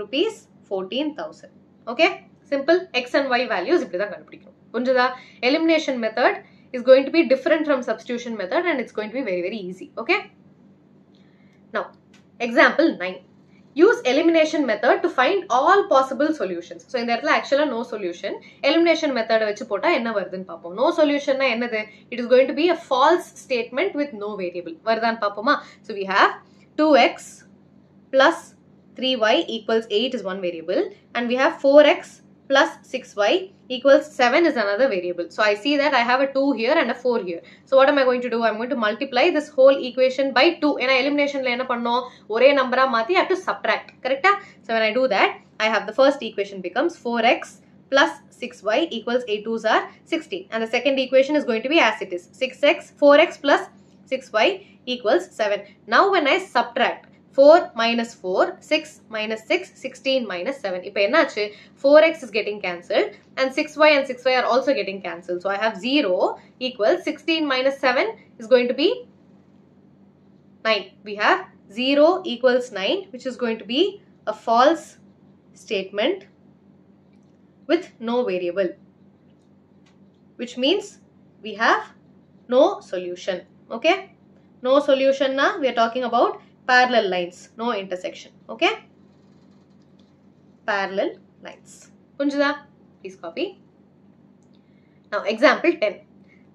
rupees 14,000. Okay, simple. X and y values இப்படிதான் கண்டுபிடிக்கணும். புரிஞ்சுதா? Elimination method is going to be different from substitution method and it's going to be very easy. Okay, now example 9. use elimination method to find all possible solutions. So in that actually no solution. Elimination method vechu pota enna varudhu paapom. No solution na ennadhu? It is going to be a false statement with no variable. Varudhan paapoma. So we have 2x plus 3y equals 8 is one variable, and we have 4x plus 6y equals 7 is another variable. So I see that I have a 2 here and a 4 here. So what am I going to do? I'm going to multiply this whole equation by 2. Ena elimination la enna pannom? Ore number ah mathi I have to subtract. Correct? So when I do that, I have the first equation becomes 4x plus 6y equals 8 2s are 16. And the second equation is going to be as it is. 4x plus 6y equals 7. Now when I subtract 4 minus 4, 6 minus 6, 16 minus 7. Ipa ennachu? 4x is getting cancelled and 6y and 6y are also getting cancelled. So I have 0 equals 16 minus 7 is going to be 9. We have 0 equals 9, which is going to be a false statement with no variable, which means we have no solution. Okay? No solution na we are talking about parallel lines, no intersection. Okay? Parallel lines. Punjada, please copy. Now example 10.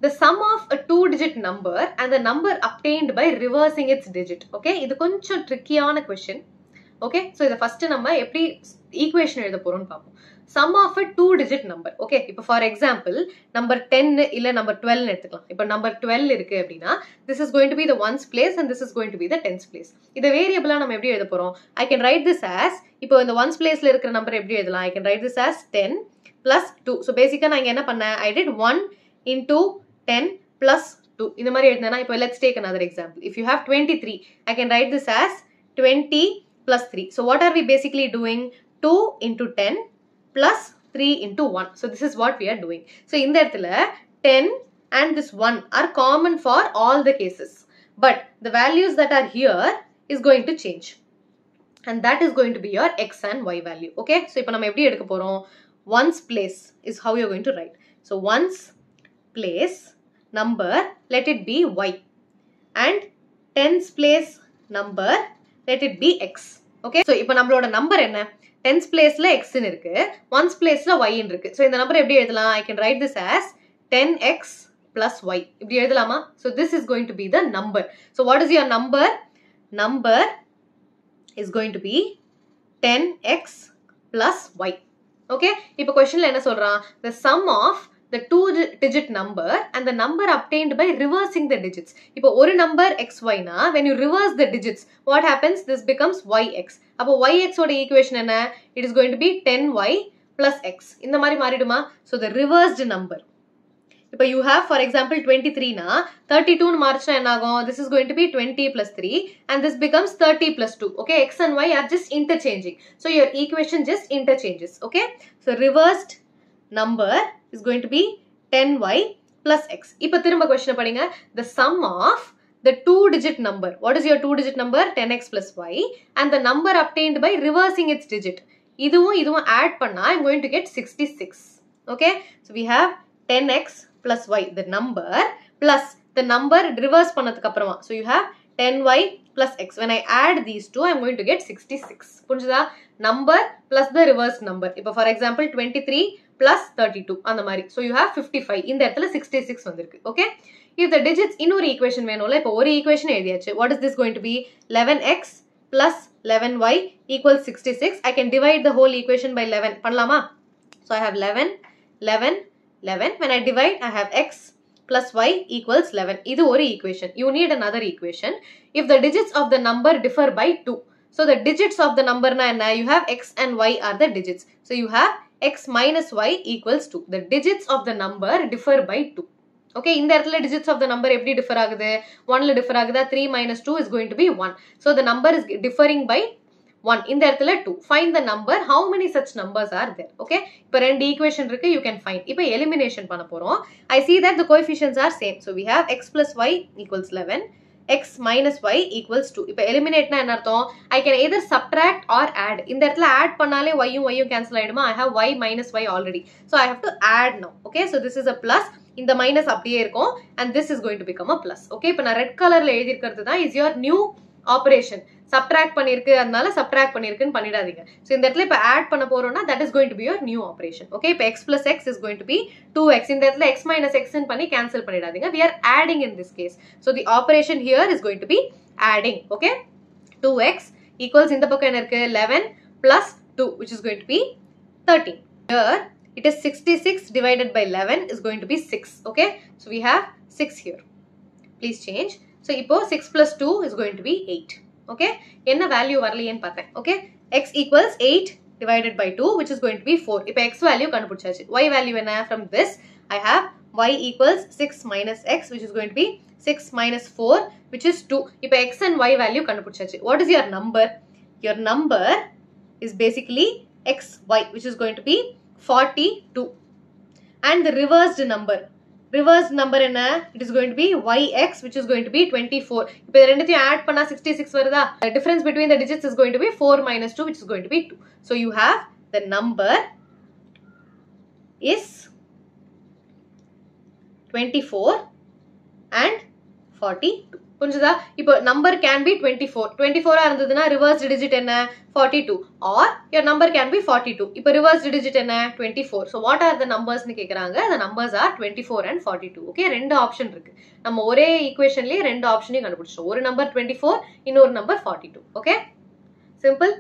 The sum of a 2-digit number and the number obtained by reversing its digit. Okay? This is a tricky question. Okay? So the first number eppadi equation எழுத போறோம்னு பாப்போம். Sum of a 2-digit number. Okay, இப்போ for example number 10 இல்ல number 12 எடுத்துக்கலாம். இப்போ number 12 இருக்கு அப்படினா this is going to be the ones place and this is going to be the tens place. இத வேரியபிளா நம்ம எப்படி எழுத போறோம்? I can write this as, இப்போ இந்த ones placeல இருக்கிற நம்பர் எப்படி எழுதலாம்? I can write this as 10 plus 2. So basically நான் இங்க என்ன பண்ணேன்? I did 1 into 10 plus 2. இந்த மாதிரி எழுதுனா இப்போ let's take another example. If you have 23, I can write this as 20 plus 3. So what are we basically doing? 2 into 10 plus 3 into 1. So this is what we are doing. So in the 10 and this 1 are common for all the cases. But the values that are here is going to change. And that is going to be your x and y value. Okay. So இப்போ நம்ம எப்படி எடுக்க போறோம்? Ones place is how you're going to write. So ones place number, let it be y. And tens place number, let it be x. Okay. So இப்போ நம்மளோட number என்ன? Tens place la x in irukku, ones place la y in irukku. So இந்த number எப்படி எழுதலாம்? I can write this as 10x plus y. இப்படி எழுதலாமா? So this is going to be the number. So what is your number? Number is going to be 10x plus y. Okay? இப்போ questionல என்ன சொல்றான்? The sum of the 2-digit number and the number obtained by reversing the digits. இப்போ ஒரு number xy na, when you reverse the digits, what happens? This becomes yx. அப்போ yx ஓட equation என்ன? It is going to be 10y plus x. இந்த மாதிரி மாறிடுமா? So the reversed number. இப்போ you have for example 23 na, 32 னு மாறிச்சுனா என்ன ஆகும்? This is going to be 20 plus 3 and this becomes 30 plus 2. Okay, x and y are just interchanging. So your equation just interchanges. Okay, so reversed number is going to be 10y plus x. இப்போ திரும்ப question படிங்க. The sum of the 2-digit number. What is your 2-digit number? 10x plus y and the number obtained by reversing its digit. இதுவும் add பண்ணா I'm going to get 66. Okay, so we have 10x plus y, the number, plus the number reverse பண்ணதுக்கு அப்புறமா. So you have 10y plus x. When I add these two, I'm going to get 66. புரிஞ்சுதா? Number plus the reverse number. இப்போ for example 23 plus 32 அந்த மாதிரி. So you have 55. இந்த இடத்துல 66 வந்திருக்கு. Okay? If the digits இன்னொரு equation வேணும்ல, இப்போ ஒரு equation எழுதியாச்சு. What is this going to be? 11x plus 11y equals 66. I can divide the whole equation by 11. பண்ணலாமா? So I have 11, 11, 11. When I divide, I have x plus y equals 11. இது ஒரு equation. You need another equation. If the digits of the number differ by 2. So the digits of the number na enna? You have x and y are the digits. So you have x minus y equals 2. The digits of the number differ by 2. Okay, இந்த இடத்துல digits of the number எப்படி differ ஆகுது? 1ல differ ஆகுதா? 3 minus 2 is going to be 1. So the number is differing by 1. இந்த இடத்துல 2. Find the number. How many such numbers are there? Okay, இப்போ ரெண்டு equation இருக்கு, you can find. இப்போ elimination பண்ண போறோம். I see that the coefficients are same. So we have x plus y equals 11. X minus y equals 2. இப்போ eliminate na என்ன அர்த்தம்? I can either subtract or add. இந்த இடத்துல add பண்ணாலே y யும் cancel ஆயிடுமா? I have y minus y already. So I have to add now. Okay, so this is a plus. இந்த minus அப்படியே இருக்கும் and this is going to become a plus. Okay, இப்போ நான் red colorல எழுதியிருக்கிறது தான் is your new operation. subtract பண்ணிருக்கு அதனால subtract பண்ணிருக்குன்னு பண்ணிடாதீங்க. So இந்த இடத்துல இப்ப add பண்ண போறோம்னா that is going to be your new operation. Okay, இப்ப x plus x is going to be 2x. இந்த இடத்துல x minus x ன்னு பண்ணி cancel பண்ணிடாதீங்க. We are adding in this case. So the operation here is going to be adding. Okay, 2x equals இந்த பக்கம் என்ன இருக்கு 11 plus 2 which is going to be 13. Here it is 66 divided by 11 is going to be 6. Okay, so we have 6 here. Please change. So இப்போ 6 plus 2 is going to be 8. Okay, என்ன value வரலையேன்னு பார்த்தேன். Okay, x equals 8 divided by 2 which is going to be 4. இப்போ x value கண்டுபிடிச்சாச்சு. Y value என்ன? From this I have y equals 6 minus x which is going to be 6 minus 4 which is 2. இப்போ x and y value கண்டுபிடிச்சாச்சு. What is your number? Your number is basically xy which is going to be 42. And the reversed number என்ன? It is going to be yx which is going to be 24. இப்போ ரெண்டுத்தையும் add பண்ணா 66 வருதா? The difference between the digits is going to be 4 minus 2 which is going to be 2. So you have the number is 24 and 42. புரிஞ்சுதா? இப்போ number can be 24. 24 இருந்ததுன்னா reversed digit என்ன? 42. Or your number can be 42. இப்போ reversed digit என்ன? 24. So what are the numbers னு கேக்குறாங்க. The numbers are 24 and 42. Okay, ரெண்டு option இருக்கு. நம்ம ஒரே ஈக்குவேஷன்லயே ரெண்டு ஆப்ஷனையும் கண்டுபிடிச்சோம். ஒரு நம்பர் 24, இன்னொரு number 42. Okay, simple.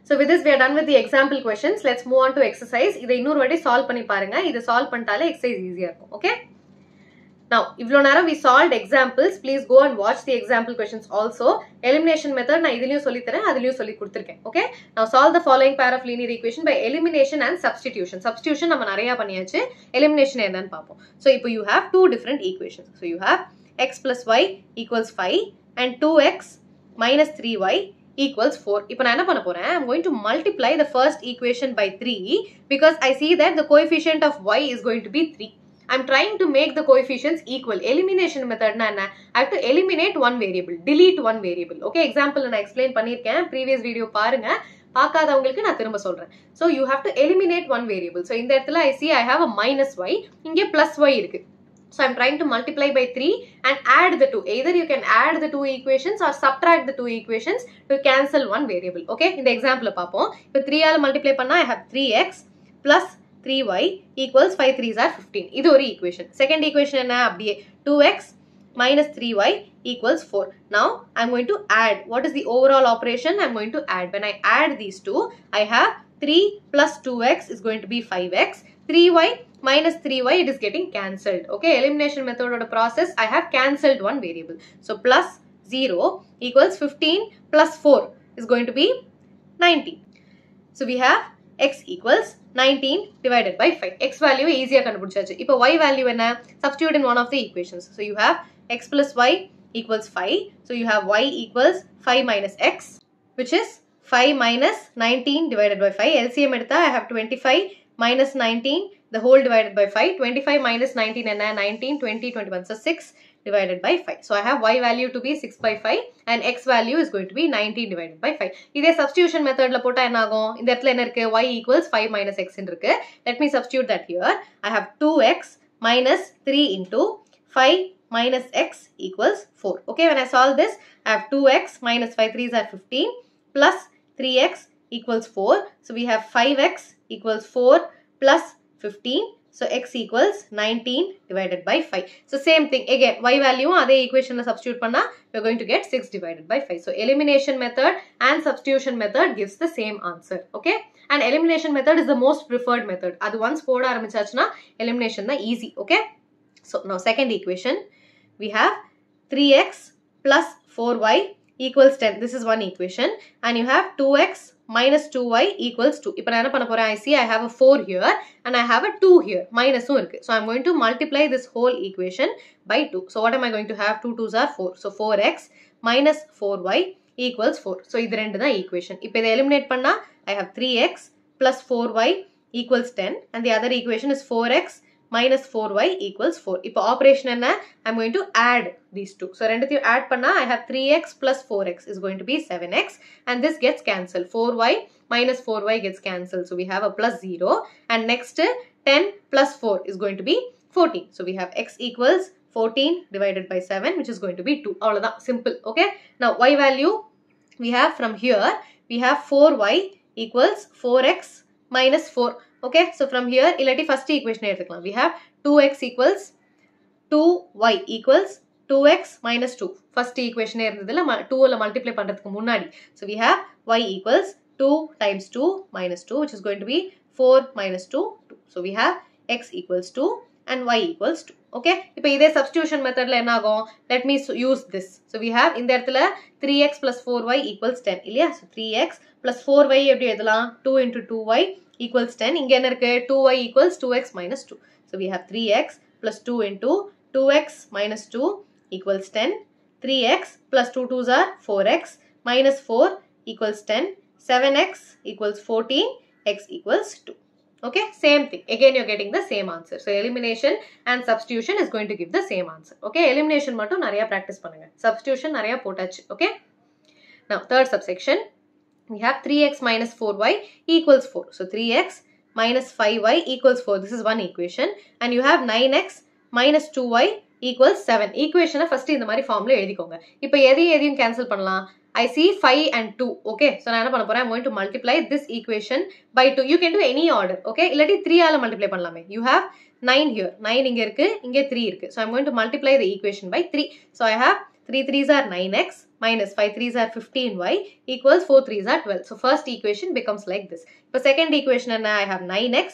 So with this we are done with the example questions. Let's move on to exercise. இதை இன்னொரு வாட்டி solve பண்ணி பாருங்க. இதை solve பண்ணிட்டாலே exercise easier இருக்கும். Okay. Now, இவ்ளோ நேரம் we solved examples. Please go and watch the example questions also. Elimination method நான் இதிலயும் சொல்லி தரேன், அதிலயும் சொல்லி கொடுத்திருக்கேன். Okay? Now solve the following pair of linear equation by elimination and substitution. Substitution நம்ம நிறைய பண்ணியாச்சு. Elimination என்னன்னு பாப்போம். So இப்போ you have two different equations. So you have x plus y equals 5 and 2x minus 3y equals 4. இப்போ நான் என்ன பண்ண போறேன்? I'm going to multiply the first equation by 3 because I see that the coefficient of y is going to be 3. I'm trying to make the coefficients equal. Elimination method na enna? I have to eliminate one variable, delete one variable. Okay, example na explain பண்ணிருக்கேன். Previous video பாருங்க. பார்க்காதவங்களுக்கு நான் திரும்ப சொல்றேன். So you have to eliminate one variable. So இந்த இடத்துல I see I have a minus y. இங்கே plus y இருக்கு. So I'm trying to multiply by 3 and add the two. Either you can add the two equations or subtract the two equations to cancel one variable. Okay, இந்த example பாப்போம். இப்போ 3 ஆல multiply பண்ணா I have 3x plus 3y equals 5 3s are 15. இது ஒரு equation. Second equation என்ன? அப்படியே 2x minus 3y equals 4. Now I'm going to add. What is the overall operation? I'm going to add. When I add these two, I have 3 plus 2x is going to be 5x. 3y minus 3y, it is getting cancelled. Okay, elimination method of the process, I have cancelled one variable. So plus 0 equals 15 plus 4 is going to be 19. So we have x equals 19 divided by 5. X value easier கண்டுபிடிச்சாச்சு. இப்போ y value என்ன? Substitute in one of the equations. So you have x plus y equals 5. So you have y equals 5 minus x which is 5 minus 19 divided by 5. LCM எடுத்தா I have 25 minus 19 the whole divided by 5. 25 minus 19 என்ன? 19, 20, 21. So 6 divided by 5. So I have y value to be 6 by 5 and x value is going to be 19 divided by 5. இதே substitution methodல போட்டா என்ன ஆகும்? இந்த இடத்துல என்ன இருக்கு? Y equals 5 minus x இருக்கு. Let me substitute that here. I have 2x minus 3 into 5 minus x equals 4. Okay, when I solve this, I have 2x minus 5 3s are 15 plus 3x equals 4. So we have 5x equals 4 plus 15. So x equals 19 divided by 5. So same thing again, y value அதே equation substitute பண்ணா we're going to get 6 divided by 5. So elimination method and substitution method gives the same answer. Okay, and elimination method is the most preferred method. அது once போட ஆரம்பிச்சாச்சுனா elimination தான் easy. Okay, so now second equation we have 3x plus 4y equals 10. This is one equation and you have 2x minus 2y equals 2. இப்போ நான் என்ன பண்ண போறேன்? I see I have a 4 here and I have a 2 here. Minus இருக்கு. So I'm going to multiply this whole equation by 2. So what am I going to have? 2 2s are 4. So 4x minus 4y equals 4. So இது ரெண்டு தான் equation. இப்போ இதை eliminate பண்ணா I have 3x plus 4y equals 10 and the other equation is 4x minus 4y equals 4. இப்போ operation என்ன? I'm going to add these two. So ரெண்டுத்தையும் add பண்ணா I have 3x plus 4x is going to be 7x and this gets cancelled. 4y minus 4y gets cancelled. So we have a plus 0 and next 10 plus 4 is going to be 14. So we have x equals 14 divided by 7 which is going to be 2. அவ்வளவுதான், simple. Okay, now y value we have from here, we have 4y equals 4x minus 4. Okay, so from here, illati first equation எடுத்துக்கலாம். We have 2x equals 2y equals 2x minus 2. First equation இருந்ததுல 2ல multiply பண்றதுக்கு முன்னாடி. So we have y equals 2 times 2 minus 2, which is going to be 4 minus 2, 2. So we have x equals 2 and y equals 2. Okay, இப்போ இதே substitution methodல என்ன ஆகும்? Let me use this. So we have இந்த இடத்துல 3x plus 4y equals 10 இல்லையா? So 3x plus 4y எப்படி எழுதலாம்? 2 into 2y equals 10. இங்க என்ன இருக்கு? 2y equals 2x minus 2. So we have 3x plus 2 into 2x minus 2 equals 10. 3x plus 2 2s are 4x minus 4 equals 10. 7x equals 14. X equals 2. Okay, same thing. Again, you're getting the same answer. So elimination and substitution is going to give the same answer. Okay, elimination mattum nariya practice pannunga. Substitution nariya potachu. Okay. Now, third subsection, we have 3x minus 4y equals 4. So 3x minus 5y equals 4. This is one equation. And you have 9x minus 2y equals 7. Equation first in the mari form la எழுதிக்கோங்க. இப்போ எதையும் cancel பண்ணலாம். I see 5 and 2. Okay, so நான் என்ன பண்ண போறேன்? I'm going to multiply this equation by 2. You can do any order. Okay, இல்லாட்டி 3 ஆல multiply பண்ணலாமே. You have 9 here. 9 இங்க இருக்கு, இங்க 3 இருக்கு. So I'm going to multiply the equation by 3. So I have 3 3s are 9x minus 5 3s are 15y equals 4 3s are 12. So first equation becomes like this. இப்போ second equation என்ன? I have 9x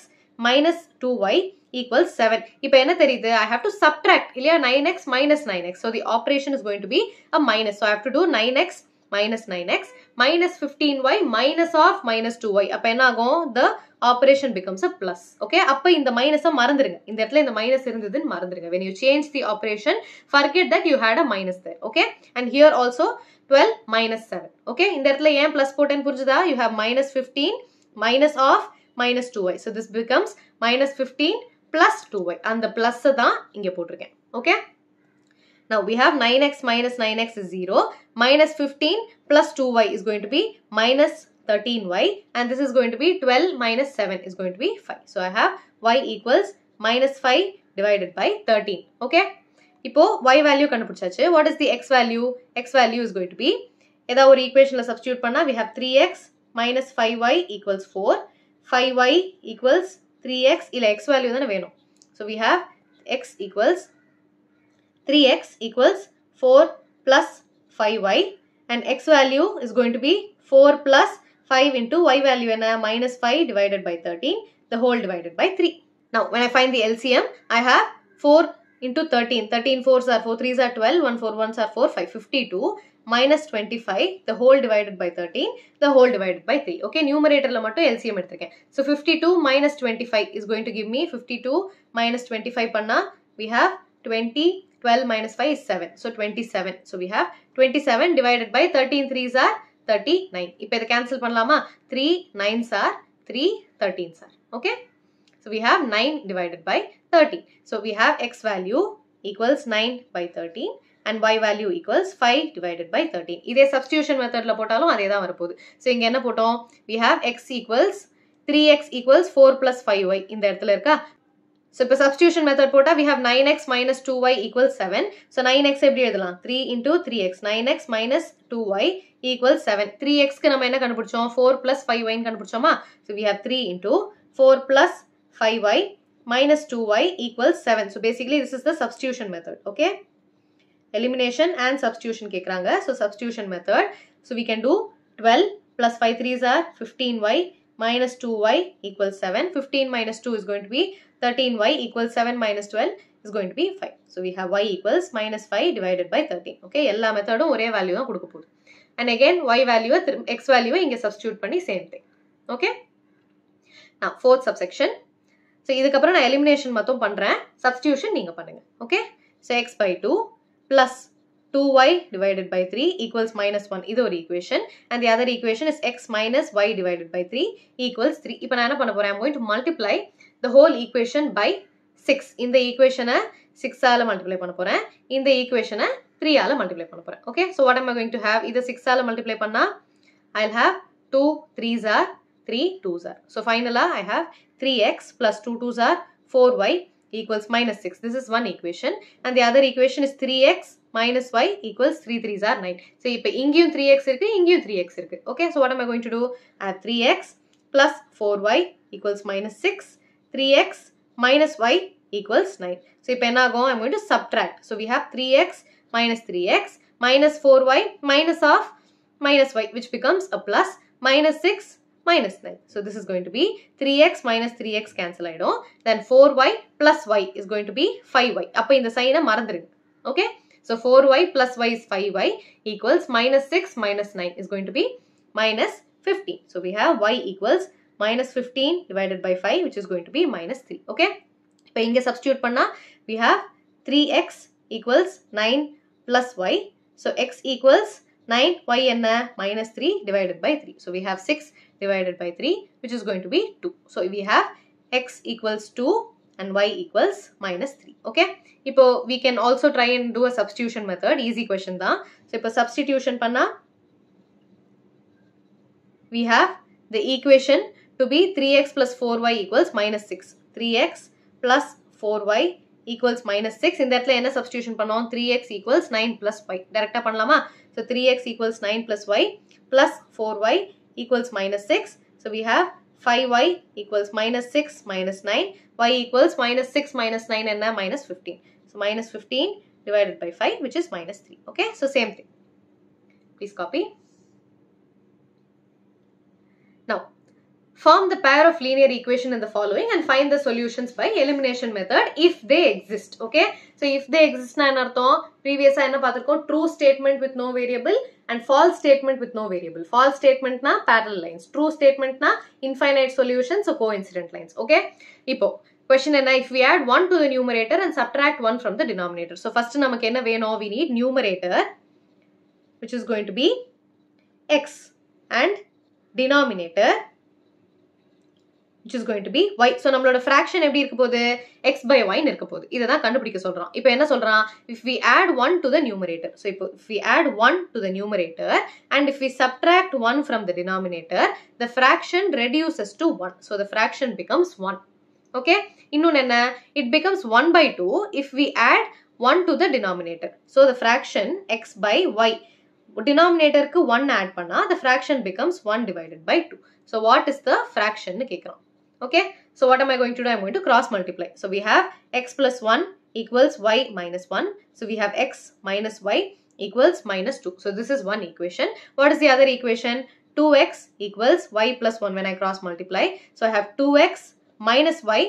minus 2y equals 7. இப்போ என்ன தெரியுது? I have to subtract இல்லையா? 9x minus 9x. So the operation is going to be a minus. So I have to do 9x minus 9x minus 15y minus of minus 2y. அப்ப என்ன ஆகும்? The operation becomes a plus. Okay, அப்ப இந்த minus மறந்துருங்க. இந்த இடத்துல இந்த minus இருந்ததுன்னு மறந்துருங்க. When you change the operation, forget that you had a minus there. Okay, and here also 12 minus 7. Okay, இந்த இடத்துல ஏன் plus போட்டேன்னு புரிஞ்சுதா? You have minus 15 minus of minus 2y. So this becomes minus 15 plus 2y. And the plus தான் இங்க போட்டிருக்கேன். Okay. Now we have 9x minus 9x is 0. Minus 15 plus 2y is going to be minus 13y. And this is going to be 12 minus 7 is going to be 5. So I have y equals minus 5 divided by 13. Okay. இப்போ y value கண்டுபிடிச்சாச்சு. What is the x value? X value is going to be, ஏதா ஒரு equationல substitute பண்ணா, we have 3x minus 5y equals 4. 5y equals 3x. இல்ல x value தானே வேணும். So we have x equals 3x equals 4 plus 5y, and x value is going to be 4 plus 5 into y value minus 5 divided by 13, the whole divided by 3. Now when I find the LCM, I have 4 into 13. 13 4s are 4 3s are 12, 1 4 1s are 4, 5, 52 minus 25, the whole divided by 13, the whole divided by 3. Okay, numerator la mattum LCM எடுத்துர்க்கேன். So 52 minus 25 is going to give me 52 minus 25 panna, we have 20. 12 minus 5 is 7. So 27. So we have 27 divided by 13 3s are 39. இப்போ இதை cancel பண்ணலாமா? 3 9s are 3 13s are. Okay. So we have 9 divided by 13. So we have x value equals 9 by 13 and y value equals 5 divided by 13. இதே substitution methodல போட்டாலும் அதே தான் வரப்போகுது. So இங்க என்ன போட்டோம்? We have x equals 3x equals 4 plus 5y. இந்த இடத்துல இருக்கா? So, இப்போ substitution method போட்டா, we have 9x minus 2y equals 7. So, 9x எப்படி எழுதலாம்? 3 into 3x. 9x minus 2y equals 7. 3x க்கு நம்ம என்ன கண்டுபிடிச்சோம்? 4 plus 5y கண்டுபிடிச்சோமா? So, we have 3 into 4 plus 5y minus 2y equals 7. So, basically, this is the substitution method. Okay? Elimination and substitution கேக்குறாங்க. So, substitution method. So, we can do 12 plus 5 3s are 15y minus 2y equals 7. 15 minus 2 is going to be 13y equals 7 minus 12 is going to be 5. So we have y equals minus 5 divided by 13. Okay, எல்லா மெத்தடும் ஒரே value தான் கொடுக்க போகுது. And again y value x value இங்க substitute பண்ணி same thing. Okay. Now fourth subsection. So இதுக்கப்புறம் நான் elimination மட்டும் பண்றேன். Substitution நீங்க பண்ணுங்க. Okay. So x by 2 plus 2y divided by 3 equals minus 1. இது ஒரு equation. And the other equation is x minus y divided by 3 equals 3. இப்போ நான் என்ன பண்ண போறேன்? I'm going to multiply the whole equation by 6. இந்த equation 6 ஆல multiply பண்ண போறேன். இந்த equation 3 ஆல multiply பண்ண போறேன். Okay, so what am I going to have? இத 6 ஆல multiply பண்ணா, I'll have 2 3s are 3 2s are. So finally I have 3x plus 2 2s are 4y equals minus 6. This is one equation. And the other equation is 3x minus y equals 3 3s are 9. So, இப்போ இங்கேயும் 3x இருக்கு, இங்கேயும் 3x இருக்கு. Okay, so what am I going to do? I have 3x plus 4y equals minus 6. 3x minus y equals 9. So, இப்போ என்ன ஆகும்? I'm going to subtract. So, we have 3x minus 4y minus of minus y, which becomes a plus, minus 6 minus 9. So, this is going to be 3x minus 3x cancel ஆயிடும். Then 4y plus y is going to be 5y. அப்போ இந்த சைனை மறந்துருங்க. Okay. So, 4y plus y is 5y equals minus 6 minus 9 is going to be minus 15. So, we have y equals minus 15 divided by 5, which is going to be minus 3. Okay. இப்போ இங்கே substitute பண்ணா, we have 3x equals 9 plus y. So, x equals 9, y என்ன? Minus 3 divided by 3. So, we have 6 divided by 3, which is going to be 2. So, we have x equals 2 and y equals minus 3. Okay. இப்போ we can also try and do a substitution method. Easy question தான். So, இப்போ substitution பண்ணா, we have the equation to be 3x plus 4y equals minus 6. 3x plus 4y equals minus 6. இந்த இடத்துல என்ன substitution பண்ணோம்? 3x equals 9 plus y. Directா பண்ணலாமா? So, 3x equals 9 plus y plus 4y equals minus 6. So, we have 5y equals minus 6 minus 9. Y equals minus 6 minus 9 and minus 15. So, minus 15 divided by 5, which is minus 3. Okay. So, same thing. Please copy. Now, form the pair of linear equation in the following and find the solutions by elimination method if they exist. Okay. So, if they exist na enna artham? Previous ah enna paathirukom? True statement with no variable and false statement with no variable. False statement na parallel lines. True statement na infinite solutions or coincident lines. Okay. Ipo question enna? If we add 1 to the numerator and subtract 1 from the denominator. So, first namak enna veno? We need numerator, which is going to be x, and denominator, which is going to be y. So, நம்மளோட fraction எப்படி இருக்க போகுது? X by y இருக்க போகுது. இதை தான் கண்டுபிடிக்க சொல்றான். இப்போ என்ன சொல்றான்? If we add 1 to the numerator. So, இப்போ if we add 1 to the numerator and if we subtract 1 from the denominator, the fraction reduces to 1. So, the fraction becomes 1. Okay. இன்னொன்னு என்ன? It becomes 1 by 2 if we add 1 to the denominator. So, the fraction x by y. Denominator க்கு 1 add பண்ணா, the fraction becomes 1 divided by 2. So, what is the fraction னு கேக்குறான். Okay. So, what am I going to do? I am going to cross multiply. So, we have x plus 1 equals y minus 1. So, we have x minus y equals minus 2. So, this is one equation. What is the other equation? 2x equals y plus 1 when I cross multiply. So, I have 2x minus y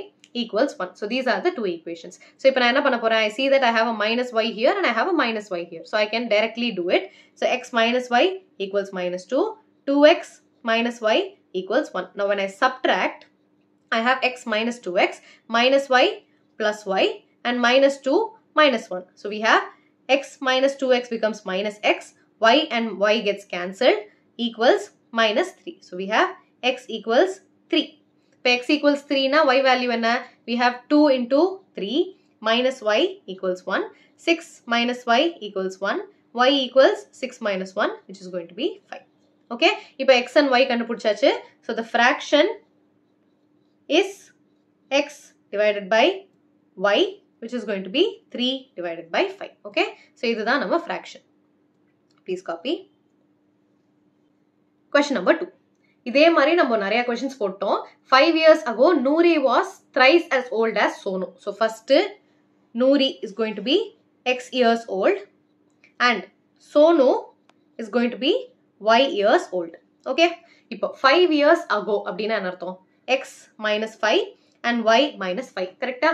equals 1. So, these are the two equations. So, இப்போ நான் என்ன பண்ண போறேன்? I see that I have a minus y here and I have a minus y here. So, I can directly do it. So, x minus y equals minus 2. 2x minus y equals 1. Now, when I subtract, I have x minus 2x minus y plus y and minus 2 minus 1. So, we have x minus 2x becomes minus x, y and y gets cancelled equals minus 3. So, we have x equals 3. If x equals 3 na, y value enna? We have 2 into 3 minus y equals 1. 6 minus y equals 1. Y equals 6 minus 1, which is going to be 5. Okay. இப்போ x and y கண்டுபிடிச்சாச்சு. So, the fraction is x divided by y, which is going to be 3 divided by 5. Okay. So, இதுதான் நம்ம fraction. Please copy. Question number 2. இதே மாதிரி நம்ம நிறைய questions போட்டோம். 5 years ago, Noori was thrice as old as Sonu. So, first, Noori is going to be x years old and Sonu is going to be y years old. Okay. இப்போ 5 years ago அப்படின்னா என்ன அர்த்தம்? X minus 5 and y minus 5. கரெக்டா?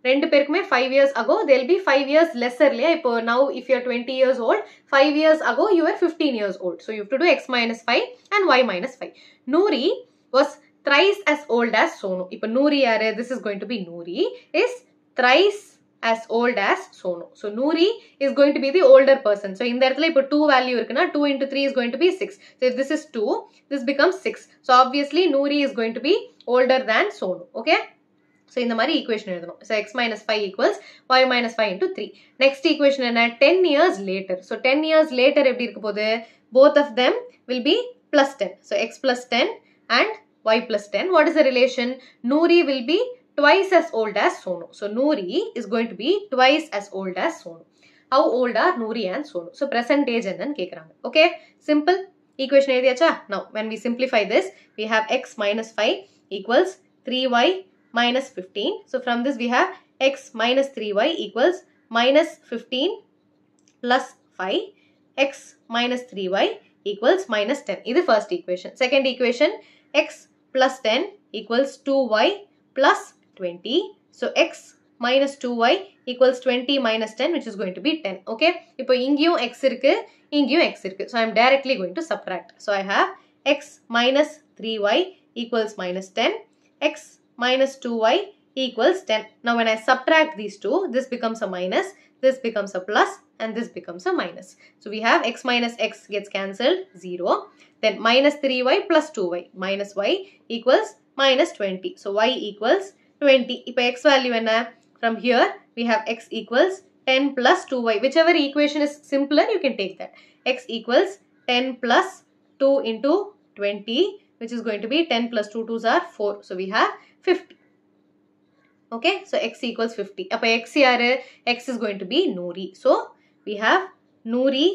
ரெண்டு பேருக்குமே 5 years ago, there will be 5 years lesser இல்லையா? இப்போ now if you are 20 years old, 5 years ago you were 15 years old. So, you have to do x minus 5 and y minus 5. Noori was thrice as old as Sonu. இப்போ Noori யாரு? This is going to be Noori is thrice as old as Sonu. So, Noori is going to be the older person. So, இந்த இடத்துல இப்போ 2 value இருக்குன்னா 2 into 3 is going to be 6. So, if this is 2, this becomes 6. So, obviously, Noori is going to be older than Sonu. Okay. So, இந்த மாதிரி equation எழுதணும். So, x minus 5 equals y minus 5 into 3. Next equation என்ன? 10 years later. So, 10 years later எப்படி இருக்க போகுது? Both of them will be plus 10. So, x plus 10 and y plus 10. What is the relation? Noori will be twice as old as Sonu. So, Noori is going to be twice as old as Sonu. how old are Noori and Sonu. So present age என்னன்னு கேக்குறாங்க. Okay, simple. Equation எழுதியாச்சா? Now when we simplify this, we have x minus 5 equals 3y minus 15. So from this we have x minus 3y equals minus 15 plus 5. X minus 3y equals minus 10. This is first equation. Second equation, x plus 10 equals 2y plus 20. So x minus 2y equals 20 minus 10, which is going to be 10. Okay. இப்போ இங்கேயும் x இருக்கு, இங்கேயும் x இருக்கு. So I am directly going to subtract. So I have x minus 3y equals minus 10. X minus 2y equals 10. Now when I subtract these two, this becomes a minus, this becomes a plus, and this becomes a minus. So we have x minus x gets cancelled, 0. Then minus 3y plus 2y minus y equals minus 20. So y equals 20. If x value enna? From here we have x equals 10 plus 2y. Whichever equation is simpler, you can take that. X equals 10 plus 2 into 20, which is going to be 10 plus 2 2s are 4. So we have 50. Okay, so x equals 50. Appa x yaru? X is going to be Noori. So we have Noori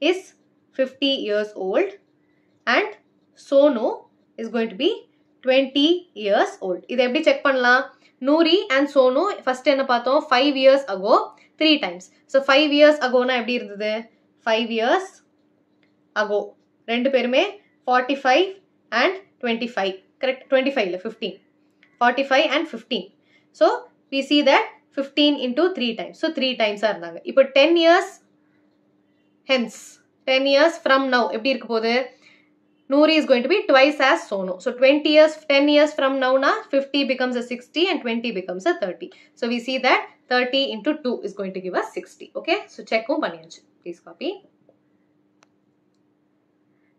is 50 years old and Sonu is going to be 20 years old. Idu eppadi check pannalam? Noori and Sonu first enna paathom 5 years ago 3 times. So 5 years ago na eppadi irundhudu? 5 years ago rendu perume 45 and 25. Correct? 25 illa 15. 45 and 15. So we see that 15 into 3 times. So 3 times are irundanga. Ipo 10 years hence 10 years from now eppadi irukapodhu? Noori is going to be twice as Sonu. So 20 years 10 years from now na 50 becomes a 60 and 20 becomes a 30. So we see that 30 into 2 is going to give us 60. Okay, so check paniyachu. Please copy.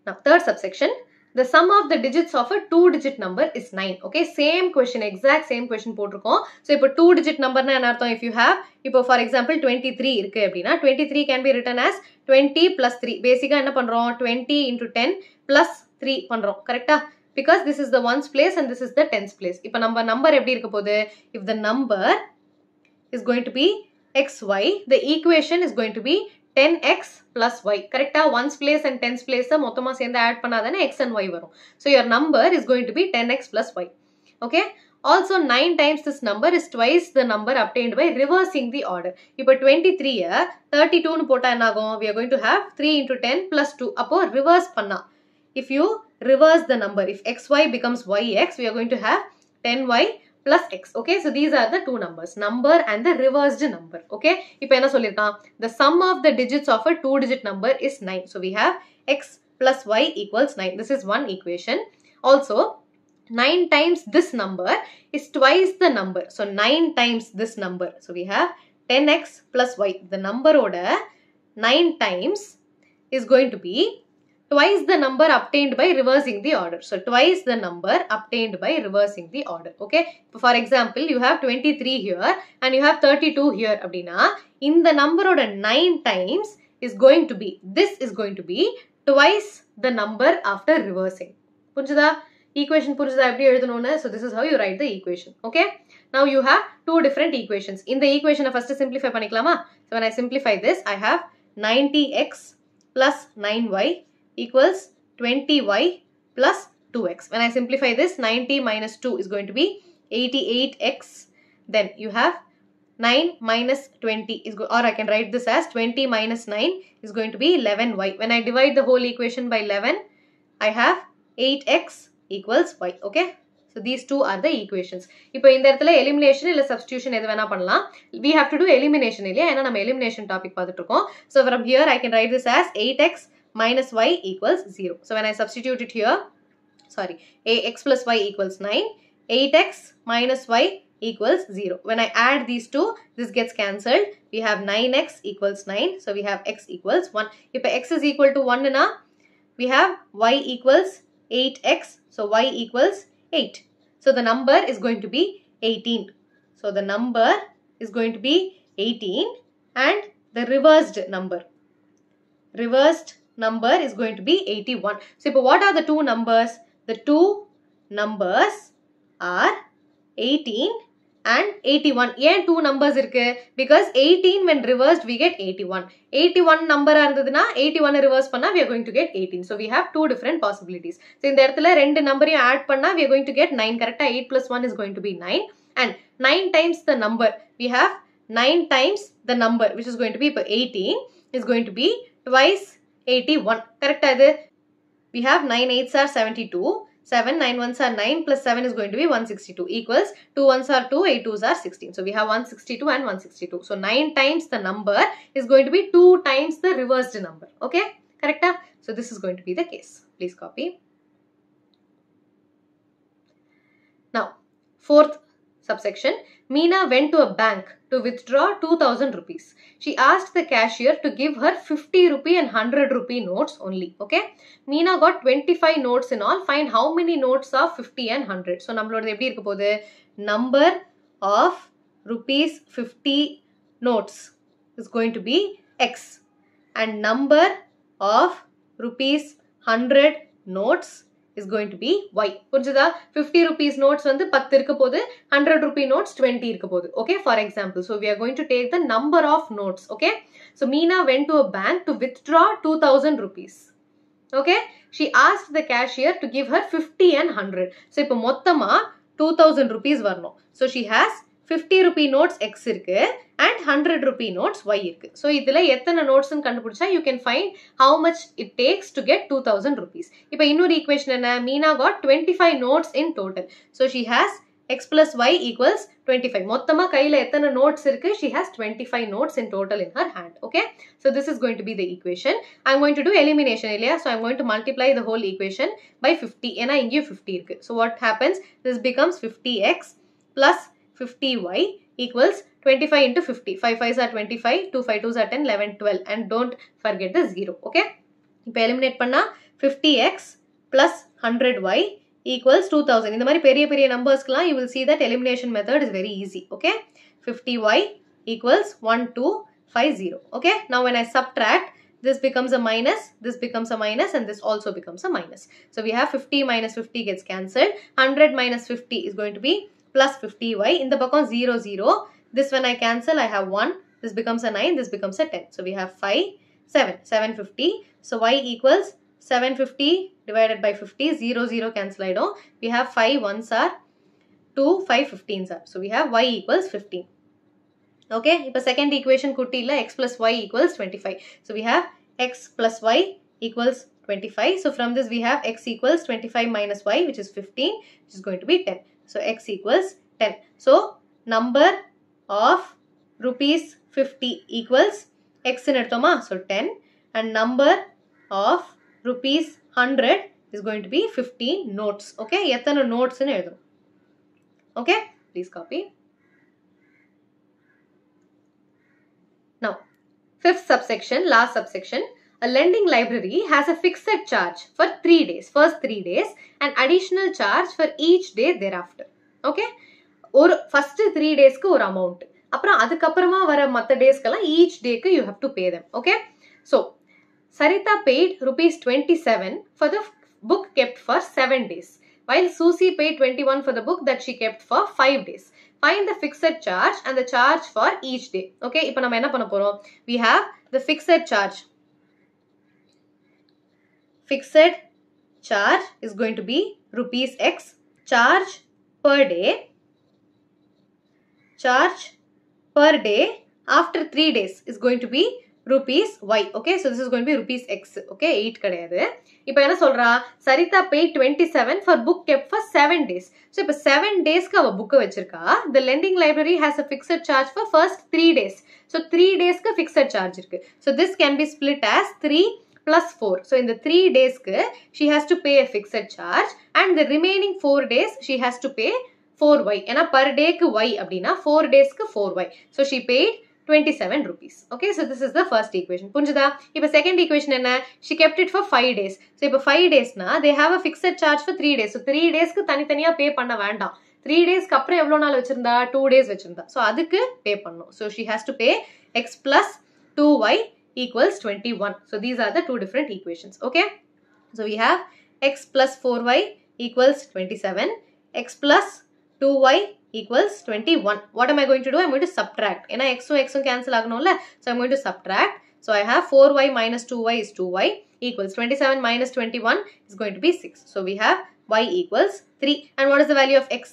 Now third subsection, the sum of the digits of a 2-digit number is 9. Okay, same question, exact same question போட்டிருக்கோம். So இப்போ 2-digit number na என்ன அர்த்தம்? If you have, இப்போ for example 23 இருக்கு அப்படினா 23 can be written as 20 plus 3. Basically என்ன பண்றோம்? 20 into 10 plus 3 பண்றோம். கரெக்ட்டா? Because this is the ones place and this is the tens place. இப்போ நம்ம number எப்படி இருக்க போகுது? If the number is going to be xy, the equation is going to be 10x plus y. Correct? Ones place and tens place மொத்தமா சேர்ந்து add பண்ணாதானே x and y வரும். So your number is going to be 10x plus y. Okay? Also 9 times this number is twice the number obtained by reversing the order. இப்போ 23 32 னு போட்டா என்ன ஆகும்? We are going to have 3 into 10 plus 2. அப்போ reverse பண்ணா. If you reverse the number, if xy becomes yx, we are going to have 10y plus x. Okay, so these are the two numbers, number and the reversed number. Okay, இப்போ என்ன சொல்லிருக்கான்? The sum of the digits of a 2-digit number is 9. So we have x plus y equals 9. This is one equation. Also 9 times this number is twice the number. So 9 times this number. So we have 10x plus y. The number oda 9 times is going to be twice the number obtained by reversing the order. So twice the number obtained by reversing the order. Okay. For example, you have 23 here and you have 32 here. Abdina, in the number oda 9 times is going to be, this is going to be twice the number after reversing. Punjada? Equation purjada eppadi eludunona? So this is how you write the equation. Okay. Now you have two different equations. In the equation first simplify panikalama. So when I simplify this, I have 90x plus 9y equals 20y plus 2x. When I simplify this, 90 minus 2 is going to be 88x. Then you have 9 minus 20 is or I can write this as 20 minus 9 is going to be 11y. When I divide the whole equation by 11, I have 8x equals y. Okay. So these two are the equations. இப்போ இந்த இடத்துல elimination இல்ல substitution எது வேணா பண்ணலாம். We have to do elimination இல்லையா? ஏன்னா நம்ம elimination topic பார்த்துட்டு இருக்கோம். So from here I can write this as 8x minus y equals 0. So when I substitute it here, sorry, x plus y equals 9, 8x minus y equals 0. When I add these two, this gets cancelled. We have 9x equals 9. So we have x equals 1. If x is equal to 1, na, we have y equals 8x. So y equals 8. So the number is going to be 18. So the number is going to be 18 and the reversed number is going to be 81. So what are the two numbers? The two numbers are 18 and 81. ஏன் 2 numbers இருக்கு? Because 18 when reversed we get 81. 81 number இருந்ததுனா 81 reverse பண்ணா we are going to get 18. So we have two different possibilities. So இந்த இடத்துல ரெண்டு நம்பரையும் add பண்ணா we are going to get 9. கரெக்ட்டா 8 plus 1 is going to be 9. And 9 times the number. We have 9 times the number which is going to be 18 is going to be twice 81. கரெக்ட்டா இது? We have 9 8s are 72. 7, 9 1s are 9 plus 7 is going to be 162 equals 2 1s are 2, 8 2s are 16. So we have 162 and 162. So 9 times the number is going to be 2 times the reversed number. Okay? Correct? So this is going to be the case. Please copy. Now, fourth subsection. Meena went to a bank to withdraw 2000 rupees. She asked the cashier to give her 50 rupee and 100 rupee notes only. Okay. Meena got 25 notes in all. Find how many notes of 50 and 100. So, நம்மளோட எப்படி இருக்க போகுது? Number of rupees 50 notes is going to be X. And number of rupees 100 notes is going to be Y. புரிஞ்சுதா? 50 rupees notes வந்து 10 இருக்க போது, 100 rupee notes 20 இருக்க போது. Okay, for example. So, we are going to take the number of notes. Okay. So, Meena went to a bank to withdraw 2000 rupees. Okay. She asked the cashier to give her 50 and 100. So, இப்போ மொத்தமா 2000 rupees வரணும். So, she has 50 rupee notes X இருக்கு and 100 rupee notes Y இருக்கு. So, இதுல எத்தனை notes கண்டுபிடிச்சா you can find how much it takes to get 2000 rupees. இப்போ இன்னொரு equation என்ன? Meena got 25 notes in total. So, she has X plus Y equals 25. மொத்தமா கையில எத்தனை notes இருக்கு? She has 25 notes in total in her hand. Okay. So, this is going to be the equation. I'm going to do elimination இல்லையா? So, I'm going to multiply the whole equation by 50. ஏன்னா இங்கேயும் 50 இருக்கு. So, what happens? This becomes 50X plus 50Y equals 25 into 50. 5 5s are 25, 2 5 2s are 10, 11, 12 and don't forget the 0. Okay. இப்போ eliminate பண்ணா 50X plus 100Y equals 2000. இந்த மாதிரி பெரிய பெரிய நம்பர்ஸ்க்குலாம் you will see that elimination method is very easy. Okay. 50Y equals 1250. Okay. Now when I subtract, this becomes a minus, this becomes a minus and this also becomes a minus. So we have 50 minus 50 gets cancelled. 100 minus 50 is going to be plus 50Y. In the bakon 0 0. This when I cancel I have 1. This becomes a 9. This becomes a 10. So we have 5 7 750. So Y equals 750 divided by 50. 0 0 cancel I don't. We have 5 1s are 2 5 15s are. So we have Y equals 15. Okay. Now second equation kuttilla X plus Y equals 25. So we have X plus Y equals 25. So from this we have X equals 25 minus Y which is 15 which is going to be 10. So X equals 10. So number of rupees 50 equals X in edutoma. So 10 and number of rupees 100 is going to be 15 notes. Okay. எத்தனை notes in eduthu. Okay. Please copy. Now, fifth subsection, last subsection. A lending library has a fixed charge for 3 days, first 3 days, and additional charge for each day thereafter. Okay? Or first 3 days ku or amount. அப்புறம் அதுக்கப்புறமா வர மத்த டேஸ்க்கெல்லாம் each day you have to pay them. Okay? So, Sarita paid rupees 27 for the book kept for 7 days, while Susie paid 21 for the book that she kept for 5 days. Find the fixed charge and the charge for each day. Okay? இப்போ நம்ம என்ன பண்ண போறோம்? We have the fixed charge. Fixed charge is going to be rupees X. Charge per day. Charge per day after 3 days is going to be rupees Y. Okay. So this is going to be rupees X. Okay. 8 கிடையாது. இப்போ என்ன சொல்றா? Sarita paid 27 for book kept for 7 days. So இப்போ 7 daysக்கு அவ book வச்சிருக்கா. The lending library has a fixed charge for first 3 days. So 3 daysக்கு fixed charge இருக்கு. So this can be split as 3 plus 4. So in the 3 days she has to pay a fixed charge and the remaining 4 days she has to pay 4Y. ஏன்னா per day க்கு Y அப்படின்னா 4 days க்கு 4Y. So she paid 27 rupees. Okay, so this is the first equation. புரிஞ்சுதா? இப்போ second equation என்ன? She kept it for 5 days. So இப்போ 5 daysனா they have a fixed charge for 3 days. So 3 daysக்கு தனித்தனியா pay பண்ண வேண்டாம். 3 daysக்கு அப்புறம் எவ்வளவு நாள் வச்சிருந்தா? 2 days வச்சிருந்தா. So அதுக்கு pay பண்ணணும். So she has to pay X plus 2Y equals 21. So these are the two different equations. Okay. So we have x plus 4y equals 27. X plus 2y equals 21. What am I going to do? I'm going to subtract. ஏன்னா x cancel ஆகணும்ல. So I'm going to subtract. So I have 4y minus 2y is 2y equals 27 minus 21 is going to be 6. So we have y equals 3. And what is the value of x?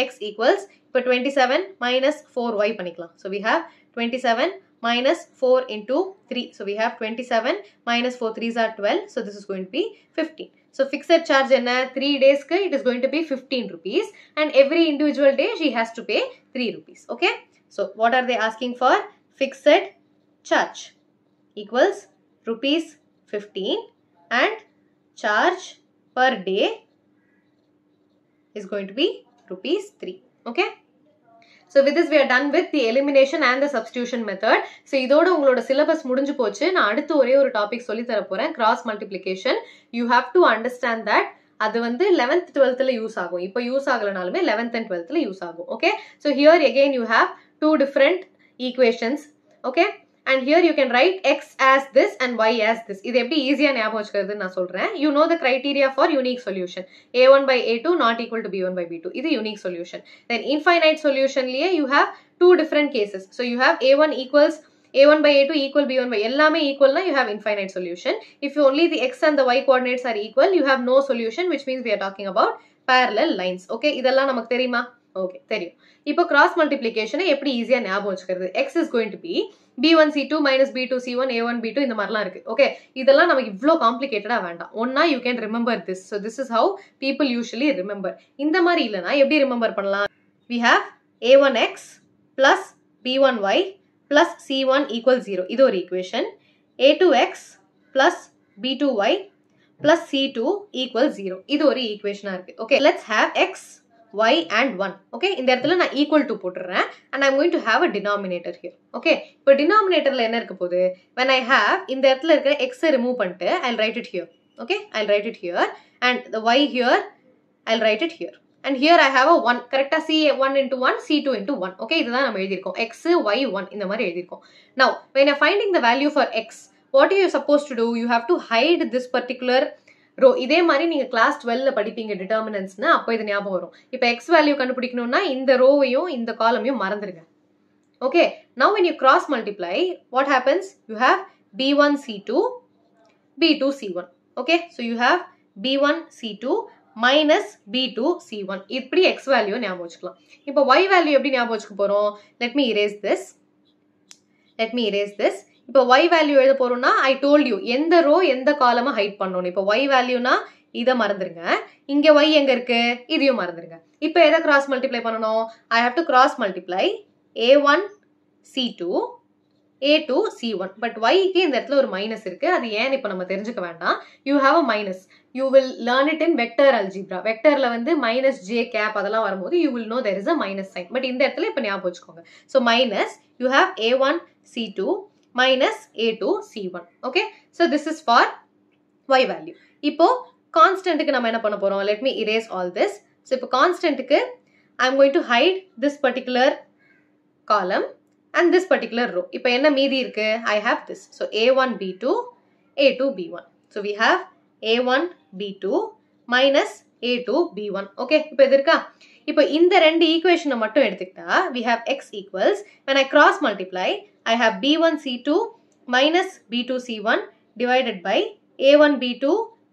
X equals 27 minus 4y பண்ணிக்கலாம். So we have 27 minus 4 into 3. So we have 27 minus 4 3s are 12. So this is going to be 15. So fixed charge in 3 days it is going to be 15 rupees and every individual day she has to pay 3 rupees. Okay. So what are they asking for? Fixed charge equals rupees 15 and charge per day is going to be rupees 3. Okay. So with this we are done with the elimination and the substitution method. So இதோட உங்களோட syllabus முடிஞ்சு போச்சு. நான் அடுத்து ஒரே ஒரு topic சொல்லி தர போறேன். Cross multiplication. You have to understand that அது வந்து 11th 12thல யூஸ் ஆகும். இப்போ யூஸ் ஆகலனாலுமே 11th and 12thல யூஸ் ஆகும். Okay. So here again you have two different equations. Okay. And here you can write x as this and y as this. இது எப்படி ஈஸியா ஞாபகம் வச்சுக்கிறதுன்னு நான் சொல்றேன். You know the criteria for unique solution. a1 by a2 not equal to b1 by b2. இது unique solution. Then infinite solution liye you have two different cases. So you have a1 equals a1 by a2 equal b1 by எல்லாமே equal na you have infinite solution. If only the x and the y coordinates are equal you have no solution, which means we are talking about parallel lines. Okay, இதெல்லாம் நமக்கு தெரியுமா? Okay, தெரியும். இப்போ cross multiplication எப்படி ஈஸியா ஞாபகம் வச்சுக்கிறது? X is going to be b1 c2 minus b2 c1 a1 b2 இந்த மாதிரிலாம் இருக்கு. Okay, இதெல்லாம் நமக்கு இவ்ளோ காம்ப்ளிகேட்டடா வேண்டாம். ஒண்ணா you can remember this. So this is how people usually remember. இந்த மாதிரி இல்லனா எப்படி ரிமெம்பர் பண்ணலாம்? We have a1x plus b1y plus c1 equals 0. இது ஒரு equation. a2x plus b2y plus c2 equals 0. இது ஒரு equation இருக்கு. Okay, let's have x y and 1. Okay, இந்த இடத்துல நான் equal to போட்டுறேன் and I'm going to have a denominator here. Okay, இப்போ denominatorல என்ன இருக்க போகுது? When I have இந்த இடத்துல இருக்கிற x remove பண்ணிட்டு I'll write it here. Okay, I'll write it here and the y here I'll write it here. And here I have a 1. Correct? C1 into 1, C2 into 1. Okay, இதுதான் நம்ம எழுதிருக்கோம். X, Y, 1 இந்த மாதிரி எழுதிருக்கோம். Now, when you're finding the value for x, what are you supposed to do? You have to hide this particular row. இதே மாதிரி நீங்க class 12ல படிப்பீங்க determinantsனா அப்போ இது ஞாபகம் வரும். இப்போ x value கண்டுபிடிக்கணும்னா இந்த ரோவையும் இந்த காலமையும் மறந்துருங்க. Okay, now when you cross multiply, what happens? You have b1 c2, b2 c1. Okay, so you have b1 c2 minus b2 c1. இப்படி x value ஞாபகம் வச்சுக்கலாம். இப்போ y value எப்படி ஞாபகம் வச்சுக்க போறோம்? Let me erase this. இப்போ y value எழுத போறோம்னா I told you எந்த row எந்த column ஹைட் பண்ணனும். இப்போ y valueனா இத மறந்துருங்க. இங்க y எங்க இருக்கு? இதையும் மறந்துருங்க. இப்போ எதை cross multiply பண்ணனும்? I have to cross multiply a1 c2 a2 c1. But y க்கு இந்த இடத்துல ஒரு மைனஸ் இருக்கு. அது ஏன் இப்போ நம்ம தெரிஞ்சுக்க வேண்டாம். You have a minus. You will learn it in vector algebra. Vectorல வந்து minus j cap அதெல்லாம் வரும்போது you will know there is a minus sign. But இந்த இடத்துல இப்போ ஞாபகம் வச்சுக்கோங்க. So minus you have a1 c2 minus a2 c1. Okay, so this is for y value. இப்போ constantக்கு நம்ம என்ன பண்ண போறோம்? Let me erase all this. So இப்போ constantக்கு I'm going to hide this particular column and this particular row. இப்போ என்ன மீதி இருக்கு? I have this. So a1 b2 a2 b1. So we have a1 b2 minus a2 b1. Okay, இப்போ இது இருக்கா? இப்போ இந்த ரெண்டு ஈக்குவேஷனை மட்டும் எடுத்துக்கிட்டா we have x equals, when I cross multiply I have b1 c2 minus b2 c1 divided by a1 b2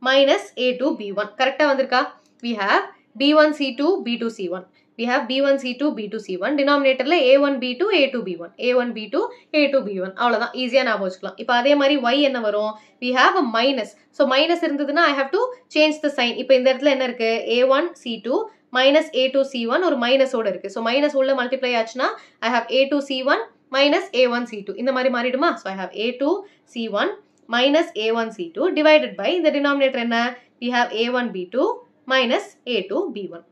minus a2 b1. கரெக்டா வந்திருக்கா? We have b1 c2 b2 c1. We have b1 c2 b2 c1. denominatorல a1 b2 a2 b1. a1 b2 a2 b1. அவ்வளவுதான், ஈஸியா ஞாபகம் வச்சுக்கலாம். இப்போ அதே மாதிரி y என்ன வரும்? We have a minus. So minus இருந்ததுன்னா I have to change the sign. இப்போ இந்த இடத்துல என்ன இருக்கு? a1 c2 minus a2 c1 ஒரு மைனஸ் ஓட இருக்கு. So minus உள்ள multiply ஆச்சுன்னா I have a2 c1 minus a1 c2. இந்த மாதிரி மாறிடுமா? So I have a2 c1 minus a1 c2 divided by the denominator என்ன? We have a1 b2 minus a2 b1.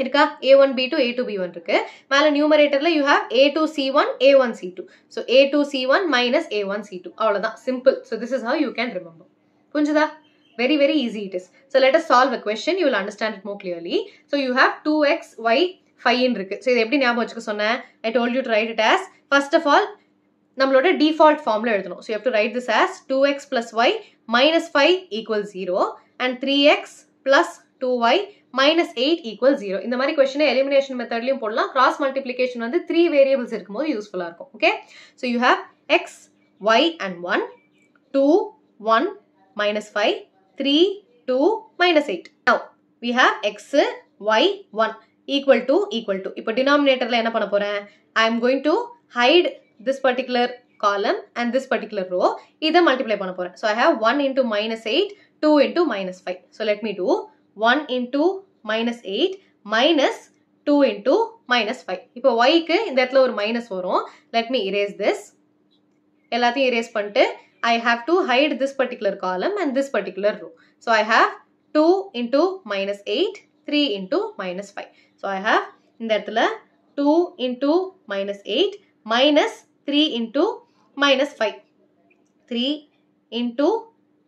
இருக்கா? a1 b2 a2 b1 இருக்கு. மேல நியூமரேட்டர்ல you have a2 c1 a1 c2. So a2 c1 minus a1 c2. அவ்வளவுதான், simple. So this is how you can remember. புரிஞ்சுதா? Very very easy it is. So let us solve a question. You will understand it more clearly. So you have 2x y 5 இருக்கு. So இது எப்படி ஞாபகம் வச்சுக்க சொன்னேன்? I told you to write it as, first of all நம்மளோட default formula எழுதணும். So you have to write this as 2x plus y minus 5 equals 0 and 3x plus 2y minus 8 equals 0. இந்த மாதிரி question elimination methodலயும் போடலாம். Cross multiplication வந்து 3 variables இருக்கும்போது useful இருக்கும். Okay. So you have x, y and 1, 2, 1, minus 5, 3, 2, minus 8. Now we have x, y, 1 equal to. இப்போ denominatorல என்ன பண்ண போறேன்? I am going to hide this particular column and this particular row. இதை multiply பண்ண போறேன். So I have 1 into minus 8, 2 into minus 5. So let me do 1 into minus 8 minus 2 into minus 5. இப்போ y க்கு இந்த இடத்துல ஒரு minus வரும். Let me erase this. எல்லாத்தையும் erase பண்ணிட்டு I have to hide this particular column and this particular row. So I have 2 into minus 8, 3 into minus 5. So I have இந்த இடத்துல 2 into minus 8 minus 3 into minus 5. 3 into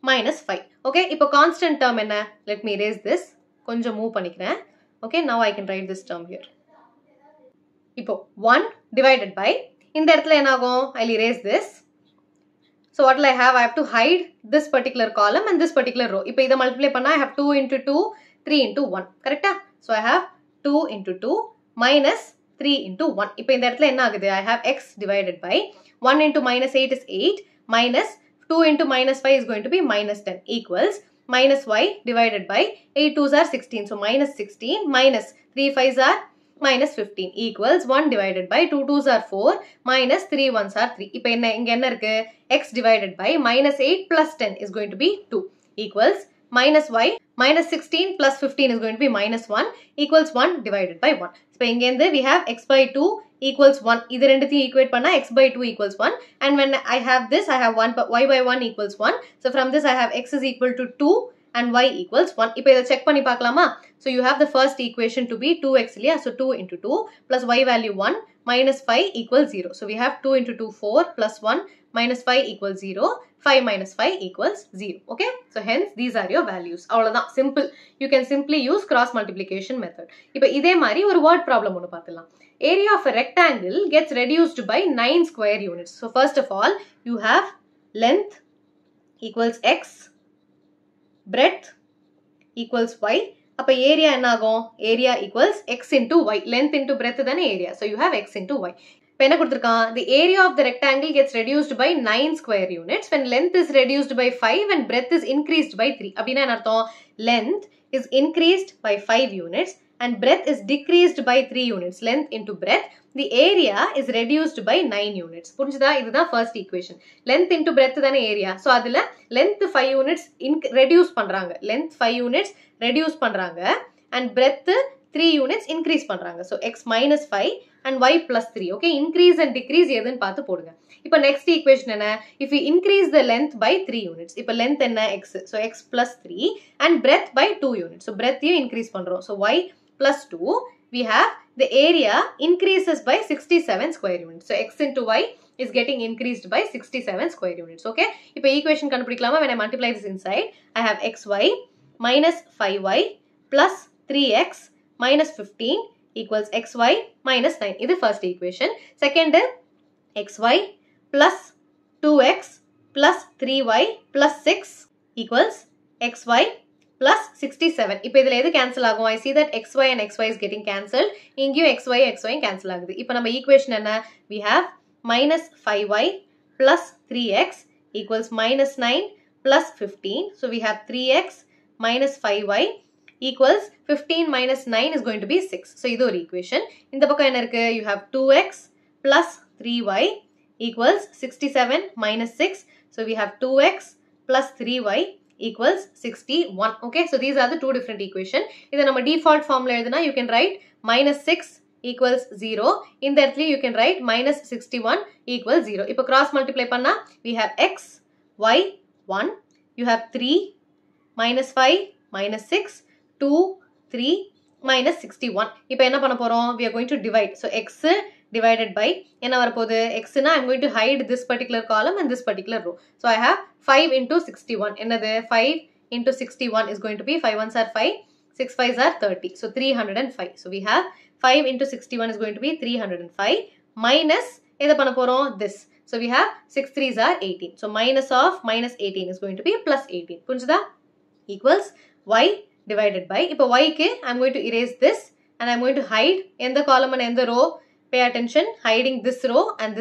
minus 5. Okay, இப்போ constant term என்ன? Let me erase this. கொஞ்சம் move பண்ணிக்கிறேன். Okay, now I can write this term here. இப்போ 1 divided by, இந்த இடத்துல என்ன ஆகும்? I'll erase this. So what will I have? I have to hide this particular column and this particular row. இப்போ இதை multiply பண்ணா I have 2 into 2, 3 into 1. Correct? So I have 2 into 2 minus 3 into 1. இப்போ இந்த இடத்துல என்ன ஆகுது? I have x divided by 1 into minus 8 is 8 minus 2 into minus 5 is going to be minus 10 equals minus y divided by 8 2s are 16. So minus 16 minus 3 5s are minus 15 equals 1 divided by 2 2s are 4 minus 3 1s are 3. இப்போ இங்க என்ன இருக்கு? X divided by minus 8 plus 10 is going to be 2 equals minus y minus 16 plus 15 is going to be minus 1 equals 1 divided by 1. இப்போ இங்க இருந்து we have x by 2 equals 1. இது ரெண்டுத்தையும் equate பண்ணா x by 2 equals 1. And when I have this, I have 1, y by 1 equals 1. So from this I have x is equal to 2 and y equals 1. இப்போ இதை check பண்ணி பார்க்கலாமா? So you have the first equation to be 2x இல்லையா? So 2 into 2 plus y value 1 minus 5 equals 0. So we have 2 into 2 4 plus 1 minus 5 equals 0. 5 minus 5 equals 0. Okay. So hence these are your values. அவ்வளவுதான். Simple. You can simply use cross multiplication method. இப்போ இதே மாதிரி ஒரு word problem ஒன்று பார்த்துலாம். Area of a rectangle gets reduced by 9 square units. So first of all, you have length equals x, breadth equals y. அப்ப area என்ன ஆகும்? Area equals x into y. Length into breadth தானே area. So you have x into y. இப்போ என்ன கொடுத்திருக்கான்? The area of the rectangle gets reduced by 9 square units when length is reduced by 5 and breadth is increased by 3. அப்படின்னா என்ன அர்த்தம்? Length is increased by 5 units and breadth is decreased by 3 units. Length into breadth. The area is reduced by 9 units. புரிஞ்சுதா? இதுதான் first equation. Length into breadth தானே area. So அதுல length 5 units reduce பண்றாங்க. Length 5 units reduce பண்றாங்க and breadth 3 units increase பண்றாங்க. So x minus 5 and y plus 3. Okay, increase and decrease எதுன்னு பார்த்து போடுங்க. இப்போ next equation என்ன? If we increase the length by 3 units. இப்போ length என்ன? x. So x plus 3 and breadth by 2 units. So breadth increase பண்றோம். So y plus 2, we have the area increases by 67 square units. So x into y is getting increased by 67 square units. Okay, இப்போ equation கண்டுபிடிக்கலாமா? When I multiply this inside, I have xy minus 5y plus 3x minus 15 equals xy minus 9. This is first equation. Second, xy plus 2x plus 3y plus 6 equals xy plus 67. இப்போ இதில் எது cancel ஆகும்? I see that xy and xy is getting cancelled. இங்கேயும் xy cancel ஆகுது. இப்போ நம்ம equation என்ன? We have minus 5y plus 3x equals minus 9 plus 15. So we have 3x minus 5y equals 15 minus 9 is going to be 6. So இது ஒரு equation. இந்த பக்கம் என்ன இருக்கு? You have 2x plus 3y equals 67 minus 6. So we have 2x plus 3y equals 61. Okay, so these are the two different equations. இதை நம்ம default formula எழுதுனா you can write minus 6 equals 0. இந்த இடத்துல you can write minus 61 equals 0. இப்போ cross multiply பண்ணா we have x, y, 1. You have 3 minus 5 minus 6, 2, 3 minus 61. இப்போ என்ன பண்ண போறோம்? We are going to divide. So x divided by என்ன வரப்போகுது? x na I'm going to hide this particular column and this particular row. So I have 5 into 61. என்னது? 5 into 61 is going to be 5 1s are 5, 6 5s are 30. So 305. So we have 5 into 61 is going to be 305 minus எதை பண்ண போறோம்? This. So we have 6 3s are 18. So minus of minus 18 is going to be plus 18. புரிஞ்சுதா? Equals y divided by, இப்போ y க்கு I'm going to erase this and I'm going to hide எந்த column and எந்த row, pay attention, hiding this row and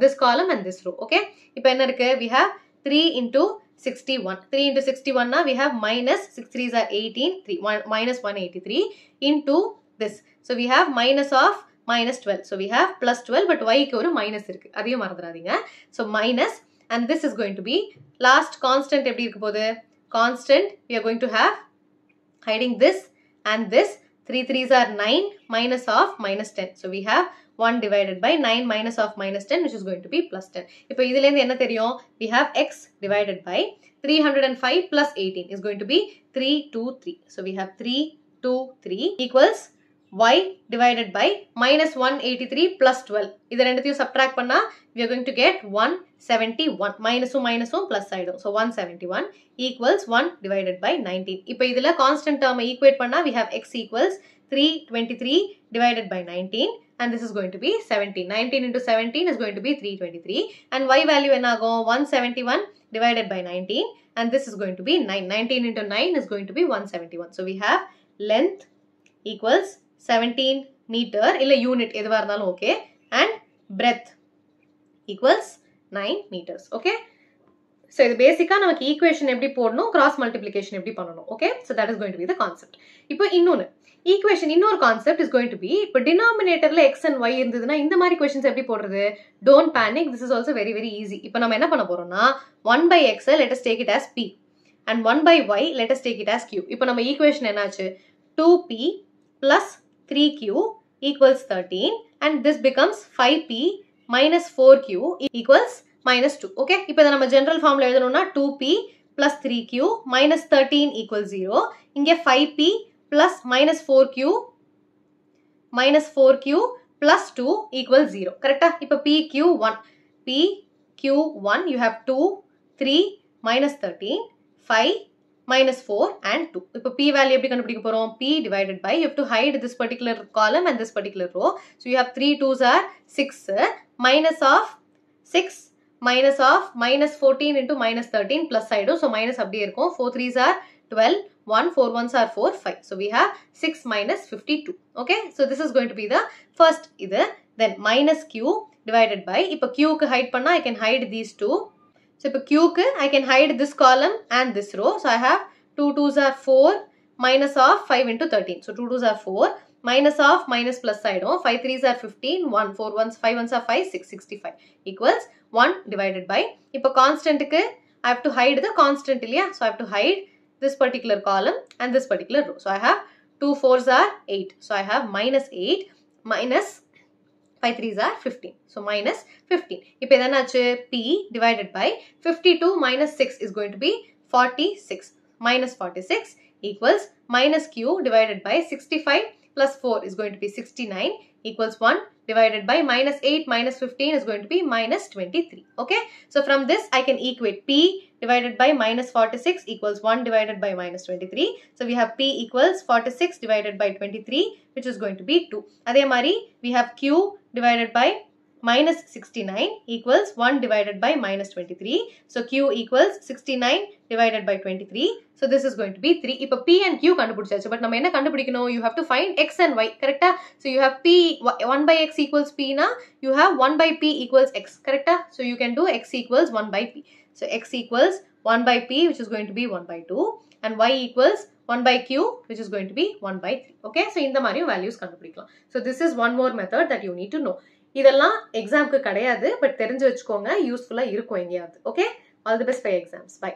this column and this row, okay? இப்போ என்ன இருக்கு, we have 3 into 61. 3 into 61 na we have minus 6 3s are 18, minus 183 into this. So we have minus of minus 12. So we have plus 12 but y க்கு ஒரு minus இருக்கு. அதையும் மறந்துடாதீங்க. So minus and this is going to be last constant எப்படி இருக்க போகுது? Constant we are going to have hiding this and this. 3 3s are 9 minus of minus 10. So we have 1 divided by 9 minus of minus 10 which is going to be plus 10. இப்போ இதில இருந்து என்ன தெரியும்? We have x divided by 305 plus 18 is going to be 323. So we have 323 equals y divided by minus 183 plus 12. இது ரெண்டுத்தையும் subtract பண்ணா we are going to get 171. Minusum minusum plus ஆயிடும். So 171 equals 1 divided by 19. இப்போ இதில constant term equate பண்ணா we have x equals 323 divided by 19 and this is going to be 17. 19 into 17 is going to be 323 and y value என்ன ஆகும்? 171 divided by 19 and this is going to be 9. 19 into 9 is going to be 171. So we have length equals 17 meter இல்ல unit எதுவா இருந்தாலும் okay and breadth equals 9 meters, okay? So இது பேசிக்கா நமக்கு equation எப்படி போடணும், cross multiplication எப்படி பண்ணணும், okay? So that is going to be the concept. இப்போ இன்னொன்னு equation இன்னொரு concept is going to be, இப்போ denominatorல x and y இருந்ததுன்னா இந்த மாதிரி questions எப்படி போடுறது? Don't panic, this is also very very easy. இப்போ நம்ம என்ன பண்ண போறோம்னா 1 by x let us take it as p and 1 by y let us take it as q. இப்போ நம்ம equation என்னாச்சு? 2p plus 3q equals 13 and this becomes 5p minus 4q equals minus 2. Okay, இப்போ இத நம்ம general formula எழுதணும்னா 2p plus 3q minus 13 equals 0. இங்க 5p plus minus 4q plus 2 equals 0. Correct? இப்போ pq1 you have 2, 3 minus 13, 5 minus 4 and 2. இப்போ p value எப்படி கண்டுபிடிக்க போறோம்? P divided by, you have to hide this particular column and this particular row. So you have 3 2s are 6 minus of 6 minus of minus 14 into minus 13 plus ஆயிடும். So minus அப்படியே இருக்கும். 4 3s are 12, 1 4 1s are 4 5. So we have 6 minus 52. Okay, so this is going to be the first இது. Then minus q divided by, இப்போ q க்கு hide பண்ணா I can hide these two. So இப்போ q க்கு I can hide this column and this row. So I have 2 2s are 4 minus of 5 into 13. So 2 2s are 4 minus of minus plus ஆயிடும். 5 3s are 15, 1 4 1s 5 1s are 5, 6 65 equals 1 divided by, இப்போ constant க்கு I have to hide the constant இல்லையா? So I have to hide this particular column and this particular row. So I have 2 4s are 8. So I have minus 8 minus 5 3s are 15. So minus 15. இப்போ எதனாச்சு? P divided by 52 minus 6 is going to be 46. Minus 46 equals minus q divided by 65 plus 4 is going to be 69 equals 1 divided by minus 8 minus 15 is going to be minus 23. Okay. So from this I can equate p divided by minus 46 equals 1 divided by minus 23. So we have p equals 46 divided by 23 which is going to be 2. அதே மாதிரி we have q divided by minus 69 equals 1 divided by minus 23. So q equals 69 divided by 23. So this is going to be 3. இப்போ p and q கண்டுபிடிச்சாச்சு. But நம்ம என்ன கண்டுபிடிக்கணும்? You have to find x and y. Correct? So you have p 1 by x equals p na. You have 1 by p equals x. Correct? So you can do x equals 1 by p. So x equals 1 by p which is going to be 1 by 2 and y equals 1 by q which is going to be 1 by 3. Okay? So இந்த மாதிரியும் values கண்டுபிடிக்கலாம். So this is one more method that you need to know. இதெல்லாம் எக்ஸாம்க்கு கிடையாது but தெரிஞ்சு வச்சுக்கோங்க, யூஸ்ஃபுல்லா இருக்கும் எங்கேயாவது. Okay, all the best for exams. By.